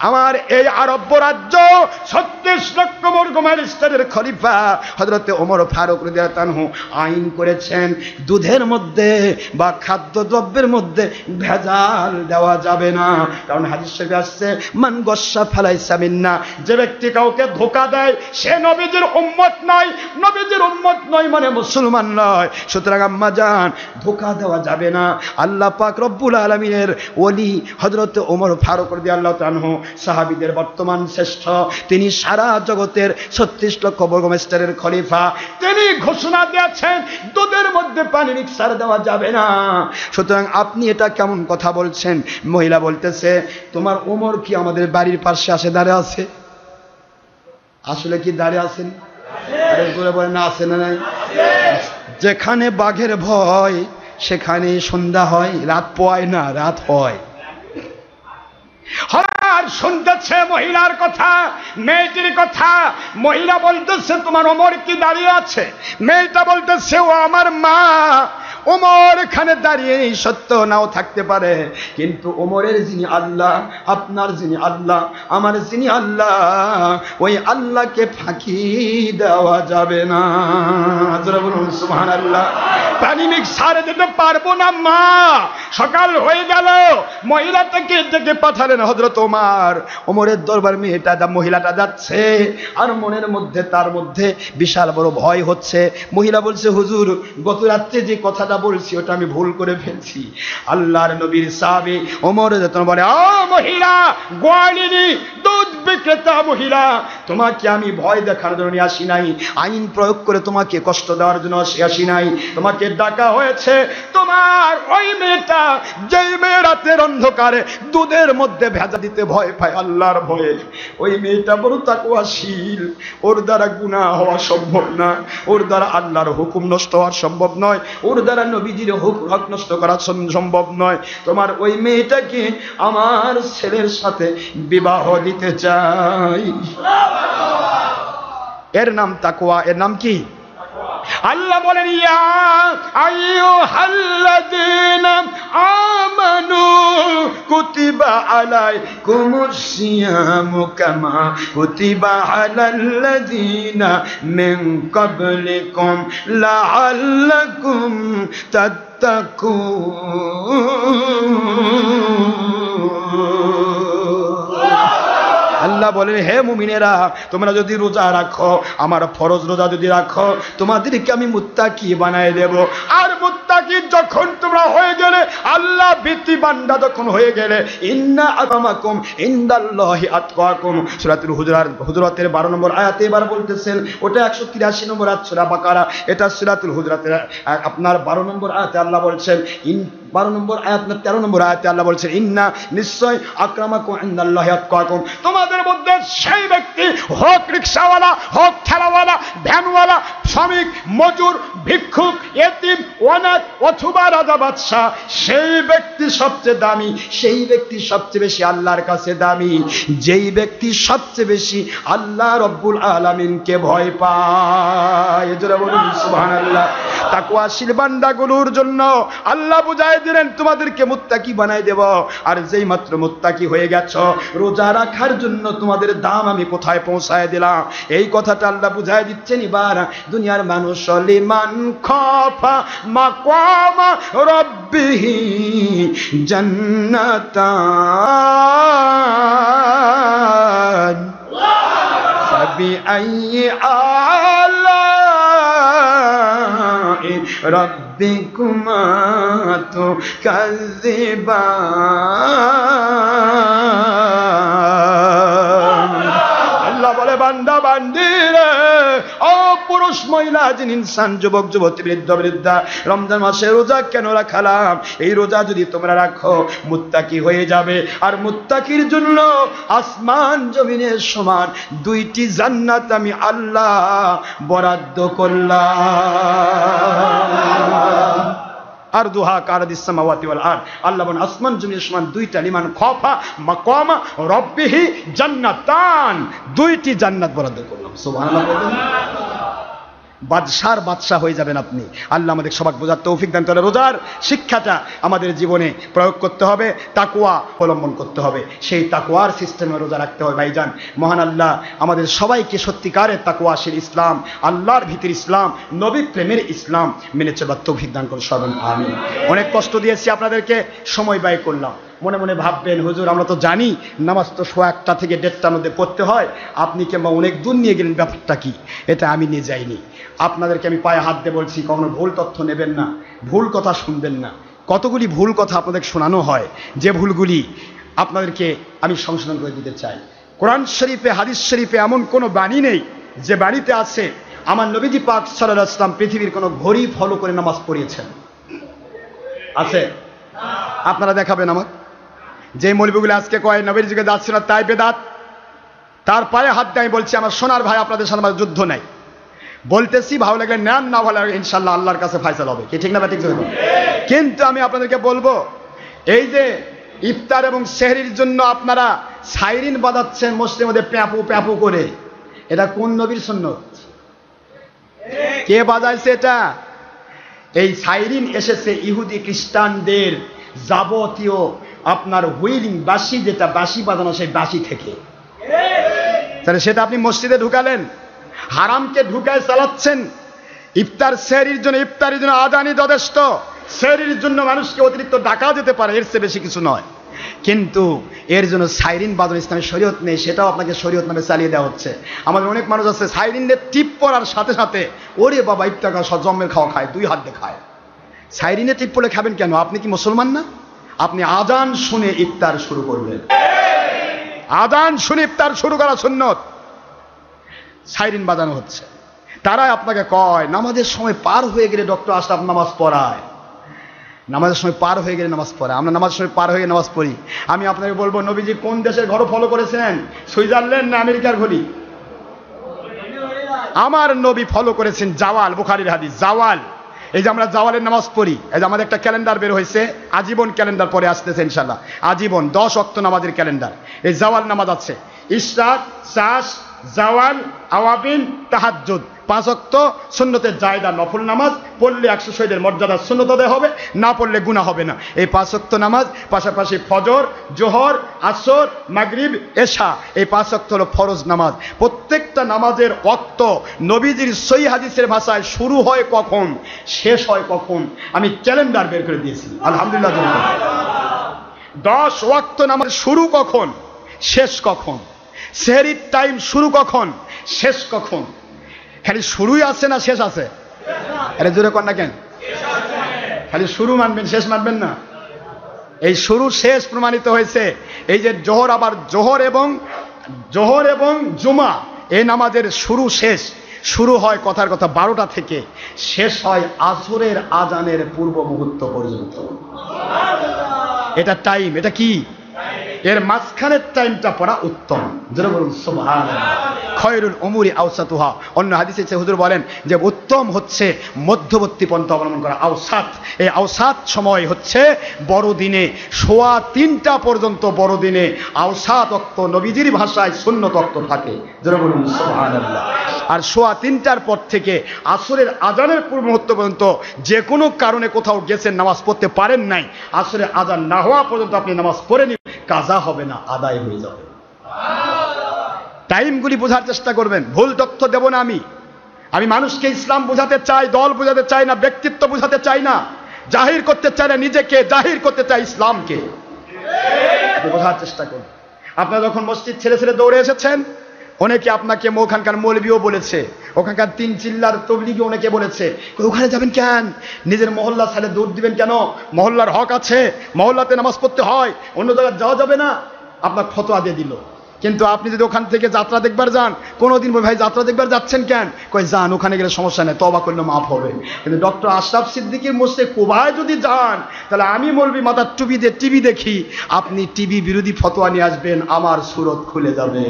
আমার এই আরব রাজ্য 36 লক্ষ বর্গ মাইল স্টেটের খলিফা হযরত ওমর ফারুক রাদিয়াল্লাহু আনহু আইন করেছেন দুধের মধ্যে বা খাদ্যদ্রব্যের মধ্যে ভেজাল দেওয়া যাবে না। কারণ হাদিস শরীফে আসছে, মান গস্সা ফালাইসা মিন্না, যে ব্যক্তি কাউকে ধোঁকা দেয় সে নবীজির উম্মত নয়, নবীজির উম্মত নয় মানে মুসলমান নয়। সুতরাং আম্মা জান, ধোঁকা দেওয়া যাবে না। আল্লাহ পাক রব্বুল আলামিনের ওলি হযরত ওমর ফারুক রাদিয়াল্লাহু আনহু সাহাবীদের বর্তমান শ্রেষ্ঠ, তিনি সারা জগতের 36 লক্ষ বর্গ মিটারের খলিফা। তিনি ঘোষণা দিয়েছেন দুধের মধ্যে পানি মিক্সার দেওয়া যাবে না। সুতরাং আপনি এটা কেমন কথা বলছেন? মহিলা বলতেছে, তোমার ওমর কি আমাদের বাড়ির পাশে আসে দাঁড়িয়ে আছে? আসলে কি দাঁড়িয়ে আছেন? আরে জোরে বলেন না, আছে না নাই? যেখানে বাঘের ভয় সেখানে সন্ধ্যা হয়, রাত পোয়ায় না, রাত হয়। আর শুনতেছে মহিলার কথা, মেয়েটির কথা। মহিলা বলতেছে, তোমার ওমর কি দাঁড়িয়ে আছে? মেয়েটা বলতেছে, ও আমার মা, ওমর এখানে দাঁড়িয়ে সত্য নাও থাকতে পারে, কিন্তু ওমরের যিনি আল্লাহ, আপনার যিনি আল্লাহ, আমার যিনি আল্লাহ, ওই আল্লাহকে ফাঁকি দেওয়া যাবে না। বলুন সুবহানাল্লাহ। পানি মিক্সার দিতে পারবো না মা। সকাল হয়ে গেল, মহিলাটাকে ডেকে পাঠালেন হযরত ওমর। ওমরের দরবার মহিলাটা যাচ্ছে, আর মনের মধ্যে তার মধ্যে বিশাল বড় ভয় হচ্ছে। মহিলা বলছে, হুজুর, গত রাত্রে যে কথাটা বলছি ওটা আমি ভুল করে ফেলছি। আল্লাহর নবীর সাহাবী ওমর যখন বলে, ও মহিলা, গোয়ালিনী, দুধ বিক্রেতা মহিলা, তোমাকে আমি ভয় দেখার জন্য আসি নাই, আইন প্রয়োগ করে তোমাকে কষ্ট দেওয়ার জন্য আসি নাই। তোমাকে ডাকা হয়েছে তোমার ওই মেয়েটা, যেই মেয়ে রাতের অন্ধকারে দুধের মধ্যে ভেজা দিতে ভয় পায় আল্লাহর ভয়ে। ওই মেয়েটা বড় তাকওয়াশীল, ওর দ্বারা গুনাহ হওয়া সম্ভব না, ওর দ্বারা আল্লাহর হুকুম নষ্ট হওয়া সম্ভব নয়, ওর দ্বারা নবীজির হক নষ্ট করা সম্ভব নয়। তোমার ওই মেয়েটাকে আমার ছেলের সাথে বিবাহ দিতে চাই। এর নাম তাকওয়া। এর নাম কি? আল্লাহ বলেন, ইয়া আইয়ুহাল্লাযীনা আমানু কুতিবা আলাইকুমুস সিয়ামু কামা কুতিবা আলাল্লাযীনা মিন ক্বাবলিকুম লাআল্লাকুম তাত্তাকুন। আল্লাহ বলেন, হে মুমিনেরা, তোমরা যদি রোজা রাখো, আমার ফরজ রোজা যদি রাখো, তোমাদেরকে আমি মুত্তাকি বানায় দেব। আর মুত্তাকি যখন তোমরা হয়ে গেলে, আল্লাহ ভীতি বান্দা যখন হয়ে গেলে, ইন্না আকামাকুম ইনদাল্লাহি আতকাকুম। সূরাতুল হুজুরাতের 12 নম্বর আয়াতে এবার বলতেছেন, ওটা 183 নম্বর আয়াত সূরা বাকারা, এটা সূরাতুল হুজুরাতের আপনার 12 নম্বর আয়াতে আল্লাহ বলছেন, 12 নম্বর আয়াত না 13 নম্বর আয়াতে আল্লাহ বলছেন, ইন্না নিশ্চয় আক্রামাকুম ইনদাল্লাহি আতকাকুম। তোমাদের মধ্যে সেই ব্যক্তি, হোক রিকশাওয়ালা, হোক ঠেলাওয়ালা, ভ্যানওয়ালা, শ্রমিক, মজুর, ভিক্ষুক, এতিম, অনাথ অথবা রাজা বাদশা, সেই ব্যক্তি সবচেয়ে দামি, সেই ব্যক্তি সবচেয়ে বেশি আল্লাহর কাছে দামি, যেই ব্যক্তি সবচেয়ে বেশি আল্লাহ রব্বুল আলামিনকে ভয় পায়। এজন্য বলুন সুবহানাল্লাহ। তাকওয়াশীল বান্দাগুলোর জন্য আল্লাহ বুঝাই দিলেন, তোমাদেরকে মুত্তাকি বানাই দেব। আর যেই মাত্র মুত্তাকি হয়ে গেছো, রোজা রাখার জন্য তোমাদের দাম আমি কোথায় পৌঁছায় দিলাম, এই কথাটা আল্লাহ বুঝাই দিচ্ছেন। এবার দুনিয়ার মানুষ, লিমান খাফা মাকামা রাব্বিহি জান্নাতান ফাবিআইয়ি আলা ربكما تكذبان আল্লাহ বলে বান্দা বান্দি রে, ও পুরুষ মহিলা জিন ইনসান যুবক যুবতী বৃদ্ধ বৃদ্ধা, রমজান মাসে রোজা কেন রাখলাম? এই রোজা যদি তোমরা রাখো মুত্তাকি হয়ে যাবে। আর মুত্তাকির জন্য আসমান জমিনের সমান দুইটি জান্নাত আমি আল্লাহ বরাদ্দ করলাম। আর দুহা কারাদিস সামাওয়াতি ওয়াল আরদ, আল্লাহ বলেন আসমান জমিনের সমান দুইটা, লিমান খাফা মাকামা রাব্বিহি জান্নাতান, দুইটি জান্নাত বরাদ্দ করলাম। সুবহানাল্লাহ বলবেন। বাদশাহ হয়ে যাবেন আপনি। আল্লাহ আমাদের সবাক বোঝার তৌফিক দান করে। রোজার শিক্ষাটা আমাদের জীবনে প্রয়োগ করতে হবে, তাকওয়া অবলম্বন করতে হবে, সেই তাকওয়ার সিস্টেমে রোজা রাখতে হবে। ভাইজান, মহান আল্লাহ আমাদের সবাইকে সত্যিকারের তাকওয়াশীল ইসলাম, আল্লাহর ভীতির ইসলাম, নবী প্রেমের ইসলাম মেনে চলবার তৌফিক দান করে সর্বন আমিন। অনেক কষ্ট দিয়েছি আপনাদেরকে, সময় ব্যয় করলাম। মনে মনে ভাববেন, হুজুর আমরা তো জানি নামাজ তো 1:00 থেকে 1:30টার মধ্যে পড়তে হয়, আপনি কিংবা অনেক দূর নিয়ে গেলেন, ব্যাপারটা কি? এটা আমি নিয়ে যাইনি। আপনাদেরকে আমি পায়ে হাত দিয়ে বলছি, কখনো ভুল তথ্য নেবেন না, ভুল কথা শুনবেন না। কতগুলি ভুল কথা আপনাদের শোনানো হয়, যে ভুলগুলি আপনাদেরকে আমি সংশোধন করে দিতে চাই। কোরআন শরীফে, হাদিস শরীফে এমন কোনো বাণী নেই যে বাণীতে আছে আমার নবীজি পাক সাল্লাল্লাহু আলাইহি ওয়াসাল্লাম পৃথিবীর কোনো ঘড়ি ফলো করে নামাজ পড়িয়েছেন। আছে? আপনারা দেখাবেন আমার। যে মৌলবীগুলো আজকে কয় নবীর যুগে দাঁত ছিল তাই বেদাত, তার পায়ে হাত দিয়ে আমি বলছি, আমার সোনার ভাই, আপনাদের সাথে আমার যুদ্ধ নাই। বলতেছি, ভালো লাগলে নেন, না ভালো লাগলে ইনশাল্লাহ আল্লাহর কাছে ফয়সালা হবে। কি ঠিক না ঠিক? কিন্তু আমি আপনাদেরকে বলবো, এই যে ইফতার এবং সেহরির জন্য আপনারা সাইরিন বাজাচ্ছেন মসজিদের মধ্যে প্যাপু প্যাপু করে, এটা কোন নবীর সুন্নত? কে বাজাইছে এটা? এই সাইরিন এসেছে ইহুদি খ্রিস্টানদের যাবতীয় আপনার হুইলিং বাঁশি, যেটা বাঁশি বাজানো সেই বাঁশি থেকে। তাহলে সেটা আপনি মসজিদে ঢুকালেন, হারামকে ঢুকায় চালাচ্ছেন। ইফতার সেহরির জন্য, ইফতারের জন্য আজানই যথেষ্ট, সেহরির জন্য মানুষকে অতিরিক্ত ডাকা যেতে পারে, এর চেয়ে বেশি কিছু নয়। কিন্তু এর জন্য সাইরিন বাজানো ইসলামের শরীয়ত নেই, সেটাও আপনাকে শরীয়ত নামে চালিয়ে দেওয়া হচ্ছে। আমাদের অনেক মানুষ আছে সাইরিনের টিপ পড়ার সাথে সাথে ওরে বাবা ইফতার সব জম্মের খাওয়া খায়, 2 হাত দিয়ে খায়। সাইরিনে টিপ পড়ে খাবেন কেন? আপনি কি মুসলমান না? আপনি আজান শুনে ইফতার শুরু করবেন। আজান শুনে ইফতার শুরু করা সুন্নত। সাইরিন বাজানো হচ্ছে। তারাই আপনাকে কয় নামাজের সময় পার হয়ে গেলে ডক্টর আশরাফ নামাজ পড়ায়, নামাজের সময় পার হয়ে গেলে নামাজ পড়ায়। আমরা নামাজের সময় পার হয়ে নামাজ পড়ি। আমি আপনাকে বলবো, নবীজি কোন দেশের ঘর ফলো করেছেন? সুইজারল্যান্ড না আমেরিকার ঘড়ি? আমার নবী ফলো করেছেন জাওয়াল, বুখারীর হাদিস, জাওয়াল। এই যে আমরা জাওয়ালের নামাজ পড়ি, এই যে আমাদের একটা ক্যালেন্ডার বের হয়েছে, আজীবন ক্যালেন্ডার পরে আসতেছে ইনশাল্লাহ, আজীবন 10 ওয়াক্ত নামাজের ক্যালেন্ডার। এই জাওয়াল নামাজ আছে, ইশরাক, চাষ, জাওয়াল, আওয়াবিন, তাহাজ্জুদ, 5 ওয়াক্ত সুন্নতের জায়দা নফল নামাজ। পড়লে 100 শহীদের মর্যাদা সুন্নত আদায় হবে, না পড়লে গুনাহ হবে না। এই 5 ওয়াক্ত নামাজ, পাশাপাশি ফজর, জোহর, আসর, মাগরিব, এশা, এই 5 ওয়াক্ত হলো ফরজ নামাজ। প্রত্যেকটা নামাজের ওয়াক্ত নবীজির সহিহ হাদিসের ভাষায় শুরু হয় কখন, শেষ হয় কখন, আমি ক্যালেন্ডার বের করে দিয়েছি। আলহামদুলিল্লাহ। 10 ওয়াক্ত নামাজ শুরু কখন, শেষ কখন, সেহরির টাইম শুরু কখন, শেষ কখন। খালি শুরুই আছে না শেষ আছে? আরে জোরে কর না কেন? খালি শুরু মানবেন, শেষ মানবেন না? এই শুরু শেষ প্রমাণিত হয়েছে। এই যে জোহর, আবার জোহর এবং জুমা, এই নামাজের শুরু শেষ। শুরু হয় কথার কথা 12টা থেকে, শেষ হয় আসরের আজানের পূর্ব মুহূর্ত পর্যন্ত। এটা টাইম, এটা কি? এর মাঝখানের টাইমটা পড়া উত্তম। যেটা বলুন সুবহানাল্লাহ। খয়রুল উমুরি আওসাতুহা। অন্য হাদিসে হুজুর বলেন যে উত্তম হচ্ছে মধ্যবর্তী পন্থা অবলম্বন করা, আওসাত। এই আওসাত সময় হচ্ছে বড়দিনে 3:15 পর্যন্ত। বড়দিনে আওসাত ওয়াক্ত নবীজির ভাষায় সুন্নত ওয়াক্ত থাকে। যেটা বলুন সুবহানাল্লাহ। আর 3:15 পর থেকে আসরের আজানের পূর্ব মুহূর্ত পর্যন্ত যে কোনো কারণে কোথাও গেছেন, নামাজ পড়তে পারেন নাই, আসরের আজান না হওয়া পর্যন্ত আপনি নামাজ পড়ে নিন, কাজা হবে না, আদায় হয়ে যাবে। টাইমগুলি বোঝার চেষ্টা করবেন। ভুল তথ্য দেব না আমি মানুষকে ইসলাম বোঝাতে চাই, দল বোঝাতে চাই না, ব্যক্তিত্ব বোঝাতে চাই না, জাহির করতে চাই না নিজেকে, জাহির করতে চাই ইসলামকে। বোঝার চেষ্টা করুন। আপনারা যখন মসজিদ ছেড়ে ছেড়ে দৌড়ে এসেছেন, অনেকে আপনাকে ওখানকার মৌলবীও বলেছে, ওখানকার 3 চিল্লার তবলিগী অনেকে বলেছে, ওখানে যাবেন কেন, নিজের মহল্লা ছেড়ে দৌড় দিবেন কেন, মহল্লার হক আছে, মহল্লাতে নামাজ পড়তে হয়, অন্য জায়গায় যাওয়া যাবে না, আপনার ফতোয়া দিয়ে দিল। কিন্তু আপনি যদি ওখান থেকে যাত্রা দেখবার যান, কোনোদিন ভাই যাত্রা দেখবার যাচ্ছেন কেন, কই যান, ওখানে গেলে সমস্যা নেই, তওবা করলে মাফ হবে। কিন্তু ডক্টর আশরাফ সিদ্দিকীর মসজিদে কুবায় যদি যান, তাহলে আমি মৌলবি মাথার টুপি দিয়ে টিভি দেখি, আপনি টিভি বিরোধী ফতোয়া নিয়ে আসবেন, আমার সুরত খুলে যাবে।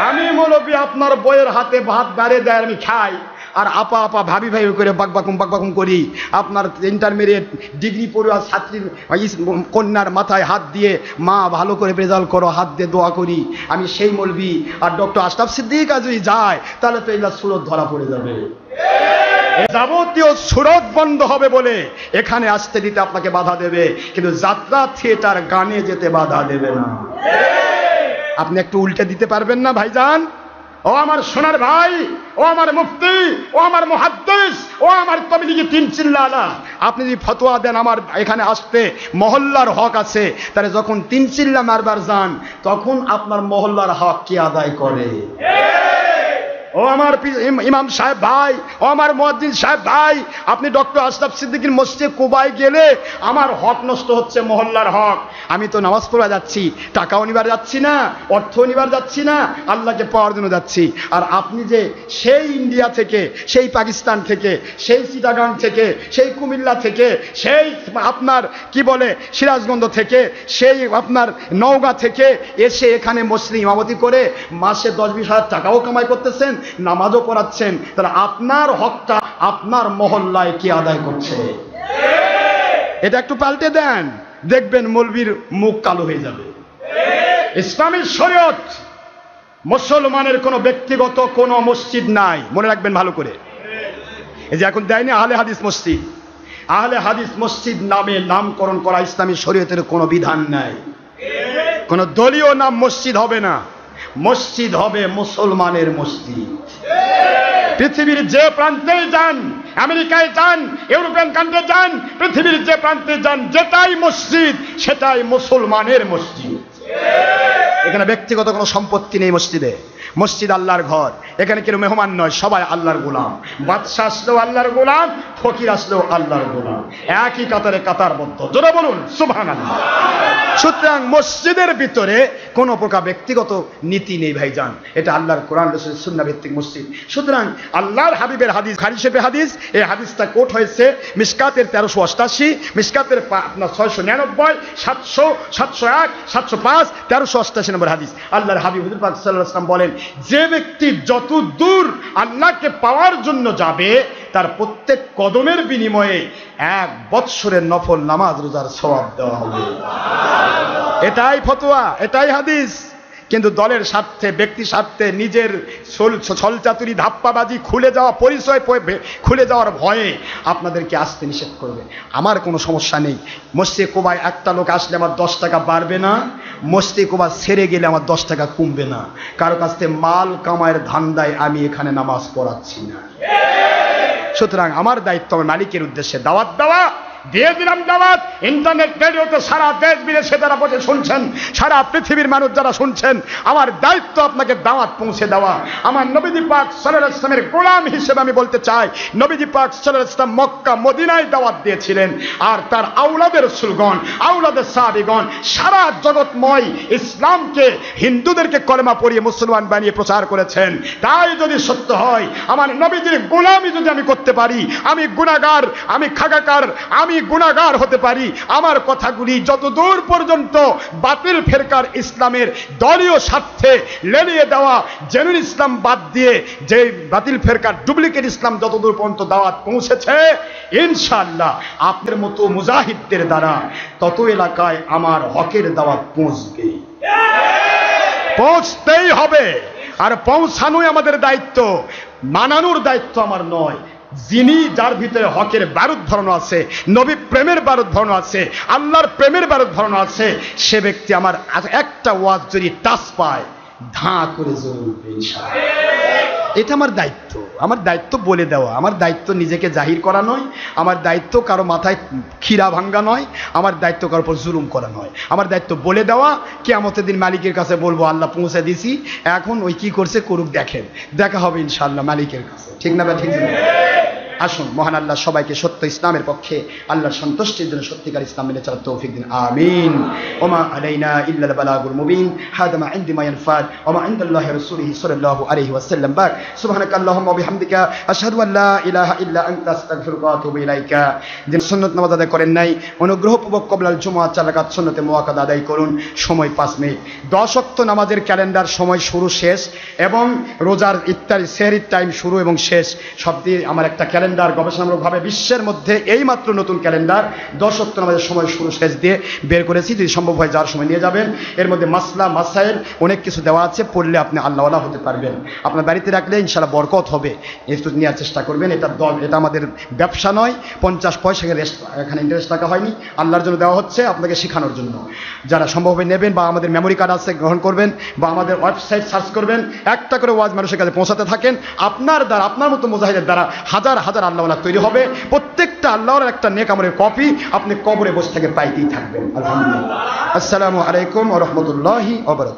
আমি মৌলবি আপনার বইয়ের হাতে ভাত বাড়ে দেয়, আমি খাই, আর আপা আপা ভাবি ভাই করে বাকবাকুম করি, আপনার ইন্টারমিডিয়েট ডিগ্রি পড়ুয়া ছাত্রীর কন্যার মাথায় হাত দিয়ে, মা ভালো করে রেজাল্ট করো, হাত দিয়ে দোয়া করি, আমি সেই মৌলবি। আর ডক্টর আশরাফ সিদ্দিক যদি যায়, তাহলে তো এগুলা সুরত ধরা পড়ে যাবে। যাবতীয় সুরত বন্ধ হবে বলে এখানে আসতে দিতে আপনাকে বাধা দেবে, কিন্তু যাত্রা থিয়েটার গানে যেতে বাধা দেবে না। আপনি একটু উল্টে দিতে পারবেন না ভাইজান? ও আমার সোনার ভাই, ও আমার মুফতি, ও আমার মুহাদ্দিস, ও আমার তাবলীগী 3 চিল্লাওয়ালা, আপনি যদি ফতোয়া দেন আমার এখানে আসতে মহল্লার হক আছে, তাহলে যখন 3 চিল্লা মারবার যান, তখন আপনার মহল্লার হক কি আদায় করে? ও আমার ইমাম সাহেব ভাই, ও আমার মুয়াজ্জিন সাহেব ভাই, আপনি ডক্টর আশরাফ সিদ্দিকীর মসজিদে কুবায় গেলে আমার হক নষ্ট হচ্ছে, মহল্লার হক। আমি তো নামাজ পড়া যাচ্ছি, টাকাও নিবার যাচ্ছি না, অর্থ নিবার যাচ্ছি না, আল্লাহকে পাওয়ার জন্য যাচ্ছি। আর আপনি যে সেই ইন্ডিয়া থেকে, সেই পাকিস্তান থেকে, সেই চিটাগাং থেকে, সেই কুমিল্লা থেকে, সেই আপনার কি বলে সিরাজগঞ্জ থেকে, সেই আপনার নওগাঁ থেকে এসে এখানে মসজিদে ইমামতি করে মাসে 10-20 হাজার টাকাও কামাই করতেছেন, নামাজও পড়াচ্ছেন, তাহলে আপনার হকটা আপনার মহল্লায় কি আদায় করছে? এটা একটু পাল্টে দেন, দেখবেন মৌলবীর মুখ কালো হয়ে যাবে। ইসলামী শরীয়ত মুসলমানের কোনো ব্যক্তিগত কোনো মসজিদ নাই, মনে রাখবেন ভালো করে। এই যে এখন দেয়নি আহলে হাদিস মসজিদ, আহলে হাদিস মসজিদ নামে নামকরণ করা ইসলামী শরীয়তের কোনো বিধান নাই। কোনো দলীয় নাম মসজিদ হবে না, মসজিদ হবে মুসলমানের মসজিদ। পৃথিবীর যে প্রান্তে যান, আমেরিকায় যান, ইউরোপিয়ান কান্ট্রি যান, পৃথিবীর যে প্রান্তে যান, যেটাই মসজিদ সেটাই মুসলমানের মসজিদ। এখানে ব্যক্তিগত কোনো সম্পত্তি নেই মসজিদে। মসজিদ আল্লাহর ঘর, এখানে কেউ মেহমান নয়, সবাই আল্লাহর গোলাম। বাদশা আসলেও আল্লাহর গোলাম, ফকির আসলেও আল্লাহর গোলাম, একই কাতারে কাতারবদ্ধ। জোরে বলুন সুবহানাল্লাহ। সুতরাং মসজিদের ভিতরে কোনো প্রকার ব্যক্তিগত নীতি নেই ভাইজান, এটা আল্লাহর কোরআন রাসূলের সুন্নাহ ভিত্তিক মসজিদ। সুতরাং আল্লাহর হাবিবের হাদিস, খারিশেপে হাদিস, এই হাদিসটা কোট হয়েছে মিশকাতের 1388, মিশকাতের আপনার 699, 700, 701, 705, 1388 নম্বর হাদিস। আল্লাহর হাবিব হুজুর পাক সাল্লাল্লাহু আলাইহি ওয়াসাল্লাম বলেন, যে ব্যক্তি যত দূর আল্লাহকে পাওয়ার জন্য যাবে, তার প্রত্যেক কদমের বিনিময়ে 1 বৎসরের নফল নামাজ রোজার সওয়াব দেওয়া হবে। এটাই ফতোয়া, এটাই হাদিস। কিন্তু দলের স্বার্থে, ব্যক্তি স্বার্থে, নিজের ছলচাতুরি, ধাপ্পাবাজি, খুলে যাওয়া পরিচয় খুলে যাওয়ার ভয়ে আপনাদেরকে আসতে নিষেধ করবে। আমার কোনো সমস্যা নেই, মসজিদে কুবায় একটা লোক আসলে আমার 10 টাকা বাড়বে না, মসজিদে কুবা ছেড়ে গেলে আমার 10 টাকা কমবে না। কারো কাছ থেকে মাল কামায়ের ধান্দায় আমি এখানে নামাজ পড়াচ্ছি না। সুতরাং আমার দায়িত্ব আমার মালিকের উদ্দেশ্যে দাওয়াত দেওয়া। দিয়ে দিলাম দাওয়াত, ইন্টারনেট রেডিওতে সারা দেশ বিদেশে যারা বসে শুনছেন, সারা পৃথিবীর মানুষ যারা শুনছেন, আমার দায়িত্ব আপনাকে দাওয়াত পৌঁছে দেওয়া। আমার নবীজি পাক সাল্লাল্লাহু আলাইহি ওয়াসাল্লামের গোলাম হিসেবে আমি বলতে চাই, নবীজি পাক সাল্লাল্লাহু আলাইহি ওয়াসাল্লাম মক্কা মদিনায় দাওয়াত দিয়েছিলেন, আর তার আওলাদের রাসূলগণ, আওলাদের সাহাবীগণ সারা জগৎময় ইসলামকে, হিন্দুদেরকে কলেমা পড়িয়ে মুসলমান বানিয়ে প্রচার করেছেন। তাই যদি সত্য হয়, আমার নবীজির গোলামি যদি আমি করতে পারি, আমি গুনাহগার, আমি খাগাকার, আমি গুনাহগার হতে পারি। আমার কথাগুলি যতদূর পর্যন্ত বাতিল ফেরকার ইসলামের দলীয় স্বার্থে লেলিয়ে দেওয়া জেনুইন ইসলাম বাদ দিয়ে যে বাতিল ফেরকার ডুপ্লিকেট ইসলাম যতদূর পর্যন্ত দাওয়াত পৌঁছেছে, ইনশাআল্লাহ আপনার মতো মুজাহিদদের দ্বারা তত এলাকায় আমার হকের দাওয়াত পৌঁছবে, পৌঁছতেই হবে। আর পৌঁছানোই আমাদের দায়িত্ব, মানানোর দায়িত্ব আমার নয়। যিনি, যার ভিতরে হকের বারুদ ধরানো আছে, নবী প্রেমের বারুদ ধরানো আছে, আল্লাহর প্রেমের বারুদ ধরানো আছে, সে ব্যক্তি আমার একটা ওয়াজ যদি টাচ পায়, ধাঁ করে জ্বলবে ইনশাআল্লাহ। এটা আমার দায়িত্ব, আমার দায়িত্ব বলে দেওয়া, আমার দায়িত্ব নিজেকে জাহির করা নয়, আমার দায়িত্ব কারো মাথায় খিরা ভাঙ্গা নয়, আমার দায়িত্ব কারোর উপর জুলুম করা নয়, আমার দায়িত্ব বলে দেওয়া। কিয়ামতের দিন মালিকের কাছে বলবো আল্লাহ পৌঁছে দিছি, এখন ওই কি করছে করুক, দেখেন, দেখা হবে ইনশাআল্লাহ মালিকের কাছে। ঠিক না? ঠিক না? আসুন মহান আল্লাহ সবাইকে সত্য ইসলামের পক্ষে আল্লাহর সন্তুষ্টির জন্য সত্যিকার ইসলাম মেনে চলার তৌফিক দিন, আমিন। ওমা আলাইনা ইল্লাল বালাগুল মুবিন, হাদা মা ইনদি মা ইয়ানফাদ ওয়া মা ইনদাল্লাহি রাসূলিহি সাল্লাল্লাহু আলাইহি ওয়াসাল্লাম। বাক সুবহানাকাল্লাহুম্মা ওয়া বিহামদিকা আশহাদু আল লা ইলাহা ইল্লা আনতা আস্তাগফিরুকা ওয়া আতুবু ইলাইকা। যিনি সুন্নাত নামাজ আদায় করেন নাই, অনুগ্রহপূর্বক ক্বাবলাল জুমআ 4 রাকাত সুন্নতে মুআক্কাদা আদায় করুন। সময় 5 মিনিট। 10 ওয়াক্ত নামাজের ক্যালেন্ডার সময় শুরু শেষ এবং রোজার ইফতার সেহরির টাইম শুরু এবং শেষ সব দিয়ে আমার একটা ক্যালেন্ডার গবেষণামূলকভাবে বিশ্বের মধ্যে এই মাত্র নতুন ক্যালেন্ডার 10 ওয়াক্ত নামাজের সময় শুরু শেষ দিয়ে বের করেছি। যদি সম্ভব হয় যাওয়ার সময় নিয়ে যাবেন। এর মধ্যে মাসলা মাসাইল অনেক কিছু দেওয়া আছে, পড়লে আপনি আল্লাহওয়ালা হতে পারবেন। আপনার বাড়িতে রাখলে ইনশাআল্লাহ বরকত হবে। একটু নেওয়ার চেষ্টা করবেন। এটা আমাদের ব্যবসা নয়, 50 পয়সাকে এখানে ইন্টারেস্ট টাকা হয়নি, আল্লাহর জন্য দেওয়া হচ্ছে, আপনাকে শেখানোর জন্য। যারা সম্ভব হয় নেবেন, বা আমাদের মেমোরি কার্ড আছে গ্রহণ করবেন, বা আমাদের ওয়েবসাইট সার্চ করবেন, একটা করে ওয়াজ মানুষের কাছে পৌঁছাতে থাকেন। আপনার দ্বারা, আপনার মতো মুজাহিদের দ্বারা হাজার হাজার আল্লাহওয়ালা তৈরি হবে। প্রত্যেকটা আল্লাহর একটা নেক আমলের কপি আপনি কবরে বসে থেকে পাইতেই থাকবেন। আলহামদুলিল্লাহ। আসসালামু আলাইকুম ওয়া রাহমাতুল্লাহি ওয়া বারাকাতুহু।